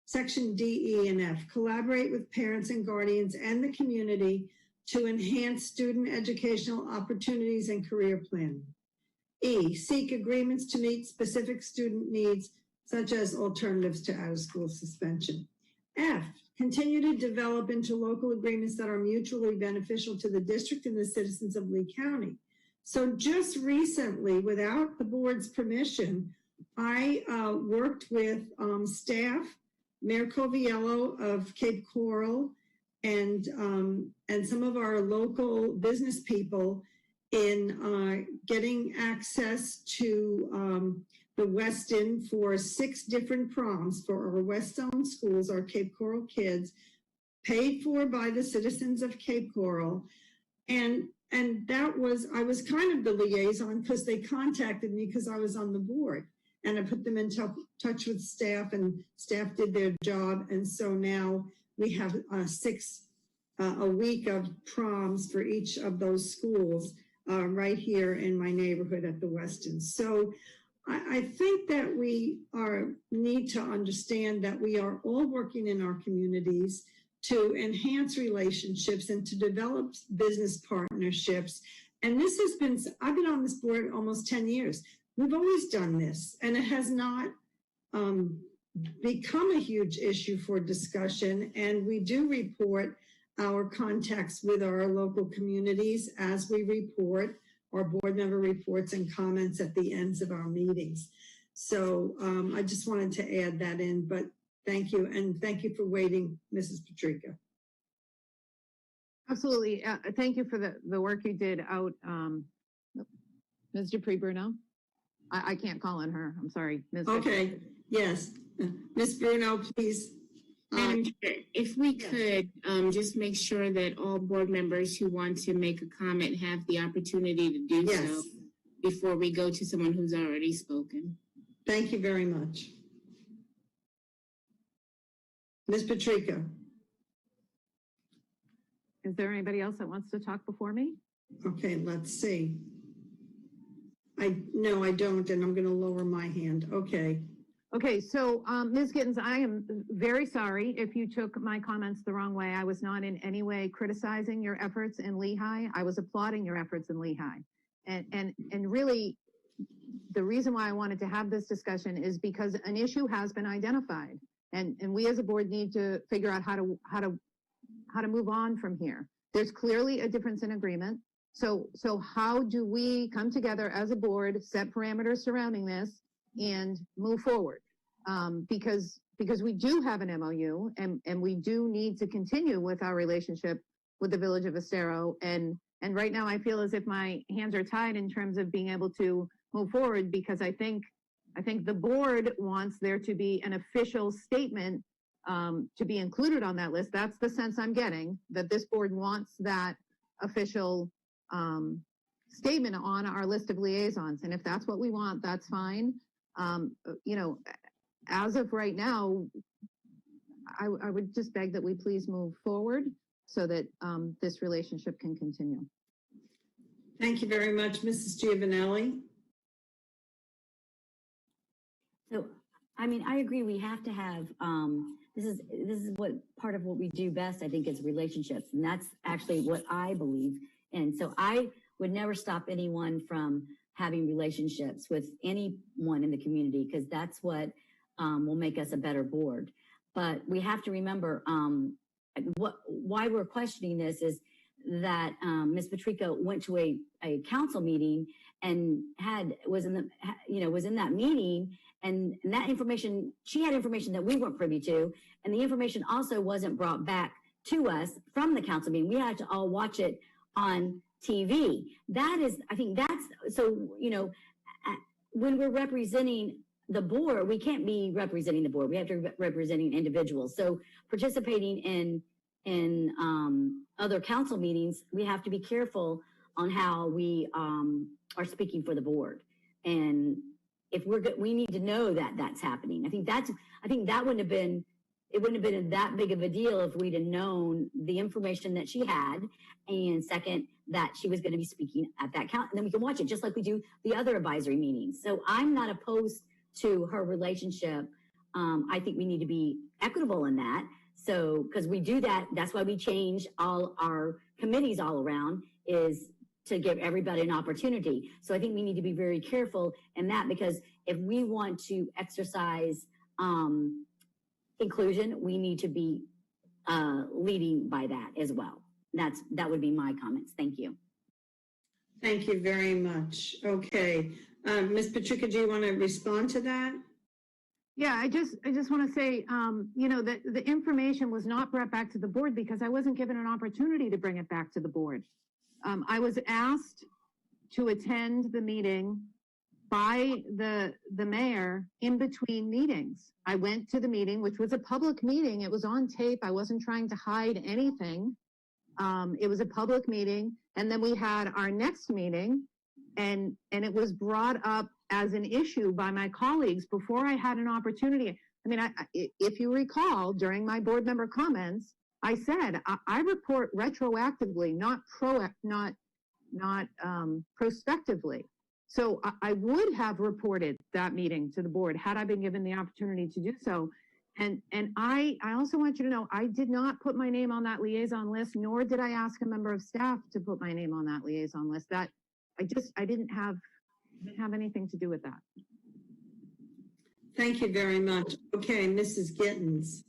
Section D, E, and F, collaborate with parents and guardians and the community to enhance student educational opportunities and career planning. E, seek agreements to meet specific student needs, such as alternatives to out-of-school suspension. F, continue to develop interlocal agreements that are mutually beneficial to the district and the citizens of Lee County. So just recently, without the board's permission, I worked with staff, Mayor Coviello of Cape Coral, and some of our local business people in getting access to the Weston for 6 different proms for our West Zone schools, our Cape Coral kids, paid for by the citizens of Cape Coral. And that was, I was kind of the liaison because they contacted me because I was on the board. And I put them in touch with staff, and staff did their job. And so now we have 6 a week of proms for each of those schools right here in my neighborhood at the Weston. So I think that we need to understand that we are all working in our communities to enhance relationships and to develop business partnerships. And this has been, I've been on this board almost 10 years. We've always done this, and it has not become a huge issue for discussion. And we do report our contacts with our local communities as we report our board member reports and comments at the ends of our meetings. So I just wanted to add that in, but thank you. And thank you for waiting, Mrs. Patrica. Absolutely. Thank you for the work you did out, Ms. Dupree-Bruno. I can't call on her. I'm sorry. Ms. Okay, yes. Ms. Bruno, please. Madam Chair, if we could just make sure that all board members who want to make a comment have the opportunity to do so before we go to someone who's already spoken. Thank you very much. Ms. Patrica. Is there anybody else that wants to talk before me? Okay, let's see. No, I don't, and I'm going to lower my hand. Okay. Okay, so Ms. Gittens, I am very sorry if you took my comments the wrong way. I was not in any way criticizing your efforts in Lehigh. I was applauding your efforts in Lehigh. And really, the reason why I wanted to have this discussion is because an issue has been identified. And we as a board need to figure out how to move on from here. There's clearly a difference in agreement. So how do we come together as a board, set parameters surrounding this, and move forward? Because we do have an MOU, and we do need to continue with our relationship with the Village of Estero. And right now I feel as if my hands are tied in terms of being able to move forward, because I think the board wants there to be an official statement to be included on that list. That's the sense I'm getting, that this board wants that official statement on our list of liaisons. And if that's what we want, that's fine. As of right now, I would just beg that we please move forward so that this relationship can continue. Thank you very much, Mrs. Giovanelli. So, I mean, I agree. We have to have, this is what part of what we do best, I think, is relationships. And that's actually what I believe. And so I would never stop anyone from having relationships with anyone in the community, because that's what will make us a better board. But we have to remember, why we're questioning this is that Ms. Patrica went to a council meeting and was in that meeting, and that information, she had information that we weren't privy to, and the information also wasn't brought back to us from the council meeting. We had to all watch it on TV. I think that's, so, when we're representing the board, we can't be representing the board. We have to be representing individuals. So participating in other council meetings, we have to be careful on how we are speaking for the board. And if we need to know that that's happening. I think that wouldn't have been, it wouldn't have been that big of a deal if we'd have known the information that she had, and second, that she was going to be speaking at that count, and then we can watch it just like we do the other advisory meetings. So I'm not opposed to her relationship. I think we need to be equitable in that. So, because we do that, that's why we change all our committees all around, is to give everybody an opportunity. So I think we need to be very careful in that, because if we want to exercise inclusion, we need to be leading by that as well. That would be my comments. Thank you. Thank you very much. Okay. Ms. Patrica, do you want to respond to that? Yeah, I just want to say, that the information was not brought back to the board because I wasn't given an opportunity to bring it back to the board. I was asked to attend the meeting by the mayor in between meetings. I went to the meeting, which was a public meeting. It was on tape. I wasn't trying to hide anything. It was a public meeting. And then we had our next meeting, and it was brought up as an issue by my colleagues before I had an opportunity. I mean, if you recall, during my board member comments, I said, I report retroactively, not prospectively. So I would have reported that meeting to the board had I been given the opportunity to do so. And I also want you to know, I did not put my name on that liaison list, nor did I ask a member of staff to put my name on that liaison list. That I didn't have anything to do with that. Thank you very much. Okay, Mrs. Gittens.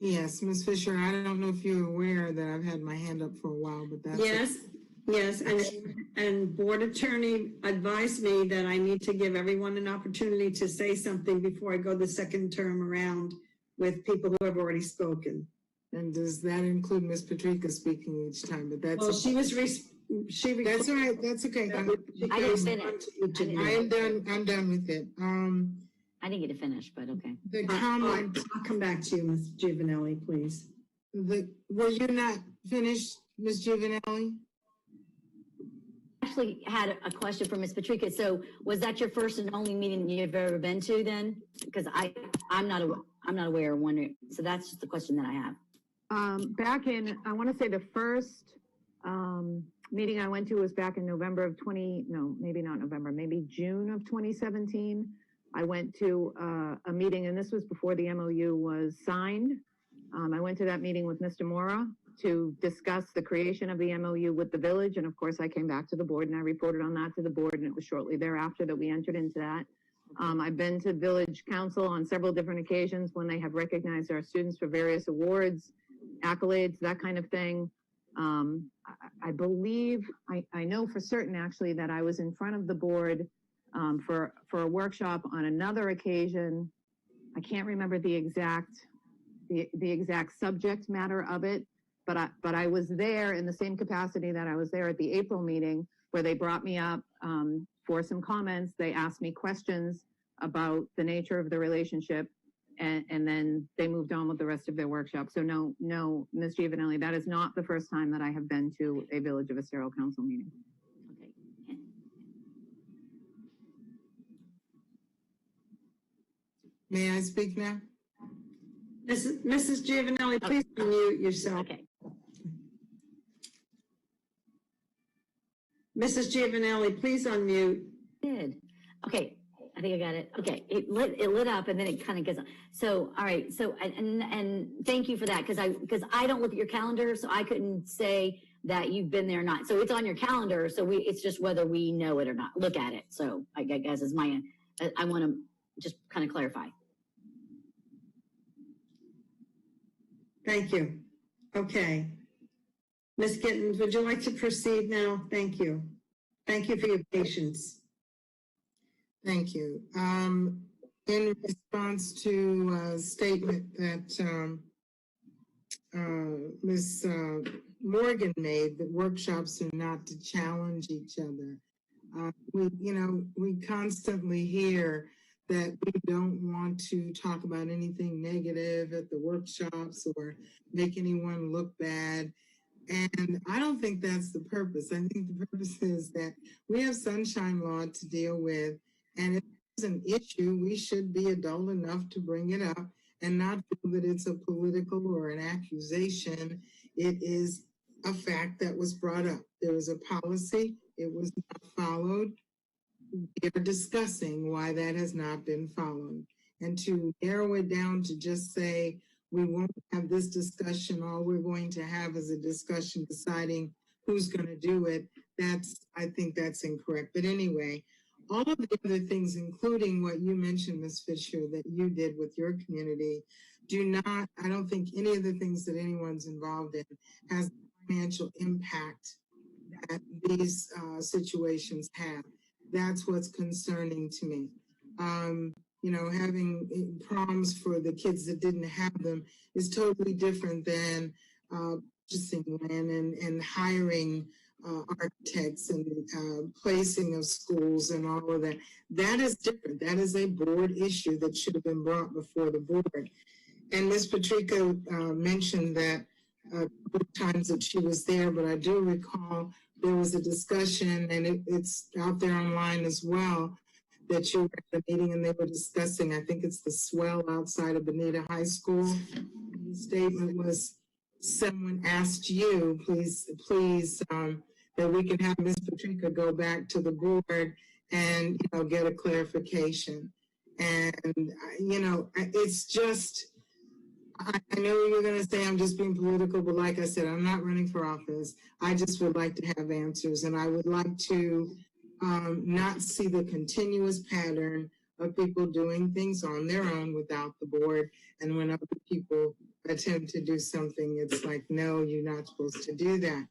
Yes, Ms. Fisher, I don't know if you're aware that I've had my hand up for a while, but that's... Yes, and board attorney advised me that I need to give everyone an opportunity to say something before I go the second term around with people who have already spoken. And does that include Ms. Patrica speaking each time? But that's... Well, that's all right, that's okay. I didn't finish. I'm done with it. I didn't get to finish, but okay. The comment... I'll come back to you, Ms. Giovanelli, please. Were you not finished, Ms. Giovanelli? Actually had a question for Ms. Patrica. So was that your first and only meeting you've ever been to then? Because I'm not aware of one. So that's just the question that I have. Back in, I want to say the first meeting I went to was back in November of maybe not November, maybe June of 2017. I went to a meeting, and this was before the MOU was signed. I went to that meeting with Mr. Mora to discuss the creation of the MOU with the village. And of course, I came back to the board and I reported on that to the board, and it was shortly thereafter that we entered into that. I've been to village council on several different occasions when they have recognized our students for various awards, accolades, that kind of thing. I believe, I know for certain actually that I was in front of the board for a workshop on another occasion. I can't remember the exact subject matter of it, but I was there in the same capacity that I was there at the April meeting, where they brought me up for some comments. They asked me questions about the nature of the relationship, and then they moved on with the rest of their workshop. So no, Ms. Giovanelli, that is not the first time that I have been to a Village of Estero Council meeting. Okay. May I speak now? Mrs. Giovanelli, please unmute yourself. Okay. Mrs. Giovanelli, please unmute. Good. Okay. I think I got it. Okay. It lit up and then it kind of gets on. So, all right. So, and thank you for that. Cause I don't look at your calendar, so I couldn't say that you've been there or not. So it's on your calendar. So it's just whether we know it or not. Look at it. So I guess is I want to just kind of clarify. Thank you. Okay. Ms. Gittens, would you like to proceed now? Thank you. Thank you for your patience. Thank you. In response to a statement that Ms. Morgan made, that workshops are not to challenge each other. We constantly hear that we don't want to talk about anything negative at the workshops or make anyone look bad. And I don't think that's the purpose. I think the purpose is that we have sunshine law to deal with. And if it's an issue, we should be adult enough to bring it up and not feel that it's a political or an accusation. It is a fact that was brought up. There was a policy, it was not followed. We're discussing why that has not been followed. And to narrow it down to just say, we won't have this discussion, all we're going to have is a discussion deciding who's going to do it, I think that's incorrect. But anyway, all of the other things, including what you mentioned, Ms. Fisher, that you did with your community, I don't think any of the things that anyone's involved in has the financial impact that these situations have. That's what's concerning to me. Having proms for the kids that didn't have them is totally different than purchasing land and hiring architects and placing of schools and all of that. That is different. That is a board issue that should have been brought before the board. And Ms. Patrica mentioned that a couple of times that she was there, but I do recall there was a discussion, and it's out there online as well, that you were at the meeting and they were discussing, I think it's the swell outside of Bonita High School. The statement was, someone asked you, please, that we can have Ms. Patrica go back to the board and, get a clarification. And, it's just, I know you're going to say I'm just being political, but like I said, I'm not running for office. I just would like to have answers, and I would like to not see the continuous pattern of people doing things on their own without the board. And when other people attempt to do something, it's like, no, you're not supposed to do that.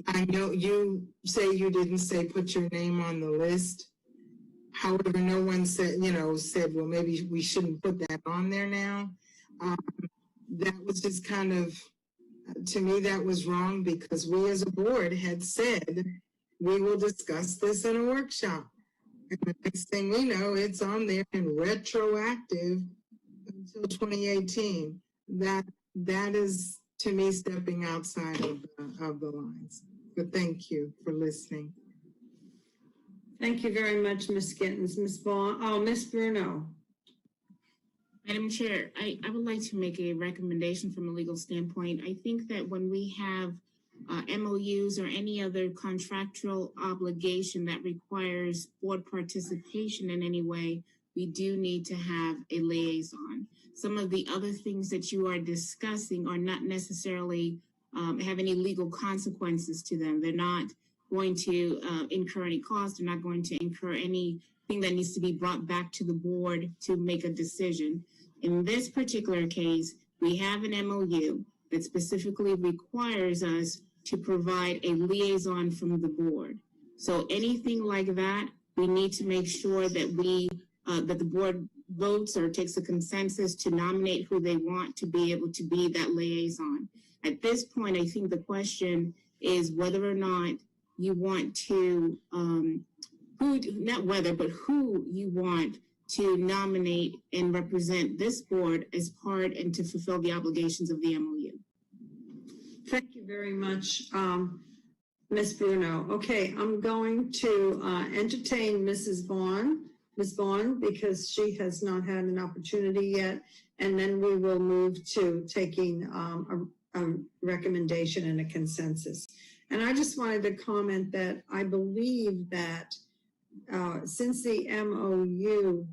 I know you say you didn't say put your name on the list. However, no one said, well, maybe we shouldn't put that on there now. That was just kind of, to me, that was wrong, because we as a board had said, we will discuss this in a workshop. And the next thing we know, it's on there and retroactive until 2018. That is, to me, stepping outside of the lines. But thank you for listening. Thank you very much, Ms. Gittens. Ms. Vaughn, Ms. Bruno. Madam Chair, I would like to make a recommendation from a legal standpoint. I think that when we have MOUs or any other contractual obligation that requires board participation in any way, we do need to have a liaison. Some of the other things that you are discussing are not necessarily have any legal consequences to them. They're not going to incur any cost. They're not going to incur anything that needs to be brought back to the board to make a decision. In this particular case, we have an MOU that specifically requires us to provide a liaison from the board. So anything like that, we need to make sure that that the board votes or takes a consensus to nominate who they want to be able to be that liaison. At this point, I think the question is whether or not you want to, not whether, but who you want to nominate and represent this board as part and to fulfill the obligations of the MOU. Thank you very much, Ms. Bruno. Okay, I'm going to entertain Ms. Vaughn, because she has not had an opportunity yet, and then we will move to taking a recommendation and a consensus. And I just wanted to comment that I believe that since the MOU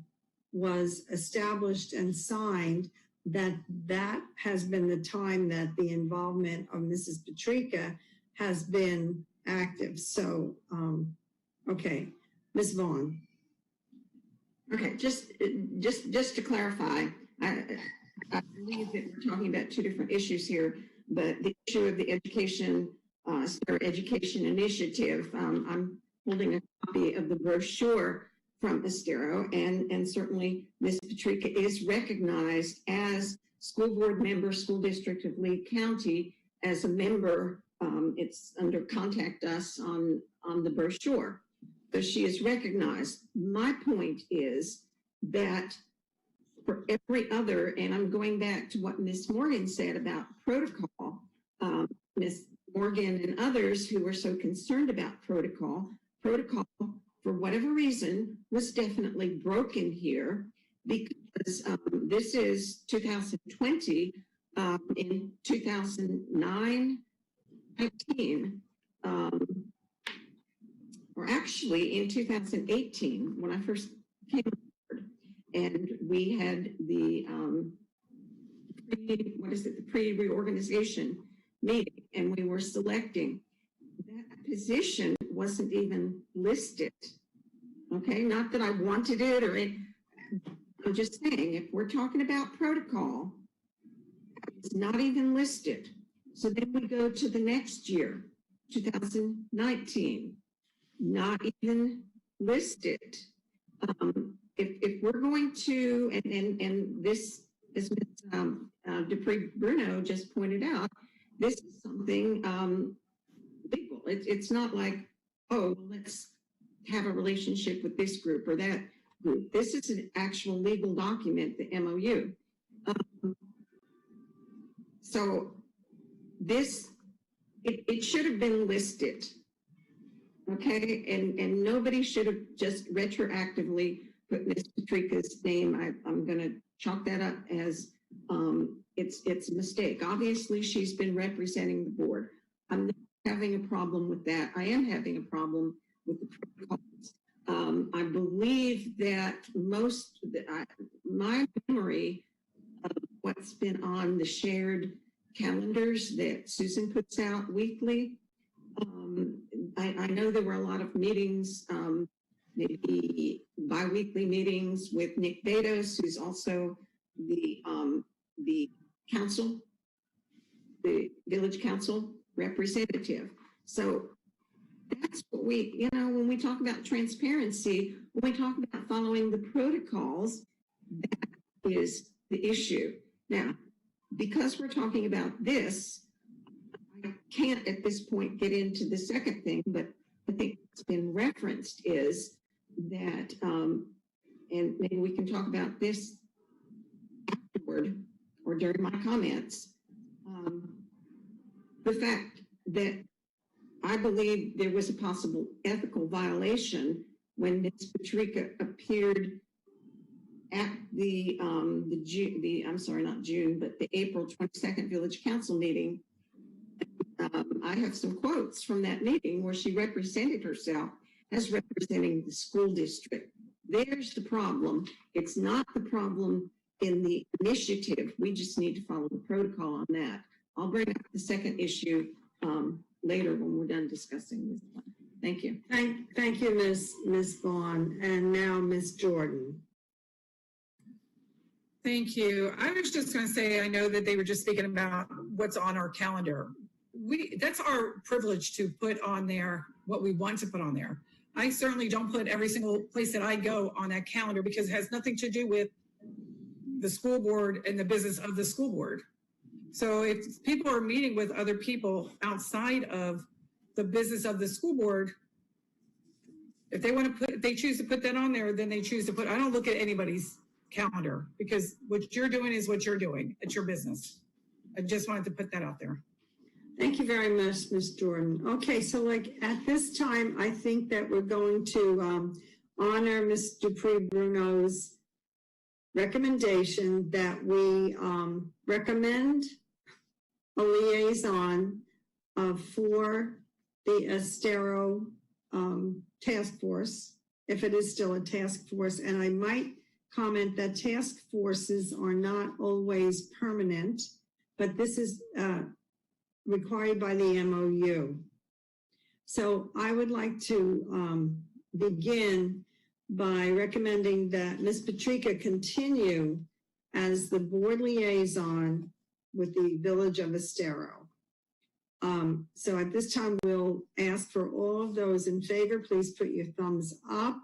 was established and signed, that has been the time that the involvement of Mrs. Patrica has been active. So, okay, Ms. Vaughn. Okay, just to clarify, I believe that we're talking about two different issues here, but the issue of the education, Estero Education Initiative, I'm holding a copy of the brochure from Estero, and certainly Ms. Patrica is recognized as school board member, school district of Lee County, as a member. It's under Contact Us on the brochure. So she is recognized. My point is that for every other, and I'm going back to what Ms. Morgan said about protocol, Ms. Morgan and others who were so concerned about protocol, for whatever reason, was definitely broken here, because this is 2020. In 2009, 19, or actually in 2018, when I first came on board, and we had the pre-reorganization meeting, and we were selecting. That position wasn't even listed. Okay, not that I wanted it or it. I'm just saying, if we're talking about protocol, it's not even listed. So then we go to the next year, 2019, not even listed. If we're going to, and this, as Ms. Dupree Bruno just pointed out, this is something legal. It's not like, oh, let's have a relationship with this group or that group. This is an actual legal document, the MOU. So this, it should have been listed, okay? And nobody should have just retroactively put Ms. Patrica's name. I'm gonna chalk that up as it's a mistake. Obviously, she's been representing the board. I'm not having a problem with that. I am having a problem with the protocols. I believe that my memory of what's been on the shared calendars that Susan puts out weekly. I know there were a lot of meetings, maybe bi-weekly meetings with Nick Betos, who's also the council, the village council representative. So that's what we, when we talk about transparency, when we talk about following the protocols, that is the issue. Now, because we're talking about this, I can't at this point get into the second thing, but I think what's been referenced is that, and maybe we can talk about this afterward or during my comments, the fact that I believe there was a possible ethical violation when Ms. Patrica appeared at the April 22nd Village Council meeting. I have some quotes from that meeting where she represented herself as representing the school district. There's the problem. It's not the problem in the initiative. We just need to follow the protocol on that. I'll bring up the second issue later when we're done discussing this one. Thank you. Thank you, Ms. Vaughn. And now Ms. Jordan. Thank you. I was just going to say, I know that they were just speaking about what's on our calendar. That's our privilege to put on there what we want to put on there. I certainly don't put every single place that I go on that calendar because it has nothing to do with the school board and the business of the school board. So if people are meeting with other people outside of the business of the school board, if they want to put, if they choose to put that on there, then they choose to put, I don't look at anybody's calendar because what you're doing is what you're doing. It's your business. I just wanted to put that out there. Thank you very much, Ms. Jordan. Okay, so like at this time, I think that we're going to honor Ms. Dupree Bruno's recommendation that we recommend a liaison for the Estero task force, if it is still a task force. And I might comment that task forces are not always permanent, but this is required by the MOU. So I would like to begin by recommending that Ms. Patrica continue as the board liaison with the Village of Estero. So at this time, we'll ask for all of those in favor. Please put your thumbs up.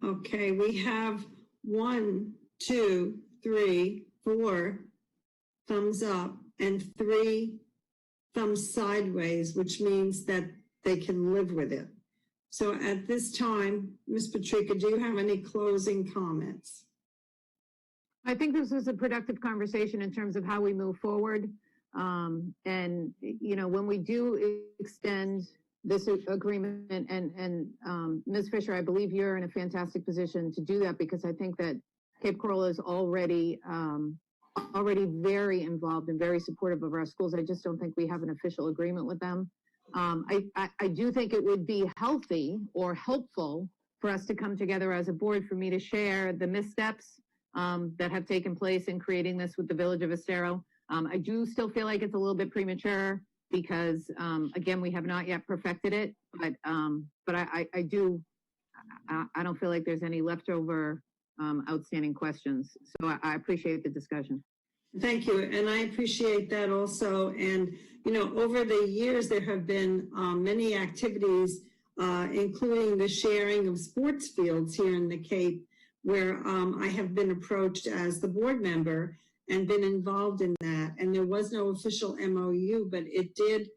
Okay, we have 1, 2, 3, 4 thumbs up and 3 thumbs sideways, which means that they can live with it. So at this time, Ms. Patrica, do you have any closing comments? I think this was a productive conversation in terms of how we move forward. And, you know, when we do extend this agreement, and Ms. Fisher, I believe you're in a fantastic position to do that, because I think that Cape Coral is already very involved and very supportive of our schools. I just don't think we have an official agreement with them. I do think it would be healthy or helpful for us to come together as a board, for me to share the missteps that have taken place in creating this with the Village of Estero. I do still feel like it's a little bit premature because, again, we have not yet perfected it, but I don't feel like there's any leftover outstanding questions. So I appreciate the discussion. Thank you, and I appreciate that also. And, you know, over the years, there have been many activities, including the sharing of sports fields here in the Cape, where I have been approached as the board member and been involved in that. And there was no official MOU, but it did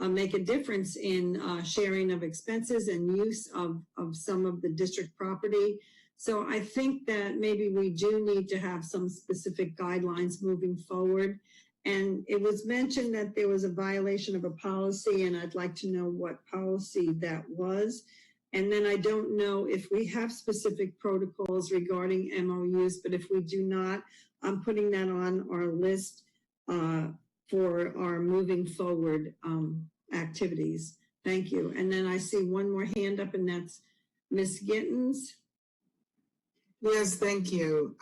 make a difference in sharing of expenses and use of some of the district property. So I think that maybe we do need to have some specific guidelines moving forward. And it was mentioned that there was a violation of a policy, and I'd like to know what policy that was. And then I don't know if we have specific protocols regarding MOUs, but if we do not, I'm putting that on our list for our moving forward activities. Thank you. And then I see one more hand up, and that's Ms. Gittens. Yes, thank you.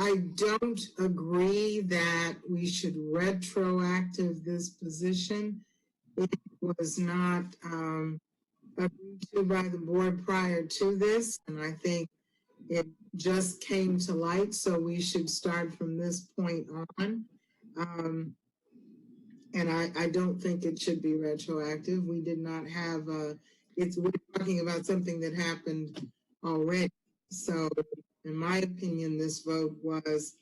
I don't agree that we should retroactive this position. It was not agreed to by the board prior to this, and I think it just came to light, so we should start from this point on. And I don't think it should be retroactive. We did not have we're talking about something that happened already. So in my opinion, this vote was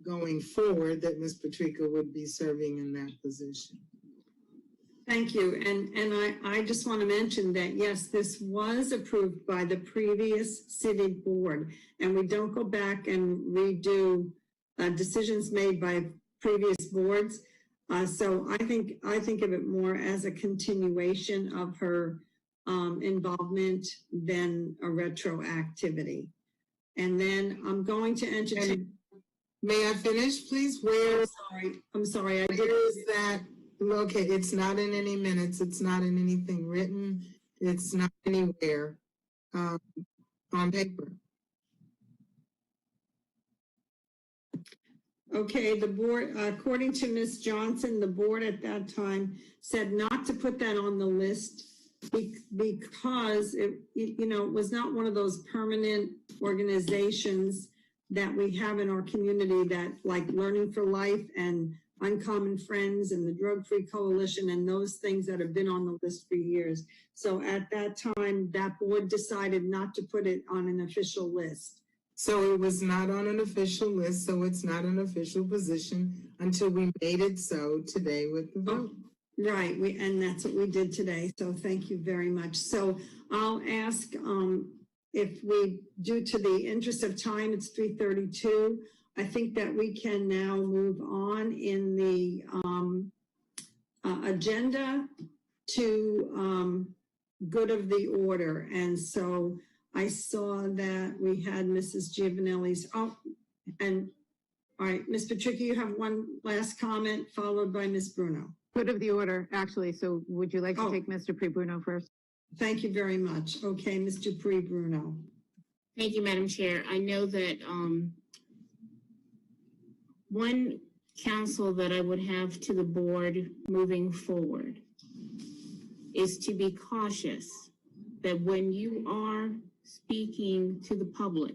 going forward that Ms. Patrica would be serving in that position. Thank you. And I just want to mention that, yes, this was approved by the previous city board, and we don't go back and redo decisions made by previous boards. So I think of it more as a continuation of her involvement than a retroactivity. And then I'm going to entertain. May I finish, please? I'm sorry. Where is that? Okay, it's not in any minutes. It's not in anything written. It's not anywhere on paper. Okay, the board, according to Ms. Johnson, the board at that time said not to put that on the list because it was not one of those permanent organizations that we have in our community, that like Learning for Life and Uncommon Friends and the Drug Free Coalition and those things that have been on the list for years. So at that time, that board decided not to put it on an official list. So it was not on an official list, so it's not an official position until we made it so today with the vote. Right, and that's what we did today, so thank you very much. So I'll ask if we, due to the interest of time, it's 3:32, I think that we can now move on in the agenda to good of the order. And so I saw that we had Mrs. Giovanelli's, and all right, Ms. Patrica, you have one last comment, followed by Ms. Bruno. Good of the order, actually. So would you like to take Mr. Pre-Bruno first? Thank you very much. Okay, Mr. Pre-Bruno. Thank you, Madam Chair. I know that one counsel that I would have to the board moving forward is to be cautious that when you are speaking to the public,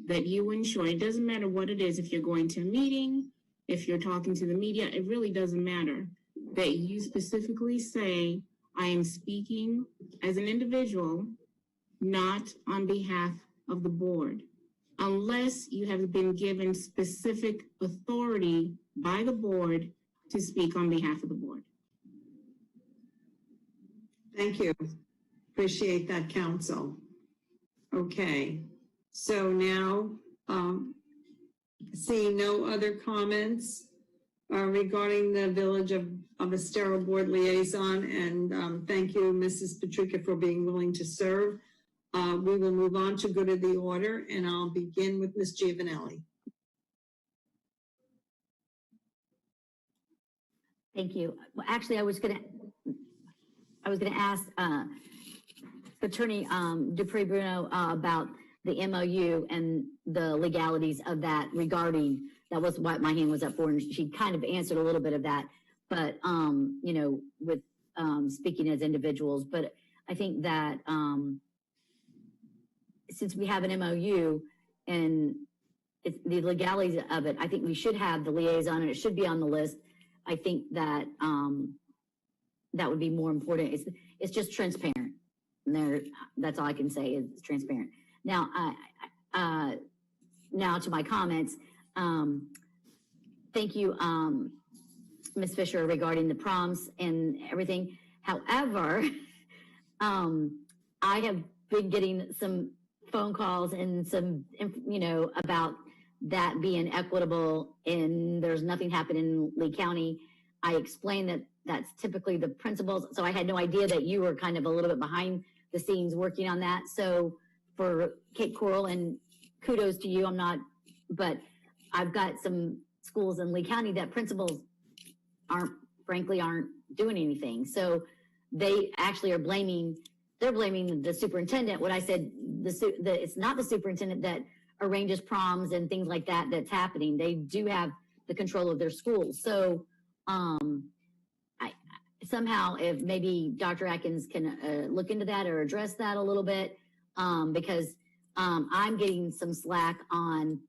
that you ensure, it doesn't matter what it is, if you're going to a meeting, if you're talking to the media, it really doesn't matter, that you specifically say, I am speaking as an individual, not on behalf of the board, unless you have been given specific authority by the board to speak on behalf of the board. Thank you. Appreciate that, counsel. Okay, so now, seeing no other comments regarding the Village of Estero Board Liaison, and thank you, Mrs. Patrica, for being willing to serve. We will move on to good of the order, and I'll begin with Ms. Giovanelli. Thank you. Well, actually, I was gonna ask Attorney Dupree Bruno about the MOU and the legalities of that regarding, that was what my hand was up for, and she kind of answered a little bit of that, but you know, with speaking as individuals. But I think that since we have an MOU and it's the legalities of it, I think we should have the liaison and it should be on the list. I think that that would be more important. It's just transparent. And there, that's all I can say is transparent. Now, now to my comments. Thank you, Ms. Fisher, regarding the proms and everything. However, I have been getting some phone calls and some, you know, about that being equitable, and there's nothing happening in Lee County. I explained that that's typically the principals, so I had no idea that you were kind of a little bit behind the scenes working on that. So for Cape Coral, and kudos to you, I'm not, but I've got some schools in Lee County that principals frankly aren't doing anything. So they actually are blaming the superintendent. What I said, it's not the superintendent that arranges proms and things like that that's happening. They do have the control of their schools. So I somehow, if maybe Dr. Atkins can look into that or address that a little bit, because I'm getting some slack on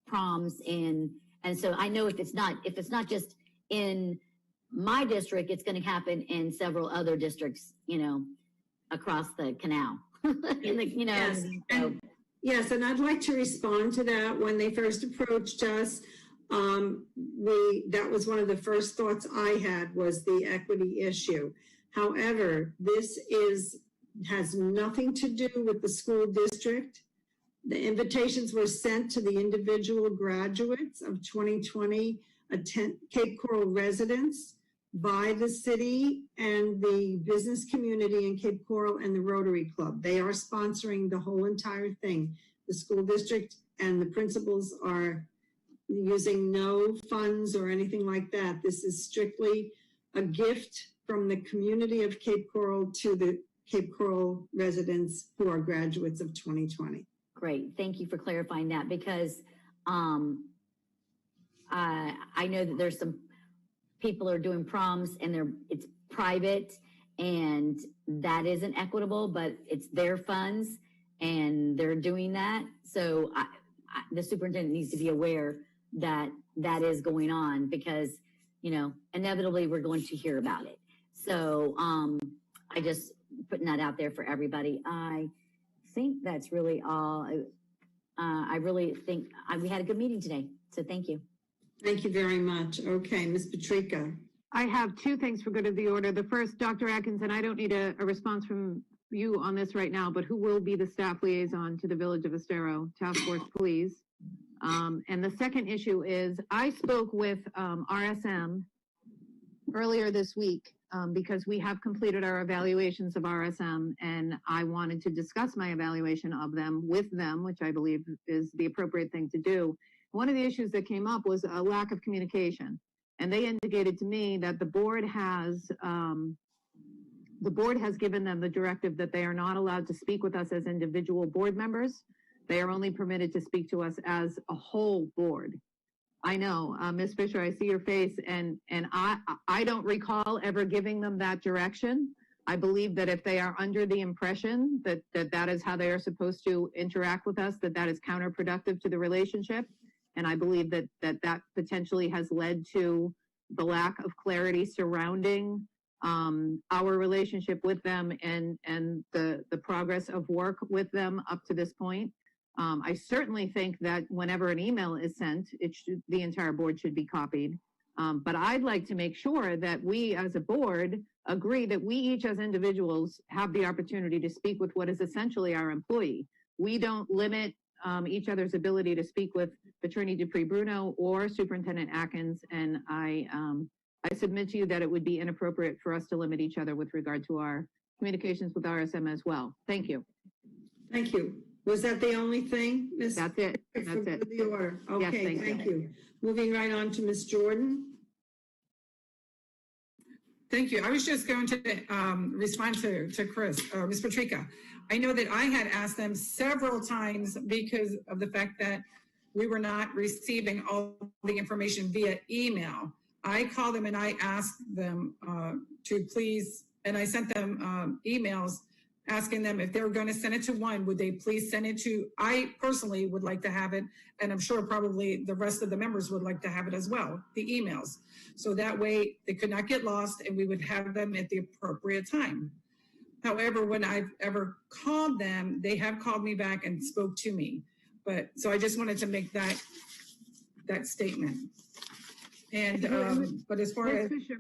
proms, and so I know if it's not just in my district, it's going to happen in several other districts, you know, across the canal. You know, yes. Yes, and I'd like to respond to that. When they first approached us, that was one of the first thoughts I had, was the equity issue. However, this has nothing to do with the school district. The invitations were sent to the individual graduates of 2020 Cape Coral residents by the city and the business community in Cape Coral and the Rotary Club. They are sponsoring the whole entire thing. The school district and the principals are using no funds or anything like that. This is strictly a gift from the community of Cape Coral to the Cape Coral residents who are graduates of 2020. Great, thank you for clarifying that, because I know that there's some people are doing proms and it's private, and that isn't equitable, but it's their funds and they're doing that. So the superintendent needs to be aware that that is going on, because, you know, inevitably we're going to hear about it. So I just putting that out there for everybody. I think that's really all. I really think we had a good meeting today. So thank you. Thank you very much. Okay, Ms. Patrica. I have two things for good of the order. The first, Dr. Atkins, and I don't need a response from you on this right now, but who will be the staff liaison to the Village of Estero Task Force, please? And the second issue is, I spoke with RSM earlier this week because we have completed our evaluations of RSM, and I wanted to discuss my evaluation of them with them, which I believe is the appropriate thing to do. One of the issues that came up was a lack of communication, and they indicated to me that the board has given them the directive that they are not allowed to speak with us as individual board members. They are only permitted to speak to us as a whole board. I know, Ms. Fisher, I see your face, and I don't recall ever giving them that direction. I believe that if they are under the impression that that is how they are supposed to interact with us, that is counterproductive to the relationship. And I believe that potentially has led to the lack of clarity surrounding our relationship with them and the progress of work with them up to this point. I certainly think that whenever an email is sent, the entire board should be copied. But I'd like to make sure that we as a board agree that we each as individuals have the opportunity to speak with what is essentially our employee. We don't limit each other's ability to speak with Attorney Dupree-Bruno or Superintendent Atkins, and I submit to you that it would be inappropriate for us to limit each other with regard to our communications with RSM as well. Thank you. Thank you. Was that the only thing, Ms.? That's it. That's it. The order. Okay, Yes, thank you. Moving right on to Ms. Jordan. Thank you. I was just going to respond to Chris, Ms. Patrica. I know that I had asked them several times because of the fact that we were not receiving all the information via email. I called them and I asked them to please, and I sent them emails asking them if they were going to send it to one, would they please send it to, I personally would like to have it, and I'm sure probably the rest of the members would like to have it as well, the emails. So that way they could not get lost and we would have them at the appropriate time. However, when I've ever called them, they have called me back and spoke to me. But, so I just wanted to make that statement. And, but as far as... Fisher,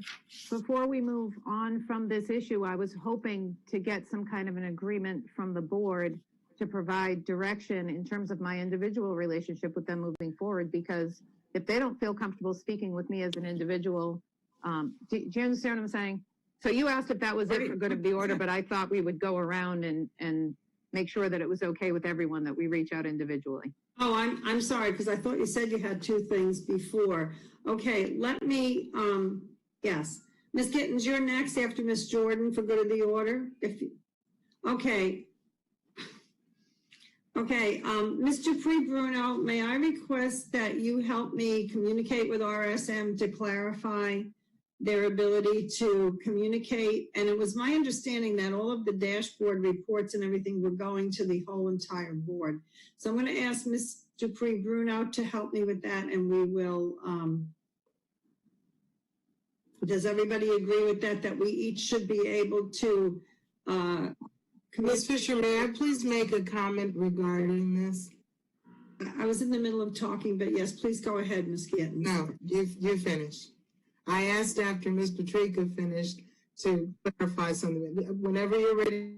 before we move on from this issue, I was hoping to get some kind of an agreement from the board to provide direction in terms of my individual relationship with them moving forward, because if they don't feel comfortable speaking with me as an individual, do you understand what I'm saying? So you asked if that was it for good of the order, but I thought we would go around and make sure that it was okay with everyone that we reach out individually. Oh, I'm sorry, because I thought you said you had two things before. Okay, let me, yes. Ms. Gittens, you're next after Ms. Jordan for good of the order. Okay. Okay, Mr. Dupree-Bruno, may I request that you help me communicate with RSM to clarify their ability to communicate? And it was my understanding that all of the dashboard reports and everything were going to the whole entire board. So I'm going to ask Ms. Dupree-Bruno to help me with that, and we will, does everybody agree with that, that we each should be able to Ms. Fisher, may I please make a comment regarding this? I was in the middle of talking, but yes, please go ahead, Ms. Gittens. No, you finished. I asked after Ms. Patrica finished to clarify something. Whenever you're ready.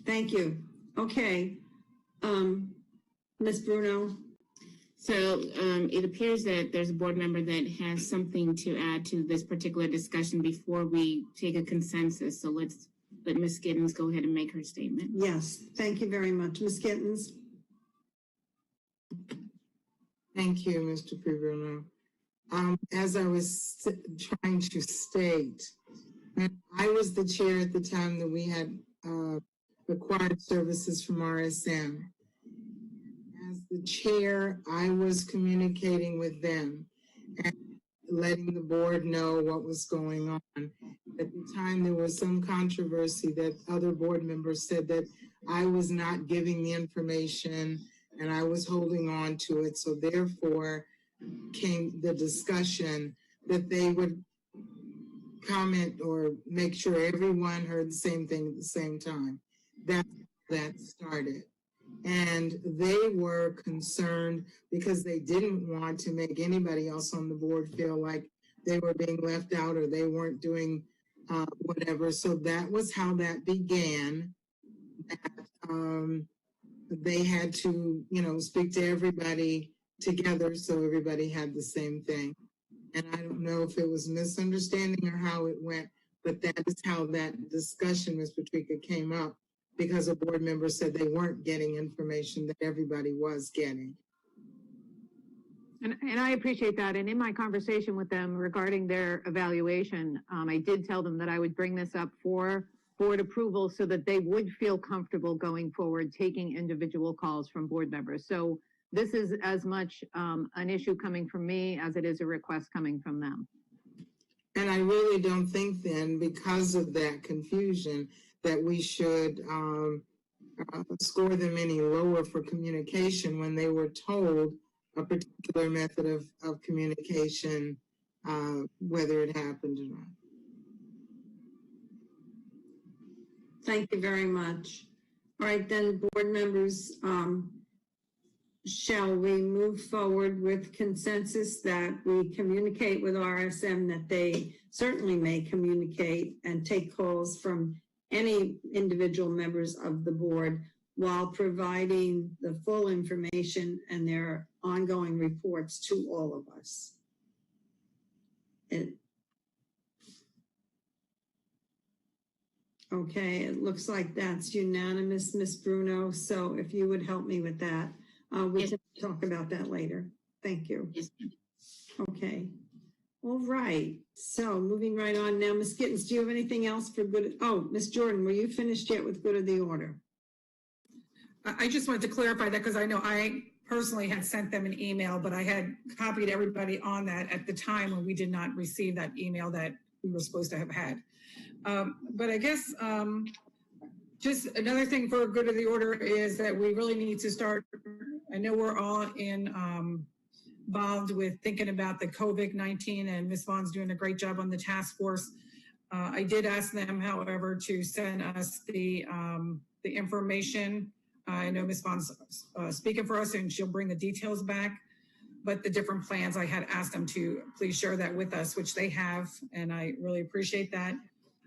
Thank you. Okay. Ms. Bruno. So it appears that there's a board member that has something to add to this particular discussion before we take a consensus. So let's let Ms. Gittens go ahead and make her statement. Yes, thank you very much. Ms. Gittens. Thank you, Mr. Bruno. As I was trying to state, I was the chair at the time that we had required services from RSM. As the chair, I was communicating with them and letting the board know what was going on. At the time, there was some controversy that other board members said that I was not giving the information and I was holding on to it. So therefore came the discussion that they would comment or make sure everyone heard the same thing at the same time. That started. And they were concerned because they didn't want to make anybody else on the board feel like they were being left out or they weren't doing whatever. So that was how that began. They had to, speak to everybody together so everybody had the same thing. And I don't know if it was misunderstanding or how it went, but that is how that discussion, Ms. Patrica, came up, because a board member said they weren't getting information that everybody was getting. And I appreciate that. And in my conversation with them regarding their evaluation, I did tell them that I would bring this up for board approval so that they would feel comfortable going forward, taking individual calls from board members. So this is as much an issue coming from me as it is a request coming from them. And I really don't think then, because of that confusion, that we should score them any lower for communication when they were told a particular method of communication, whether it happened or not. Thank you very much. All right, then, board members, shall we move forward with consensus that we communicate with RSM, that they certainly may communicate and take calls from any individual members of the board while providing the full information and their ongoing reports to all of us? Okay, it looks like that's unanimous, Ms. Bruno. So if you would help me with that, we can talk about that later. Thank you. Yes. Okay. All right. So moving right on now, Ms. Gittens, do you have anything else for good? Oh, Ms. Jordan, were you finished yet with good of the order? I just wanted to clarify that because I know I personally had sent them an email, but I had copied everybody on that at the time when we did not receive that email that we were supposed to have had. But I guess just another thing for good of the order is that we really need to start, I know we're all involved with thinking about the COVID-19, and Ms. Vaughn's doing a great job on the task force. I did ask them, however, to send us the information. I know Ms. Vaughn's speaking for us and she'll bring the details back, but the different plans, I had asked them to please share that with us, which they have, and I really appreciate that.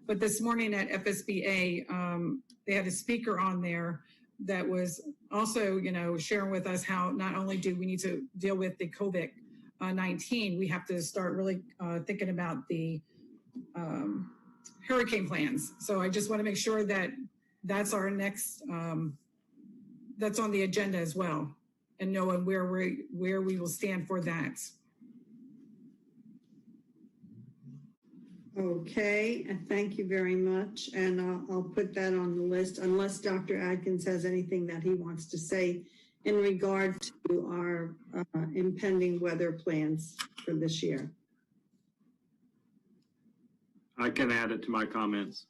But this morning at FSBA, they had a speaker on there that was also, sharing with us how not only do we need to deal with the COVID-19, we have to start really thinking about the hurricane plans. So I just want to make sure that that's our next, that's on the agenda as well, and knowing where we will stand for that. Okay, and thank you very much. And I'll put that on the list unless Dr. Adkins has anything that he wants to say in regard to our impending weather plans for this year. I can add it to my comments.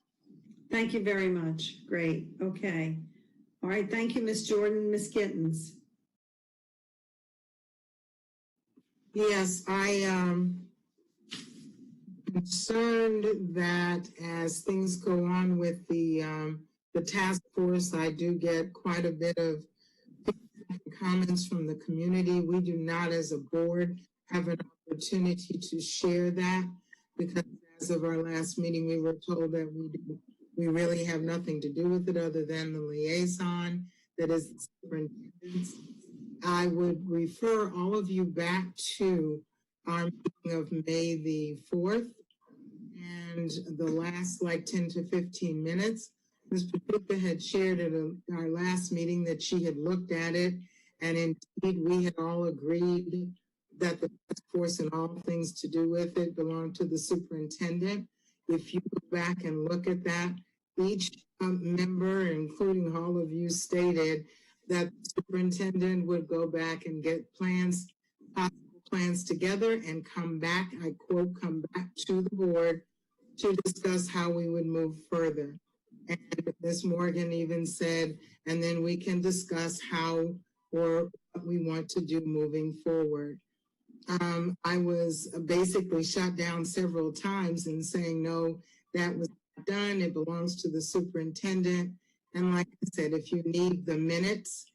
Thank you very much. Great. Okay. All right. Thank you, Ms. Jordan. Ms. Gittens. Yes, I am concerned that as things go on with the task force, I do get quite a bit of comments from the community. We do not, as a board, have an opportunity to share that because as of our last meeting, we were told that we really have nothing to do with it other than the liaison that is the superintendent. I would refer all of you back to our meeting of May the 4th and the last 10 to 15 minutes. Ms. Patricia had shared at our last meeting that she had looked at it, and indeed we had all agreed that the task force and all things to do with it belong to the superintendent. If you go back and look at that, each member, including all of you, stated that the superintendent would go back and get plans together and come back, I quote, come back to the board to discuss how we would move further. And Ms. Morgan even said, and then we can discuss how or what we want to do moving forward. I was basically shot down several times in saying, no, that was not done. It belongs to the superintendent. And like I said, if you need the minutes,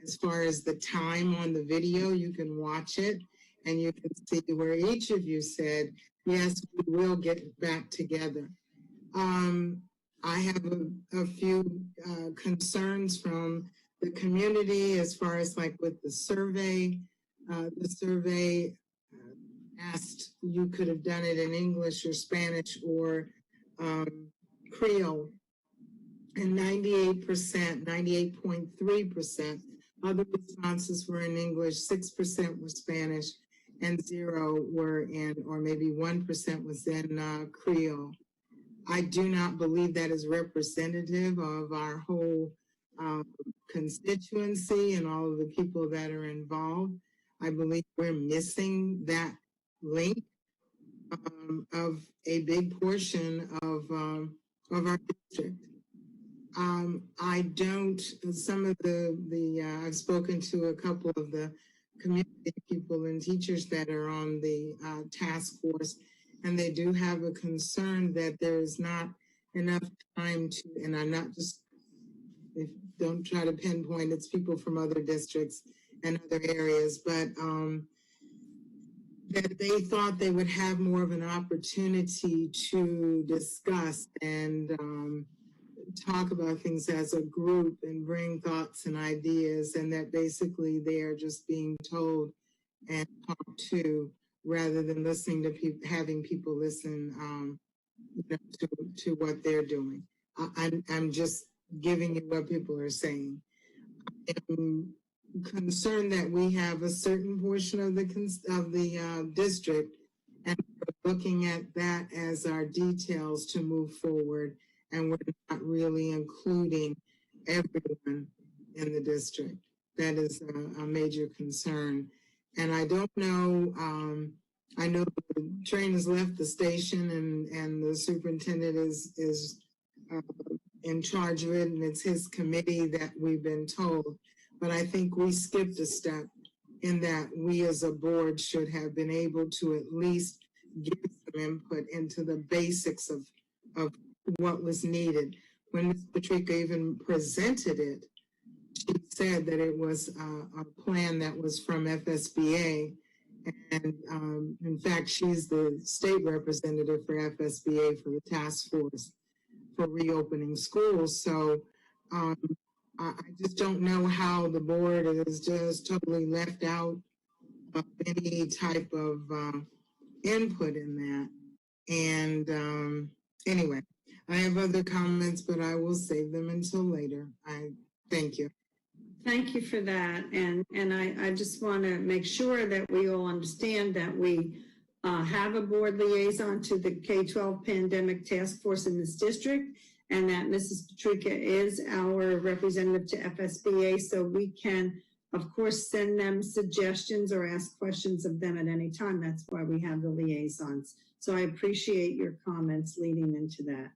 as far as the time on the video, you can watch it and you can see where each of you said, yes, we will get back together. I have a few concerns from the community as far as with the survey. The survey asked you could have done it in English or Spanish or Creole. And 98%, 98.3% of the responses were in English, 6% were Spanish, and 0 were in, or maybe 1% was in Creole. I do not believe that is representative of our whole constituency and all of the people that are involved. I believe we're missing that link. of a big portion of our district. I don't, some of I've spoken to a couple of the community people and teachers that are on the task force, and they do have a concern that there's not enough time to, and I'm not just, don't try to pinpoint, it's people from other districts and other areas, but that they thought they would have more of an opportunity to discuss and talk about things as a group and bring thoughts and ideas, and that basically they are just being told and talked to rather than listening to people, having people listen to what they're doing. I'm just giving you what people are saying. I'm concerned that we have a certain portion of the district, and we're looking at that as our details to move forward, and we're not really including everyone in the district. That is a major concern. And I don't know, I know the train has left the station, and the superintendent is in charge of it, and it's his committee that we've been told. But I think we skipped a step in that we as a board should have been able to at least give some input into the basics of what was needed. When Ms. Patrica even presented it, she said that it was a plan that was from FSBA. And in fact, she's the state representative for FSBA for the task force for reopening schools. So I just don't know how the board is just totally left out of any type of input in that. And anyway, I have other comments, but I will save them until later. I thank you. Thank you for that. And I just want to make sure that we all understand that we have a board liaison to the K-12 pandemic task force in this district, and that Mrs. Patrica is our representative to FSBA, so we can, of course, send them suggestions or ask questions of them at any time. That's why we have the liaisons. So I appreciate your comments leading into that.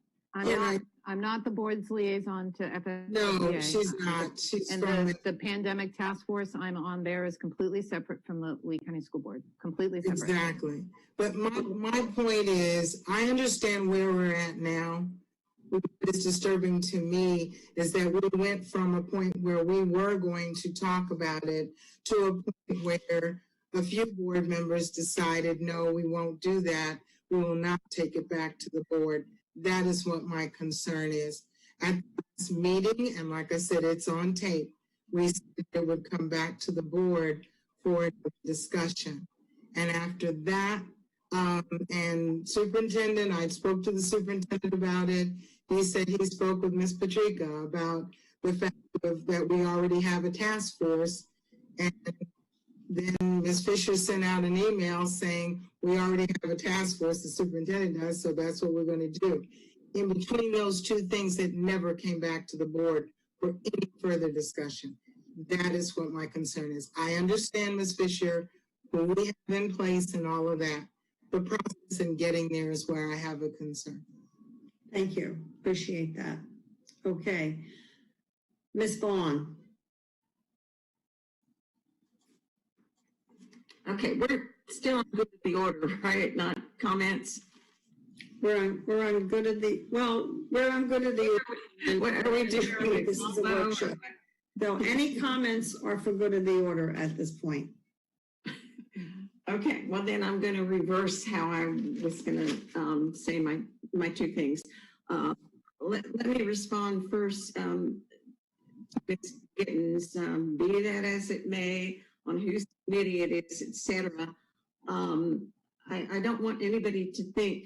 I'm not the board's liaison to FSBA. No, she's not. She's and from the pandemic task force I'm on there is completely separate from the Lee County School Board. Completely separate. Exactly. But my point is, I understand where we're at now. What is disturbing to me is that we went from a point where we were going to talk about it to a point where a few board members decided, no, we won't do that. We will not take it back to the board. That is what my concern is. At this meeting, and like I said, it's on tape, we said it would come back to the board for discussion. And after that, and superintendent, I spoke to the superintendent about it. He said he spoke with Ms. Patrica about the fact that we already have a task force. And then Ms. Fisher sent out an email saying, we already have a task force, the superintendent does, so that's what we're going to do. In between those two things, it never came back to the board for any further discussion. That is what my concern is. I understand, Ms. Fisher, what we have in place and all of that. The process in getting there is where I have a concern. Thank you. Appreciate that. Okay. Ms. Vaughn. Okay, we're still on good of the order, right? Not comments. We're on good of the, well, we're on good of the order. What are we doing? This is a workshop. So any comments are for good of the order at this point. Okay, well then I'm going to reverse how I was going to say my two things. Let me respond first. Ms. Gittens, be that as it may, on whose committee it is, etc. I don't want anybody to think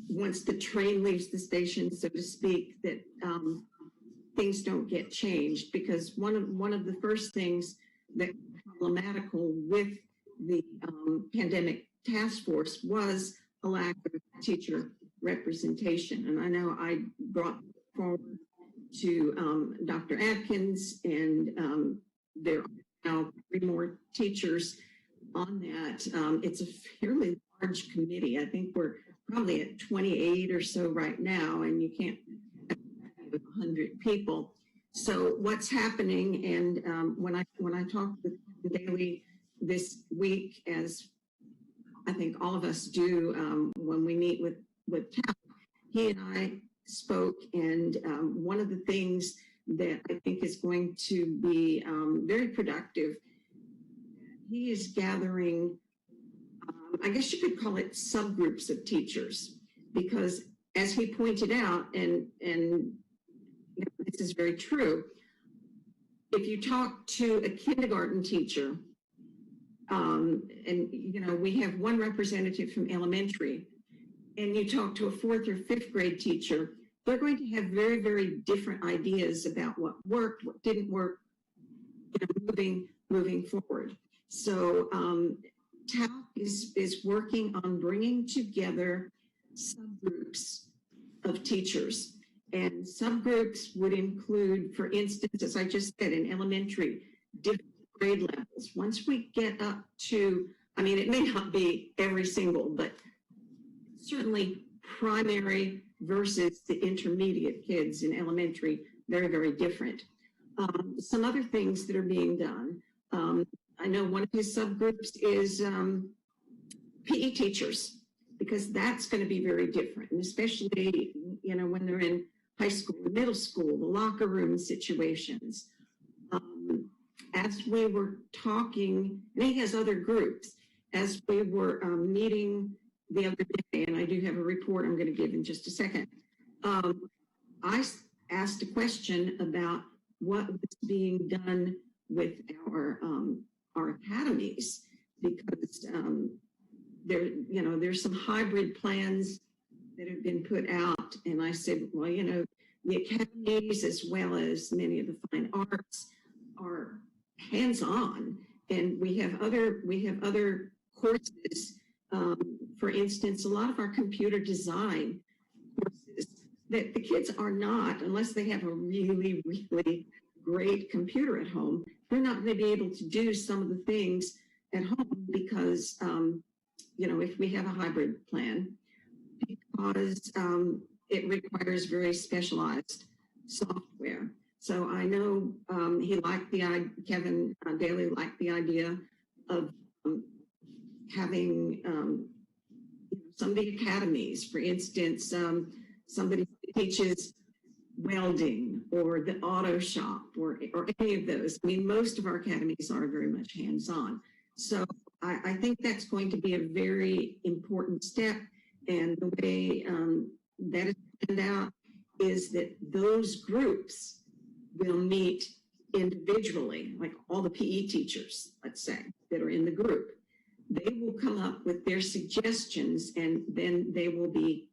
once the train leaves the station, so to speak, that things don't get changed, because one of the first things that was problematical with the pandemic task force was a lack of teacher representation. And I know I brought forward to Dr. Atkins, and there are now 3 more teachers on that. It's a fairly large committee. I think we're probably at 28 or so right now, and you can't have 100 people. So what's happening, and when I talked with Daly this week, as I think all of us do when we meet with TAP, he and I spoke, and one of the things that I think is going to be very productive, he is gathering, I guess you could call it subgroups of teachers, because as he pointed out, and this is very true, if you talk to a kindergarten teacher, and we have one representative from elementary, and you talk to a 4th or 5th grade teacher, they're going to have very, very different ideas about what worked, what didn't work, moving forward. So TAP is working on bringing together subgroups of teachers. And subgroups would include, for instance, as I just said, in elementary, different grade levels. Once we get up to, I mean, it may not be every single, but certainly primary versus the intermediate kids in elementary, very, very different. Some other things that are being done. I know one of his subgroups is PE teachers, because that's going to be very different, and especially, when they're in high school, middle school, the locker room situations. As we were talking, and he has other groups, as we were meeting the other day, and I do have a report I'm going to give in just a second, I asked a question about what was being done with our academies, because there's some hybrid plans that have been put out, and I said, well, the academies, as well as many of the fine arts, are hands-on, and we have other courses. For instance, a lot of our computer design courses that the kids are not, unless they have a really, really great computer at home, they're not going to be able to do some of the things at home because, if we have a hybrid plan, because it requires very specialized software. So I know Kevin Daly liked the idea of having some of the academies, for instance, somebody teaches welding or the auto shop or any of those. I mean, most of our academies are very much hands-on. So I think that's going to be a very important step. And the way that is planned out is that those groups will meet individually, like all the PE teachers, let's say, that are in the group. They will come up with their suggestions, and then they will be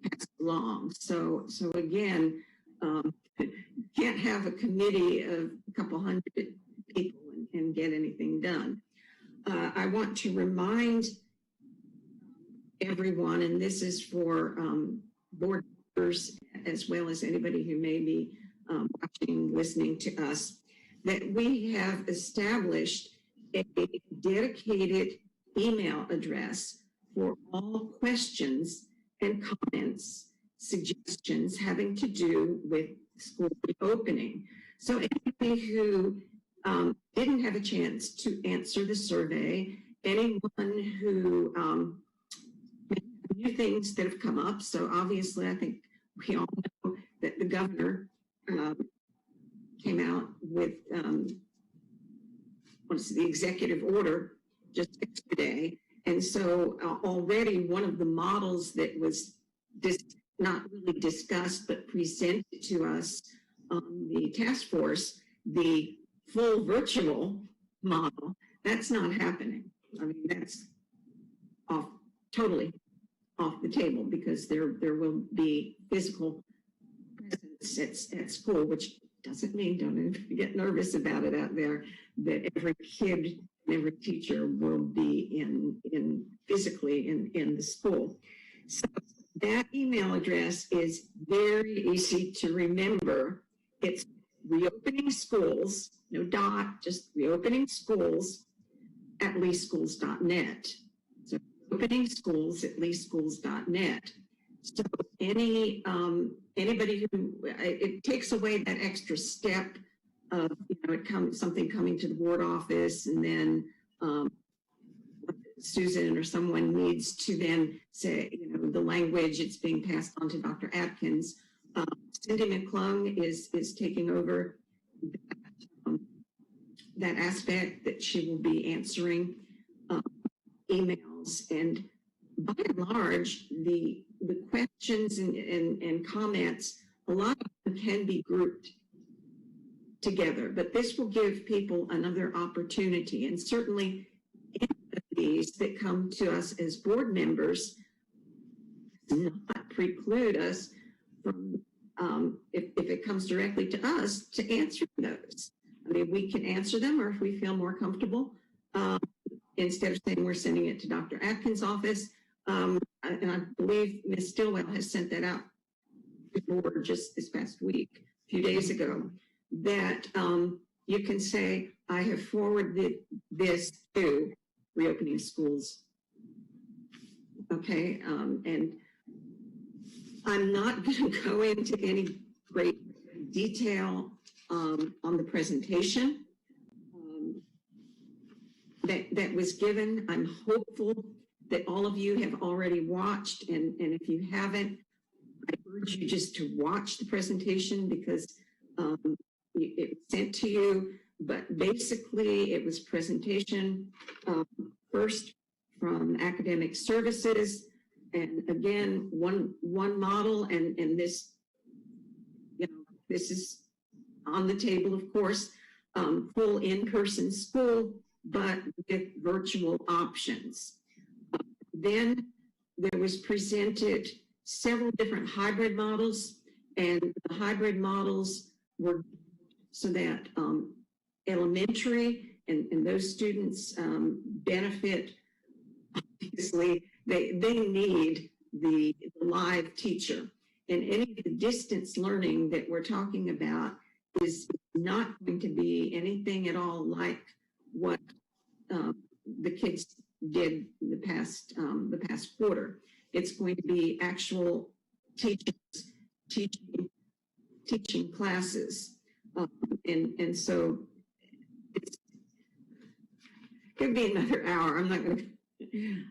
passed along. So again, can't have a committee of a couple hundred people and get anything done. I want to remind everyone, and this is for board members as well as anybody who may be watching, listening to us, that we have established a dedicated email address for all questions and comments, suggestions having to do with school reopening. So anybody who didn't have a chance to answer the survey, anyone who new things that have come up. So obviously, I think we all know that the governor came out with the executive order just yesterday. And so already one of the models that was not really discussed, but presented to us on the task force, the full virtual model, that's not happening. I mean, that's totally off the table, because there will be physical presence at school, which doesn't mean, don't get nervous about it out there, that every kid, every teacher will be physically in the school. So that email address is very easy to remember. It's reopening schools, no dot, just reopening schools at leeschools.net. So reopening schools at leeschools.net. So anybody who, it takes away that extra step of, something coming to the board office and then Susan or someone needs to then say, the language, it's being passed on to Dr. Atkins. Cindy McClung is taking over that aspect, that she will be answering emails. And by and large, the questions and comments, a lot of them can be grouped together, but this will give people another opportunity. And certainly these that come to us as board members not preclude us from, if it comes directly to us, to answer those. I mean, we can answer them, or if we feel more comfortable, instead of saying we're sending it to Dr. Atkins' office. And I believe Ms. Stillwell has sent that out before just this past week, a few days ago, that you can say, I have forwarded this to reopening schools. Okay, and I'm not going to go into any great detail on the presentation that was given. I'm hopeful that all of you have already watched, and if you haven't, I urge you just to watch the presentation, because it was sent to you. But basically, it was presentation first from academic services, and again, one model, and this, this is on the table, of course, full in-person school, but with virtual options. Then there was presented several different hybrid models, and the hybrid models were so that elementary and those students benefit. Obviously, they need the live teacher, and any of the distance learning that we're talking about is not going to be anything at all like what the kids did the past quarter. It's going to be actual teachers teaching classes, and so it could be another hour. I'm not going to.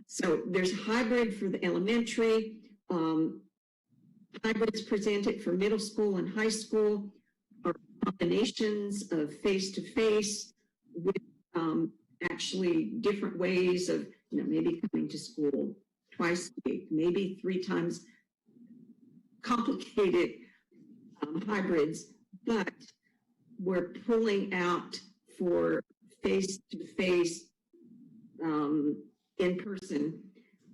So there's hybrid for the elementary, hybrids presented for middle school and high school, or combinations of face-to-face with actually different ways of, maybe coming to school twice a week, maybe 3 times, complicated hybrids, but we're pulling out for face-to-face in person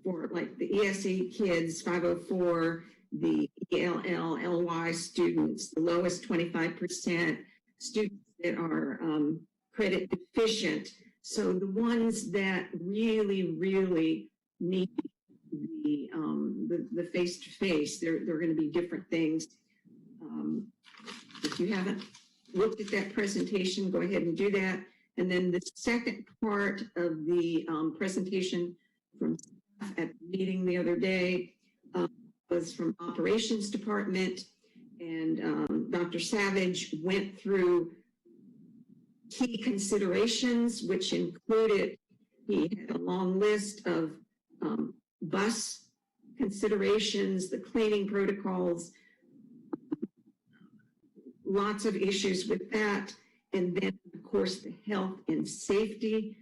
for like the ESE kids, 504, the ELL, LY students, the lowest 25%, students that are credit deficient. So the ones that really, really need the face-to-face, they're going to be different things. If you haven't looked at that presentation, go ahead and do that. And then the second part of the presentation from staff at the meeting the other day was from operations department, and Dr. Savage went through key considerations, which included, he had a long list of bus considerations, the cleaning protocols, lots of issues with that. And then, of course, the health and safety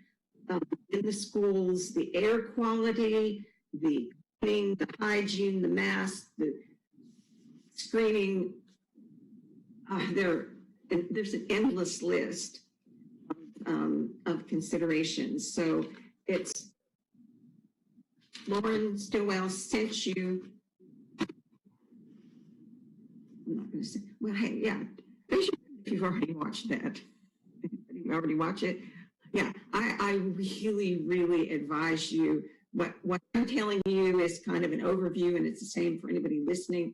in the schools, the air quality, the cleaning, the hygiene, the masks, the screening. There's an endless list of considerations. So it's, Lauren Stillwell sent you, I'm not going to say, well, hey, yeah, if you've already watched that. You already watch it? Yeah, I really, really advise you. What I'm telling you is kind of an overview, and it's the same for anybody listening.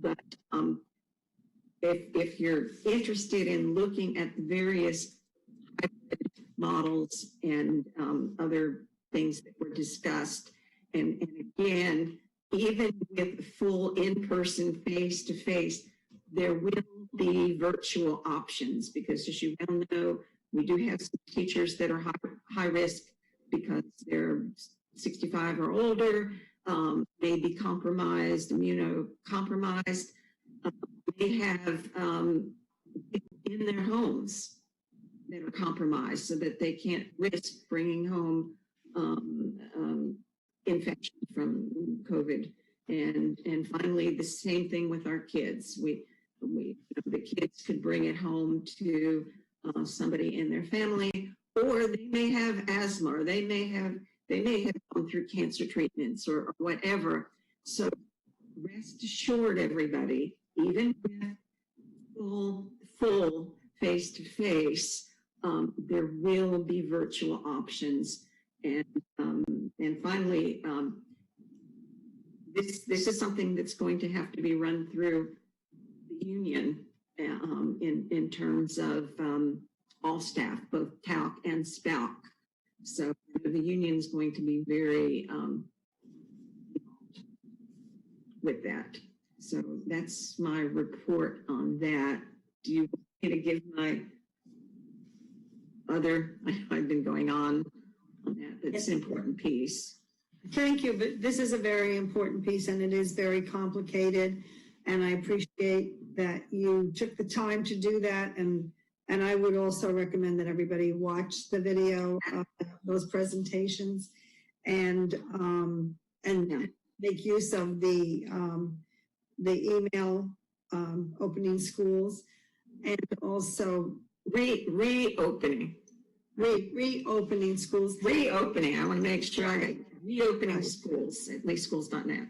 But if you're interested in looking at the various models and other things that were discussed, And again, even with full in-person, face-to-face, there will be virtual options because, as you well know, we do have some teachers that are high risk because they're 65 or older, may be compromised, immunocompromised. They have in their homes that are compromised so that they can't risk bringing home infection from COVID. And finally, the same thing with our kids. The kids could bring it home to somebody in their family, or they may have asthma, or they may have gone through cancer treatments or whatever. So rest assured, everybody, even with full face-to-face, there will be virtual options. And finally, this is something that's going to have to be run through the union in terms of all staff, both TALC and SPALC. So the union is going to be very with that. So that's my report on that. Do you want me to give my other, I've been going on that, but it's an important piece. Thank you, but this is a very important piece and it is very complicated. And I appreciate that you took the time to do that. And I would also recommend that everybody watch the video of those presentations and make use of the email opening schools and also reopening schools. Reopening. I want to make sure I got reopening schools, at least schools.net.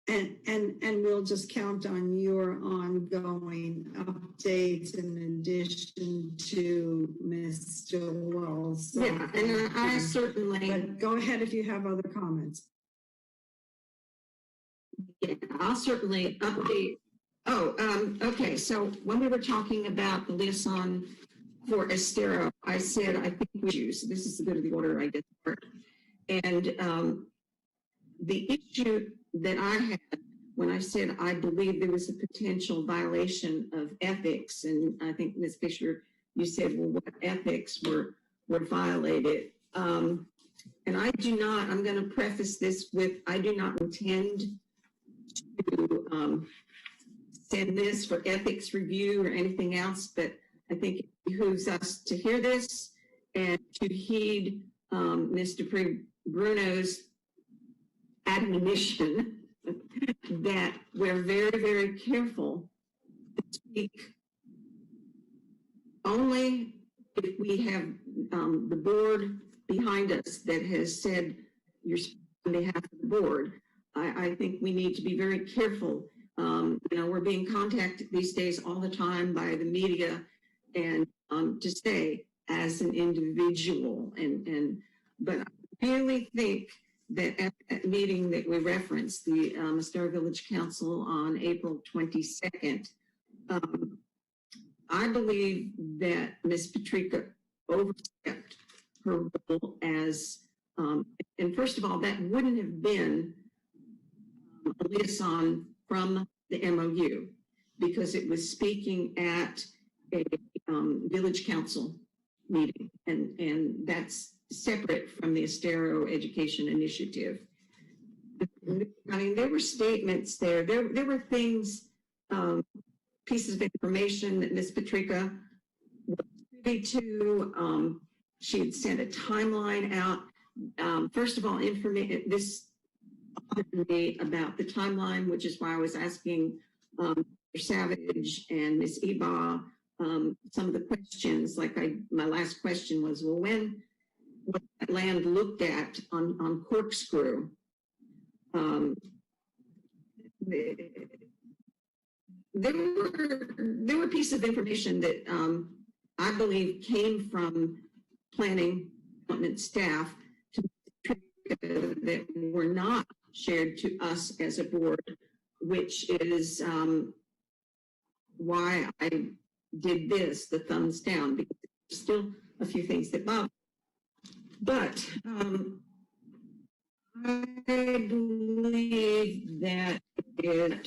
And we'll just count on your ongoing updates in addition to Ms. Stillwell's. Yeah, and I certainly. But go ahead if you have other comments. Yeah, I'll certainly update. Oh, okay. So when we were talking about the liaison for Estero, I said I think we use. This is the good of the order I did. And the issue that I had when I said I believe there was a potential violation of ethics, and I think Ms. Fisher, you said, well, what ethics were violated? And I do not. I'm going to preface this with I do not intend to send this for ethics review or anything else, but I think it behooves us to hear this and to heed Mr. Bruno's admonition that we're very, very careful to speak only if we have the board behind us that has said you're on behalf of the board. I think we need to be very careful. We're being contacted these days all the time by the media, and to stay as an individual. But I really think that at that meeting that we referenced, the Estero Village Council on April 22nd, I believe that Ms. Patrica overstepped her role as, and first of all, that wouldn't have been a liaison from the MOU because it was speaking at a village council meeting, and that's separate from the Estero Education Initiative. I mean, there were statements there. There were things, pieces of information that Ms. Patrica was privy to. She had sent a timeline out. First of all, this bothered me about the timeline, which is why I was asking Mr. Savage and Ms. Eba some of the questions. Like my last question was, well, when was that land looked at on Corkscrew? There were pieces of information that I believe came from planning development staff that were not shared to us as a board, which is why I did this, the thumbs down, because there's still a few things that bother. But I believe that I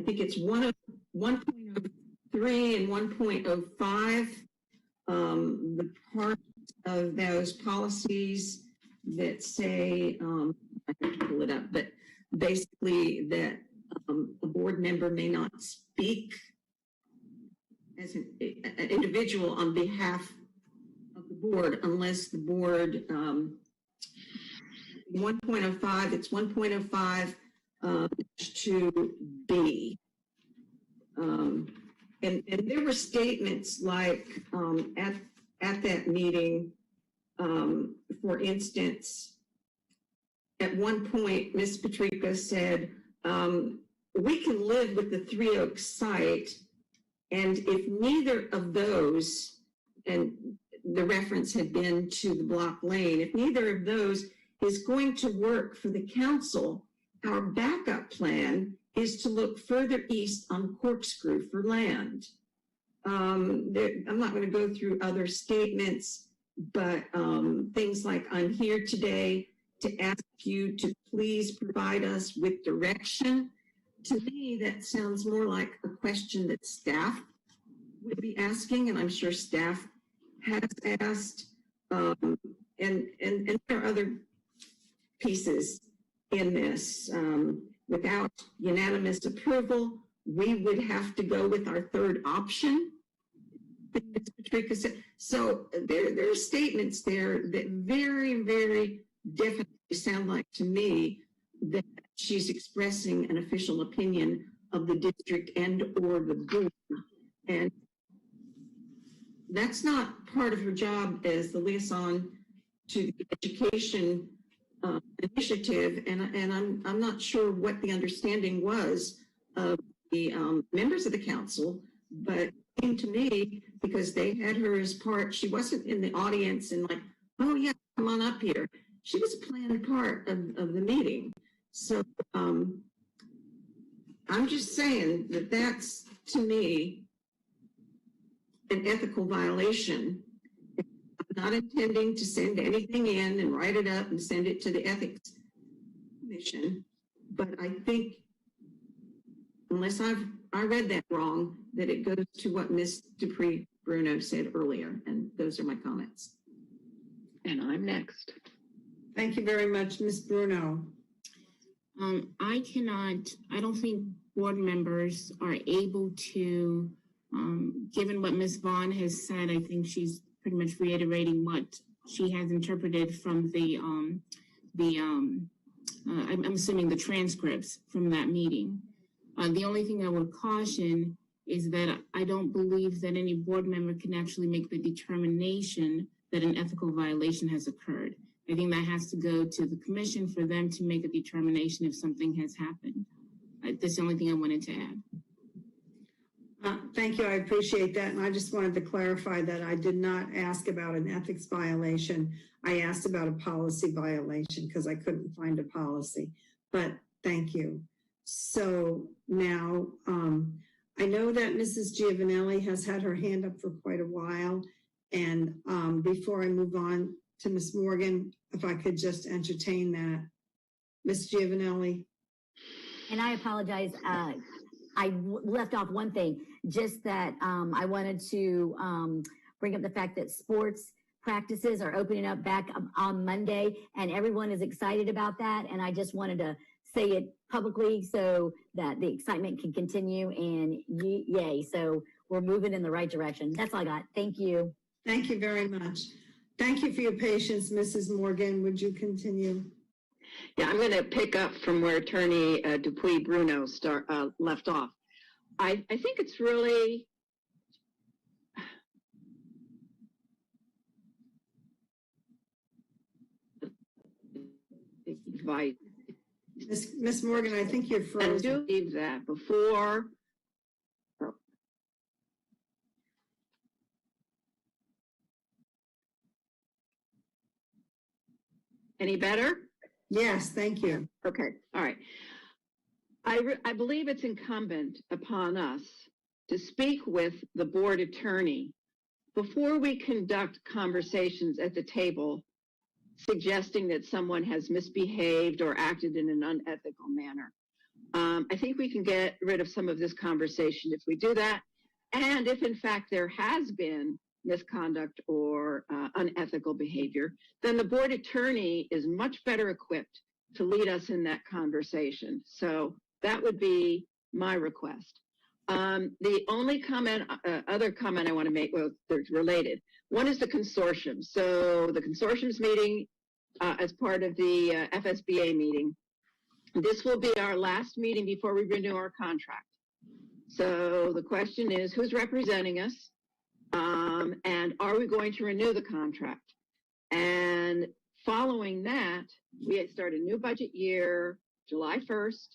think it's 1.03 and 1.05. The part of those policies that say, I have to pull it up, but basically that a board member may not speak as an individual on behalf of the board unless the board, 1.05, it's 1.05 to B. And there were statements like at that meeting, for instance, at one point, Ms. Patrica said, we can live with the 3 Oaks site, and if neither of those, and the reference had been to the block lane, if neither of those is going to work for the council, our backup plan is to look further east on Corkscrew for land. I'm not going to go through other statements, but things like, I'm here today to ask you to please provide us with direction. To me, that sounds more like a question that staff would be asking, and I'm sure staff has asked. And there are other pieces in this. Without unanimous approval, we would have to go with our third option. Patrica said. So there are statements there that very, very definitely sound like to me that she's expressing an official opinion of the district and or the board. And that's not part of her job as the liaison to the education initiative, and I'm not sure what the understanding was of the members of the council, but it came to me because they had her as part. She wasn't in the audience and like, oh yeah, come on up here. She was a planned part of the meeting. So I'm just saying that that's, to me, an ethical violation. I'm not intending to send anything in and write it up and send it to the ethics commission, but I think, unless I read that wrong, that it goes to what Ms. Dupree Bruno said earlier, and those are my comments. And I'm next. Thank you very much, Ms. Bruno. I don't think board members are able to, given what Ms. Vaughn has said, I think she's pretty much reiterating what she has interpreted from I'm assuming the transcripts from that meeting. The only thing I would caution is that I don't believe that any board member can actually make the determination that an ethical violation has occurred. I think that has to go to the commission for them to make a determination if something has happened. That's the only thing I wanted to add. Thank you. I appreciate that. And I just wanted to clarify that I did not ask about an ethics violation. I asked about a policy violation because I couldn't find a policy. But thank you. So now I know that Mrs. Giovanelli has had her hand up for quite a while. And before I move on to Ms. Morgan, if I could just entertain that. Ms. Giovanelli. And I apologize. I left off one thing, just that I wanted to bring up the fact that sports practices are opening up back on Monday, and everyone is excited about that. And I just wanted to say it publicly so that the excitement can continue, and yay. So we're moving in the right direction. That's all I got. Thank you. Thank you very much. Thank you for your patience, Mrs. Morgan. Would you continue? Yeah, I'm going to pick up from where Attorney Dupuy Bruno left off. I think it's really advice. Ms. Morgan, I think you're frozen. I do believe that before. Any better? Yes, thank you. Okay, all right. I believe it's incumbent upon us to speak with the board attorney before we conduct conversations at the table suggesting that someone has misbehaved or acted in an unethical manner. I think we can get rid of some of this conversation if we do that. And if in fact there has been misconduct or unethical behavior, then the board attorney is much better equipped to lead us in that conversation. So that would be my request. The only other comment I want to make, well, they're related. One is the consortium. So the consortium's meeting as part of the FSBA meeting. This will be our last meeting before we renew our contract. So the question is, who's representing us? And are we going to renew the contract? And following that, we start a new budget year, July 1st.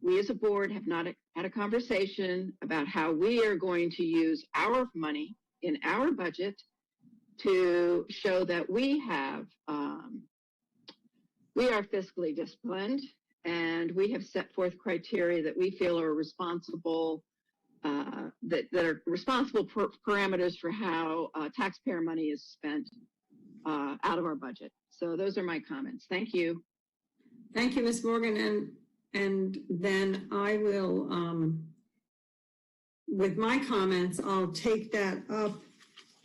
We as a board have not had a conversation about how we are going to use our money in our budget to show that we are fiscally disciplined, and we have set forth criteria that we feel are responsible, that are responsible parameters for how taxpayer money is spent out of our budget. So those are my comments. Thank you. Thank you, Ms. Morgan. And then I will, with my comments, I'll take that up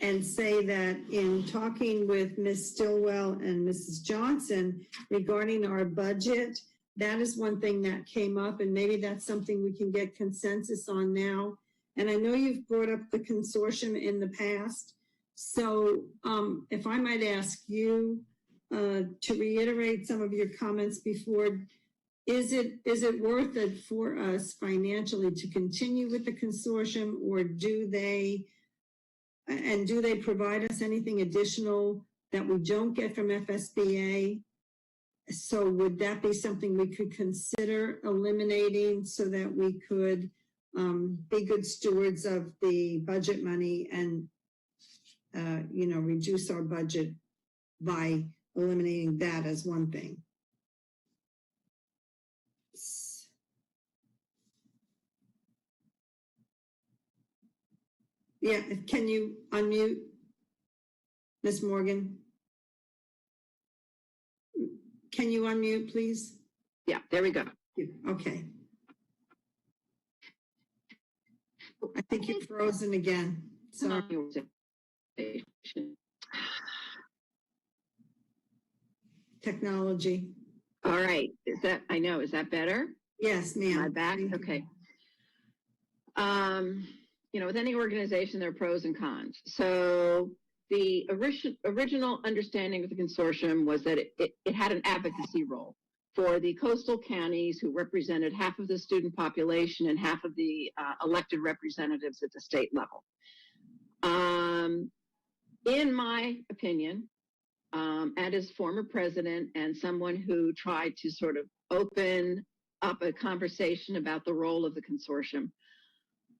and say that in talking with Ms. Stillwell and Mrs. Johnson regarding our budget, that is one thing that came up, and maybe that's something we can get consensus on now. And I know you've brought up the consortium in the past. So if I might ask you to reiterate some of your comments before, is it worth it for us financially to continue with the consortium, or do they provide us anything additional that we don't get from FSBA? So would that be something we could consider eliminating so that we could be good stewards of the budget money and, reduce our budget by eliminating that as one thing? Yeah, can you unmute, Ms. Morgan? Can you unmute, please? Yeah, there we go. Okay. I think you're frozen again. Sorry. Technology. All right. Is that better? Yes, ma'am. Am I back? Okay. With any organization, there are pros and cons. So the original understanding of the consortium was that it had an advocacy role for the coastal counties who represented half of the student population and half of the elected representatives at the state level. In my opinion, and as former president and someone who tried to sort of open up a conversation about the role of the consortium,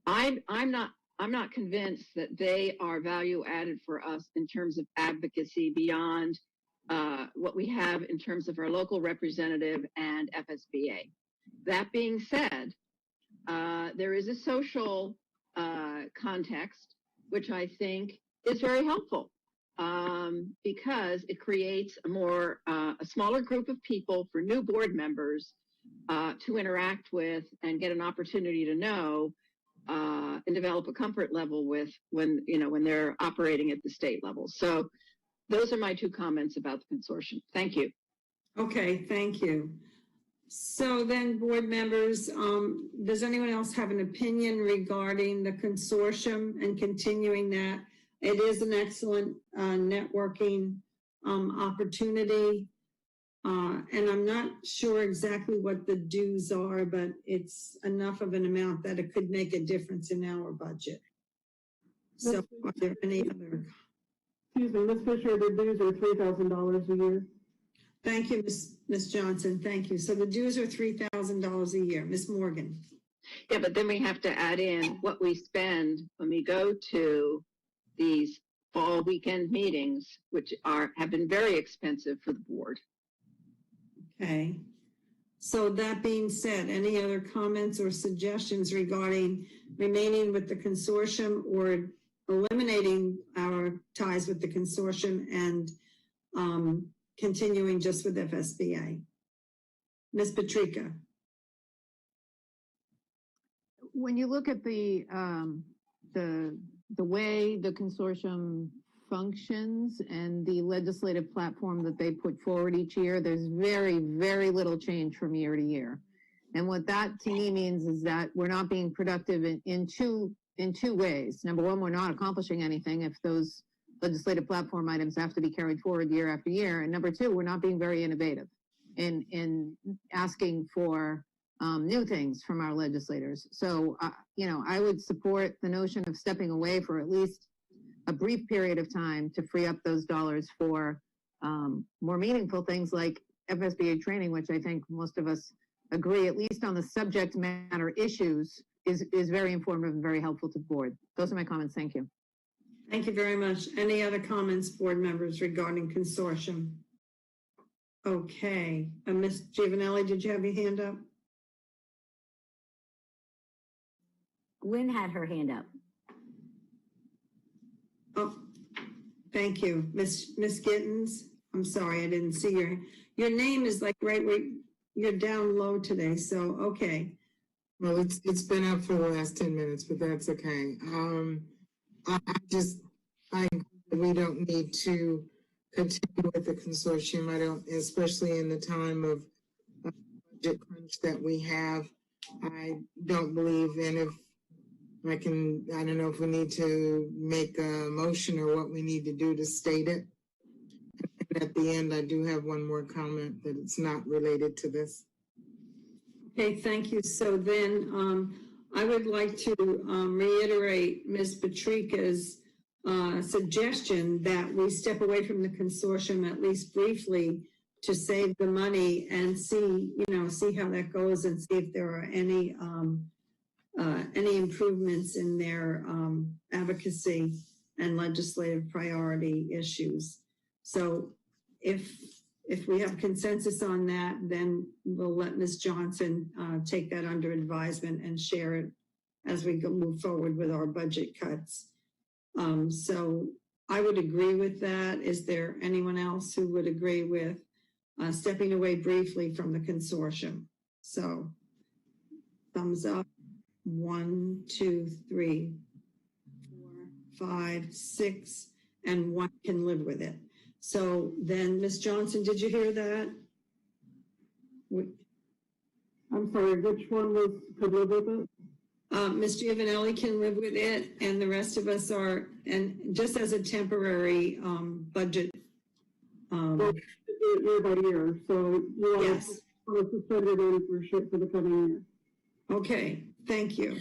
I'm not convinced that they are value added for us in terms of advocacy beyond what we have in terms of our local representative and FSBA. That being said, there is a social context, which I think is very helpful because it creates a smaller group of people for new board members to interact with and get an opportunity to know and develop a comfort level with when they're operating at the state level. So those are my two comments about the consortium. Thank you. Okay, thank you. So then, board members, does anyone else have an opinion regarding the consortium and continuing that? It is an excellent networking opportunity. And I'm not sure exactly what the dues are, but it's enough of an amount that it could make a difference in our budget. So are there any other? Excuse me, Ms. Fisher, the dues are $3,000 a year. Thank you, Ms. Johnson. Thank you. So the dues are $3,000 a year. Ms. Morgan. Yeah, but then we have to add in what we spend when we go to these fall weekend meetings, which have been very expensive for the board. Okay. So that being said, any other comments or suggestions regarding remaining with the consortium or eliminating our ties with the consortium and continuing just with FSBA? Ms. Patrica? When you look at the way the consortium functions and the legislative platform that they put forward each year, there's very, very little change from year to year. And what that to me means is that we're not being productive in two ways. Number one, we're not accomplishing anything if those legislative platform items have to be carried forward year after year. And number two, we're not being very innovative in asking for new things from our legislators. So, I would support the notion of stepping away for at least a brief period of time to free up those dollars for more meaningful things like FSBA training, which I think most of us agree, at least on the subject matter issues, is very informative and very helpful to the board. Those are my comments. Thank you. Thank you very much. Any other comments, board members, regarding consortium? Okay. Ms. Giovanelli, did you have your hand up? Gwen had her hand up. Oh, thank you. Miss Gittens, I'm sorry, I didn't see your name is like right where you're down low today, so okay. Well, it's been up for the last 10 minutes, but that's okay. I we don't need to continue with the consortium. I don't, especially in the time of budget crunch that we have. I don't believe in if I don't know if we need to make a motion or what we need to do to state it. And at the end, I do have one more comment that it's not related to this. Okay, thank you. So then I would like to reiterate Ms. Patrica's suggestion that we step away from the consortium at least briefly to save the money and see how that goes and see if there are any improvements in their advocacy and legislative priority issues. So if we have consensus on that, then we'll let Ms. Johnson take that under advisement and share it as we move forward with our budget cuts. So I would agree with that. Is there anyone else who would agree with stepping away briefly from the consortium? So thumbs up. 1, 2, 3, 4, 5, 6, and 1 can live with it. So then, Ms. Johnson, did you hear that? I'm sorry, which one was could live with it? Ms. Giovanelli can live with it, and the rest of us are, and just as a temporary budget. Well, year by year, so you want to suspend it in for the coming year. Okay, thank you.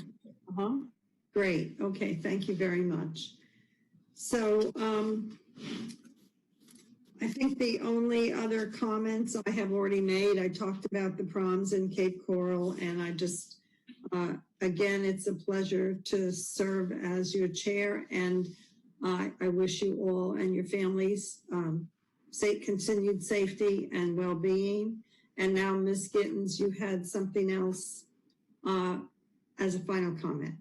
Great. Okay, thank you very much. So I think the only other comments I have already made, I talked about the proms in Cape Coral, and I just, again, it's a pleasure to serve as your chair, and I wish you all and your families continued safety and well-being. And now, Ms. Gittens, you had something else as a final comment.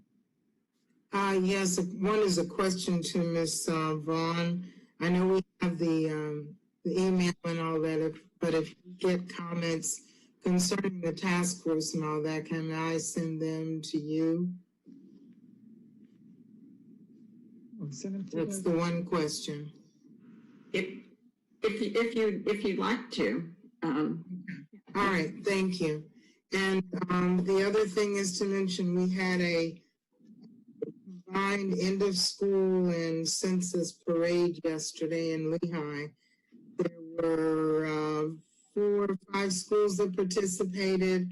Yes, one is a question to Ms. Vaughn. I know we have the email and all that, but if you get comments concerning the task force and all that, can I send them to you? That's the one question. If you'd like to. All right, thank you. And the other thing is to mention we had a combined end of school and census parade yesterday in Lehigh. There were 4 or 5 schools that participated.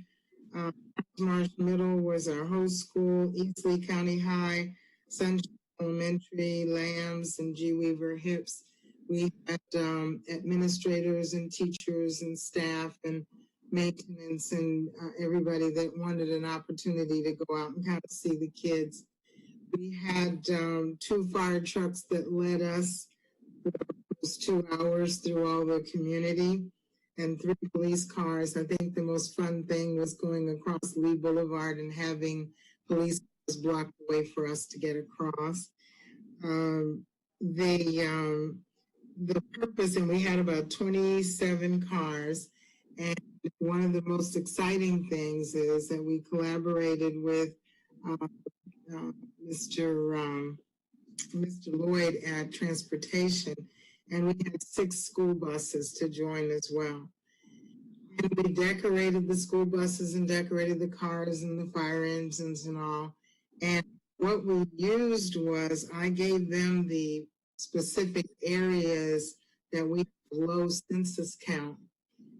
Marsh Middle was our host school, Eastleigh County High, Sunshine Elementary, Lambs, and G. Weaver Hips. We had administrators and teachers and staff and maintenance and everybody that wanted an opportunity to go out and kind of see the kids. We had 2 fire trucks that led us for those 2 hours through all the community and 3 police cars. I think the most fun thing was going across Lee Boulevard and having police cars blocked away for us to get across. the purpose, and we had about 27 cars. And one of the most exciting things is that we collaborated with Mr. Lloyd at Transportation, and we had 6 school buses to join as well. And we decorated the school buses and decorated the cars and the fire engines and all. And what we used was I gave them the specific areas that we have low census count.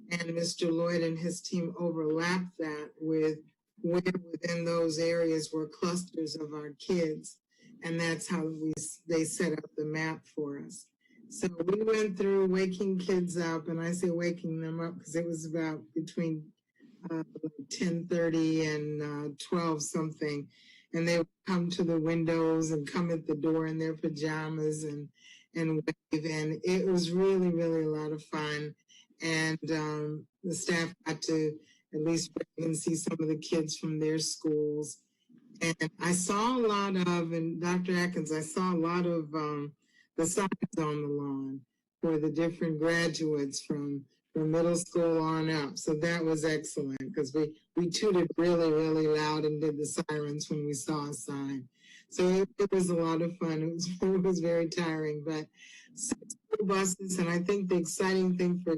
And Mr. Lloyd and his team overlapped that with where within those areas were clusters of our kids. And that's how they set up the map for us. So we went through waking kids up, and I say waking them up because it was about between 10:30 and 12 something. And they would come to the windows and come at the door in their pajamas and wave. And it was really, really a lot of fun. And the staff got to at least wave and see some of the kids from their schools. And I saw a lot of, and Dr. Atkins, I saw a lot of the signs on the lawn for the different graduates from middle school on up. So that was excellent because we tooted really, really loud and did the sirens when we saw a sign. So it was a lot of fun. It was very tiring, but 6 school buses, and I think the exciting thing for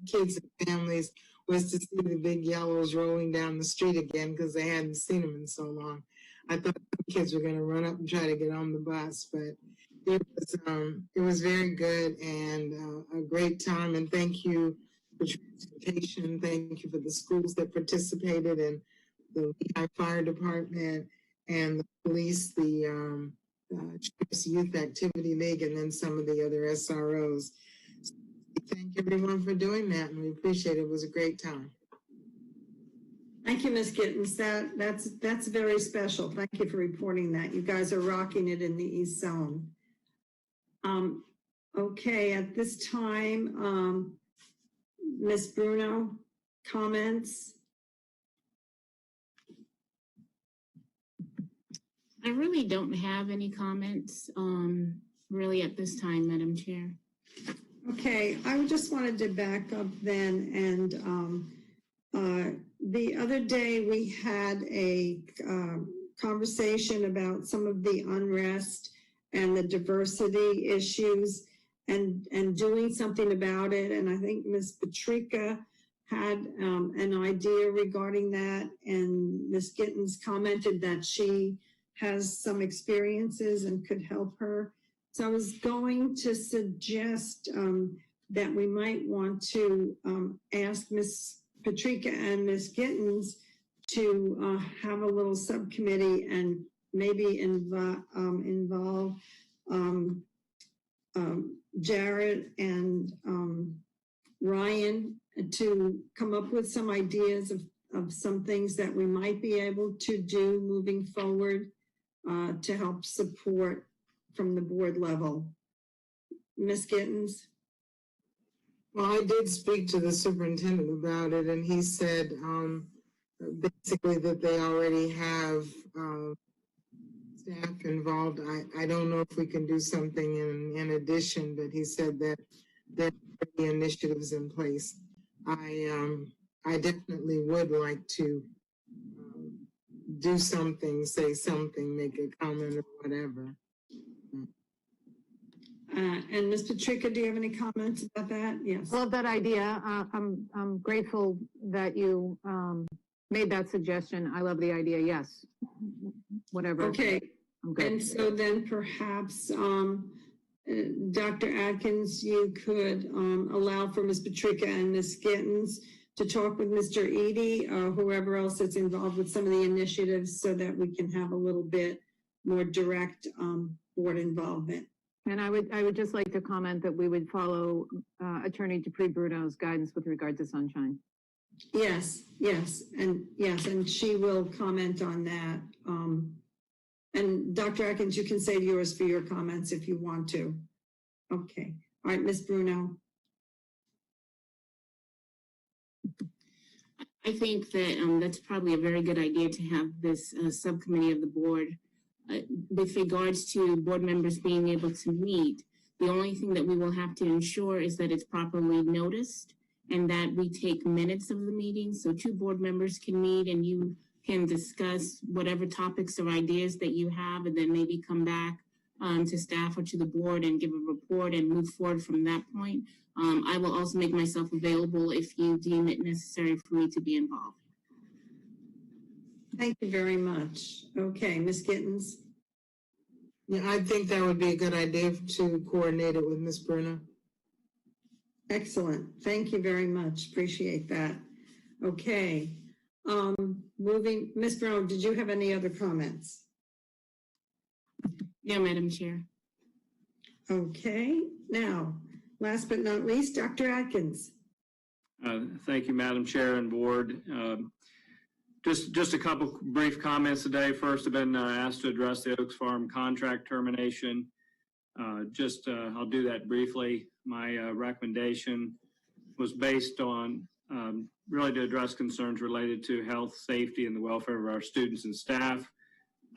kids and families was to see the big yellows rolling down the street again because they hadn't seen them in so long. I thought the kids were going to run up and try to get on the bus, but it was very good and a great time. And thank you for transportation. Thank you for the schools that participated and the Lehigh Fire Department and the police, the Chiefs Youth Activity League, and then some of the other SROs. So thank everyone for doing that, and we appreciate it. It was a great time. Thank you, Ms. Gittens. That's very special. Thank you for reporting that. You guys are rocking it in the East Zone. Okay, at this time, Ms. Bruno, comments? I really don't have any comments, really at this time, Madam Chair. Okay, I just wanted to back up then, and the other day we had a conversation about some of the unrest and the diversity issues and doing something about it. And I think Ms. Patrica had an idea regarding that, and Ms. Gittens commented that she has some experiences and could help her. So I was going to suggest that we might want to ask Ms. Patrica and Ms. Gittens to have a little subcommittee and maybe involve Jared and Ryan to come up with some ideas of some things that we might be able to do moving forward to help support from the board level. Ms. Gittens? Well, I did speak to the superintendent about it, and he said basically that they already have staff involved. I don't know if we can do something in addition, but he said that there are already initiatives in place. I definitely would like to do something, say something, make a comment or whatever. And Ms. Patrica, do you have any comments about that? Yes. Love that idea. I'm grateful that you made that suggestion. I love the idea. Yes. Whatever. Okay. I'm good. And so then perhaps Dr. Atkins, you could allow for Ms. Patrica and Ms. Gittens to talk with Mr. Eady or whoever else is involved with some of the initiatives so that we can have a little bit more direct board involvement. And I would just like to comment that we would follow Attorney Dupree Bruno's guidance with regard to sunshine. Yes, and she will comment on that. And Dr. Atkins, you can save yours for your comments if you want to. Okay, all right, Ms. Bruno. I think that that's probably a very good idea to have this subcommittee of the board with regards to board members being able to meet. The only thing that we will have to ensure is that it's properly noticed and that we take minutes of the meeting so two board members can meet and you can discuss whatever topics or ideas that you have, and then maybe come back to staff or to the board and give a report and move forward from that point. I will also make myself available if you deem it necessary for me to be involved. Thank you very much. Okay, Ms. Gittens. Yeah, I think that would be a good idea to coordinate it with Ms. Bruno. Excellent. Thank you very much. Appreciate that. Okay. Moving, Ms. Brown, did you have any other comments? No, Madam Chair. Okay. Now, last but not least, Dr. Atkins. Thank you, Madam Chair and Board. Just a couple brief comments today. First, I've been asked to address the Oaks Farm contract termination. I'll do that briefly. My recommendation was based on really to address concerns related to health, safety, and the welfare of our students and staff.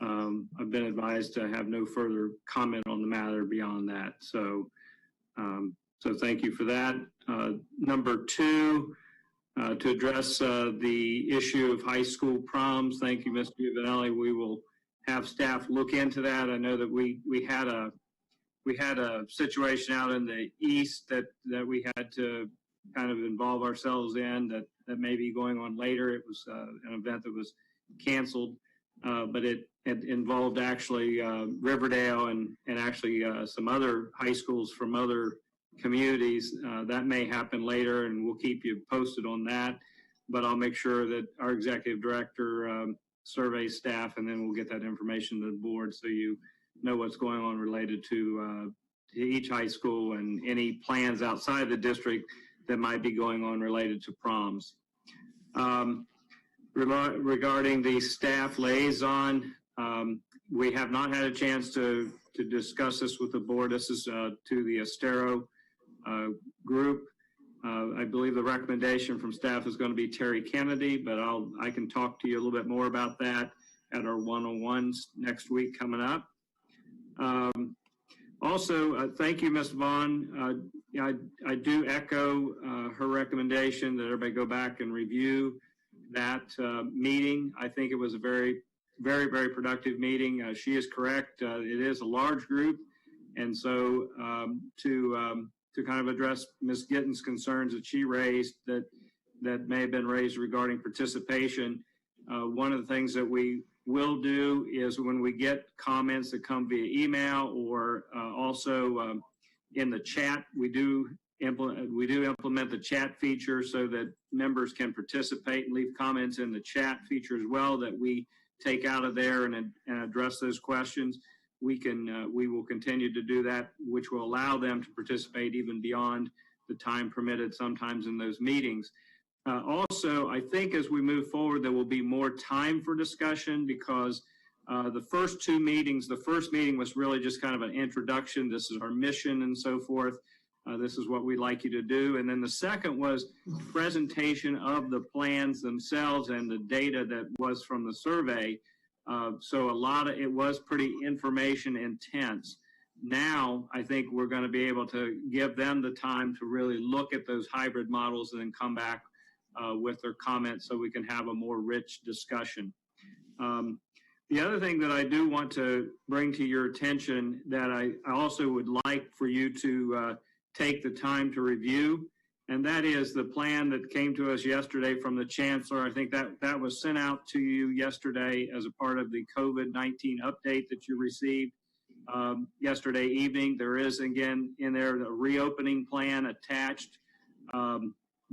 I've been advised to have no further comment on the matter beyond that. So thank you for that. Number two, to address the issue of high school proms. Thank you, Mr. Giovanelli. We will have staff look into that. I know that we had a situation out in the east that we had to kind of involve ourselves in that may be going on later. It was an event that was canceled, but it involved actually Riverdale and actually some other high schools from other communities. That may happen later, and we'll keep you posted on that. But I'll make sure that our executive director surveys staff, and then we'll get that information to the board so you know what's going on related to each high school and any plans outside the district that might be going on related to proms. Regarding the staff liaison, we have not had a chance to discuss this with the board. This is to the Estero group. I believe the recommendation from staff is going to be Terry Kennedy, but I can talk to you a little bit more about that at our one-on-ones next week coming up. Also, thank you, Ms. Vaughn. I do echo her recommendation that everybody go back and review that meeting. I think it was a very, very, very productive meeting. She is correct. It is a large group. And so to kind of address Ms. Gittens' concerns that she raised that may have been raised regarding participation, one of the things that we will do is when we get comments that come via email or also in the chat, we do implement the chat feature so that members can participate and leave comments in the chat feature as well that we take out of there and address those questions. We will continue to do that, which will allow them to participate even beyond the time permitted sometimes in those meetings. Also, I think as we move forward, there will be more time for discussion because the first two meetings, the first meeting was really just kind of an introduction. This is our mission and so forth. This is what we'd like you to do. And then the second was presentation of the plans themselves and the data that was from the survey. So it was pretty information intense. Now, I think we're going to be able to give them the time to really look at those hybrid models and then come back with their comments so we can have a more rich discussion. The other thing that I do want to bring to your attention that I also would like for you to take the time to review, and that is the plan that came to us yesterday from the Chancellor. I think that was sent out to you yesterday as a part of the COVID-19 update that you received yesterday evening. There is, again, in there a reopening plan attached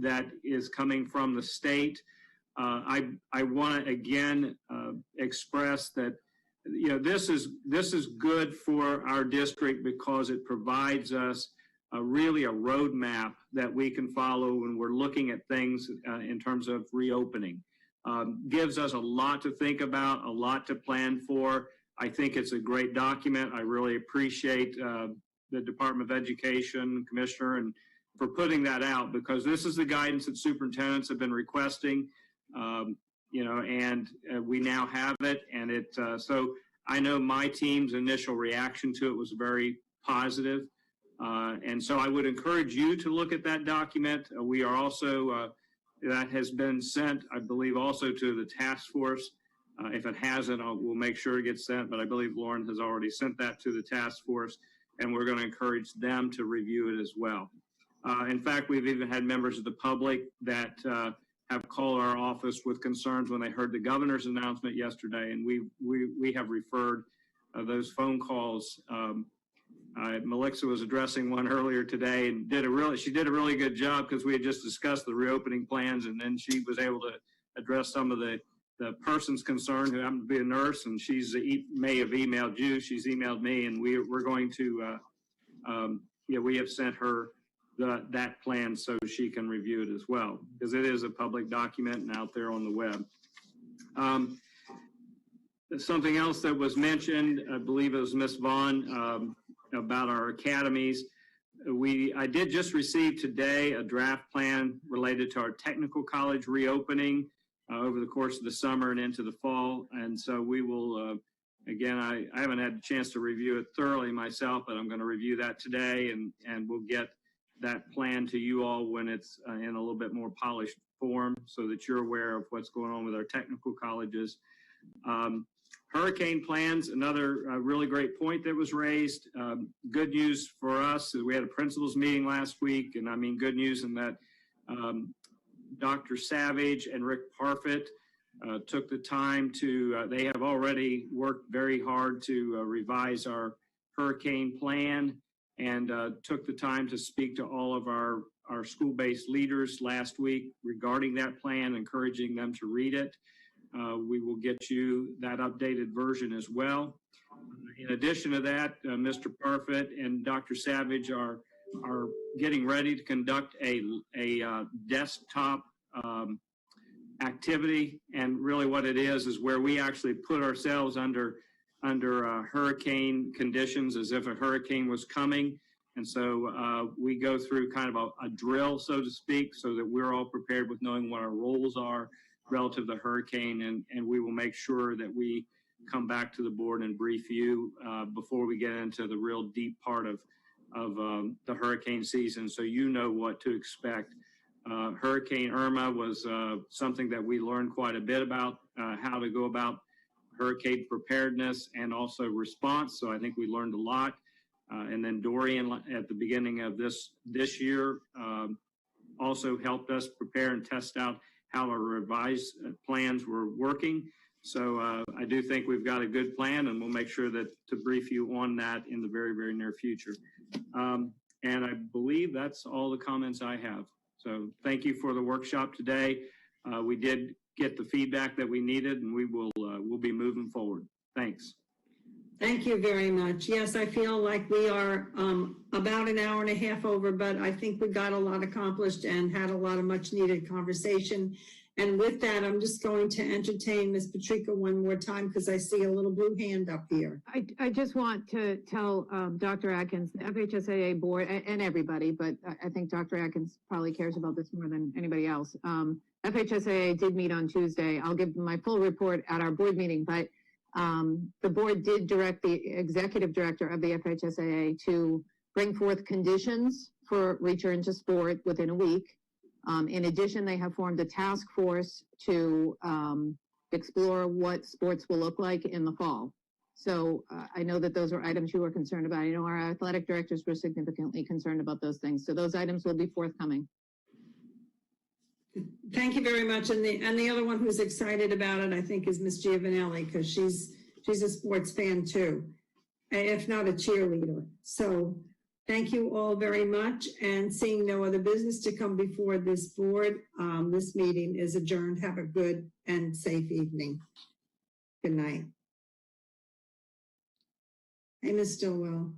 that is coming from the state. I want to again express that this is good for our district because it provides us really a roadmap that we can follow when we're looking at things in terms of reopening. Gives us a lot to think about, a lot to plan for. I think it's a great document. I really appreciate the Department of Education, Commissioner, and for putting that out because this is the guidance that superintendents have been requesting, and we now have it. And so I know my team's initial reaction to it was very positive. And so I would encourage you to look at that document. We are also, that has been sent, I believe, also to the task force. If it hasn't, we'll make sure it gets sent, but I believe Lauren has already sent that to the task force, and we're going to encourage them to review it as well. In fact, we've even had members of the public that have called our office with concerns when they heard the governor's announcement yesterday, and we have referred those phone calls. Melissa was addressing one earlier today and she did a really good job because we had just discussed the reopening plans, and then she was able to address some of the person's concern who happened to be a nurse, and may have emailed you. She's emailed me, and we're going to, we have sent her that plan so she can review it as well, because it is a public document and out there on the web. Something else that was mentioned, I believe it was Ms. Vaughn, about our academies. I did just receive today a draft plan related to our technical college reopening over the course of the summer and into the fall. And so we will, again, I haven't had a chance to review it thoroughly myself, but I'm going to review that today, and we'll get that plan to you all when it's in a little bit more polished form so that you're aware of what's going on with our technical colleges. Hurricane plans, another really great point that was raised. Good news for us is we had a principals meeting last week, and I mean good news in that Dr. Savage and Rick Parfit took the time to, they have already worked very hard to revise our hurricane plan, and took the time to speak to all of our school-based leaders last week regarding that plan, encouraging them to read it. We will get you that updated version as well. In addition to that, Mr. Parfit and Dr. Savage are getting ready to conduct a desktop activity, and really what it is where we actually put ourselves under hurricane conditions as if a hurricane was coming. And so we go through kind of a drill, so to speak, so that we're all prepared with knowing what our roles are relative to hurricane, and we will make sure that we come back to the board and brief you before we get into the real deep part of the hurricane season, so you know what to expect. Hurricane Irma was something that we learned quite a bit about, how to go about hurricane preparedness and also response, so I think we learned a lot. And then Dorian at the beginning of this year also helped us prepare and test out how our revised plans were working. So I do think we've got a good plan, and we'll make sure to brief you on that in the very, very near future. And I believe that's all the comments I have. So thank you for the workshop today. We did get the feedback that we needed, and we'll be moving forward. Thanks. Thank you very much. Yes, I feel like we are about an hour and a half over, but I think we got a lot accomplished and had a lot of much needed conversation. And with that, I'm just going to entertain Ms. Patrica one more time because I see a little blue hand up here. I just want to tell Dr. Atkins, the FHSAA board, and everybody, but I think Dr. Atkins probably cares about this more than anybody else. FHSAA did meet on Tuesday. I'll give my full report at our board meeting, but the board did direct the executive director of the FHSAA to bring forth conditions for return to sport within a week. In addition, they have formed a task force to explore what sports will look like in the fall. So I know that those are items you were concerned about. I know our athletic directors were significantly concerned about those things. So those items will be forthcoming. Thank you very much. And the other one who's excited about it, I think, is Miss Giovanelli, because she's a sports fan too, if not a cheerleader. So thank you all very much. And seeing no other business to come before this board, this meeting is adjourned. Have a good and safe evening. Good night. Hey, Ms. Stillwell.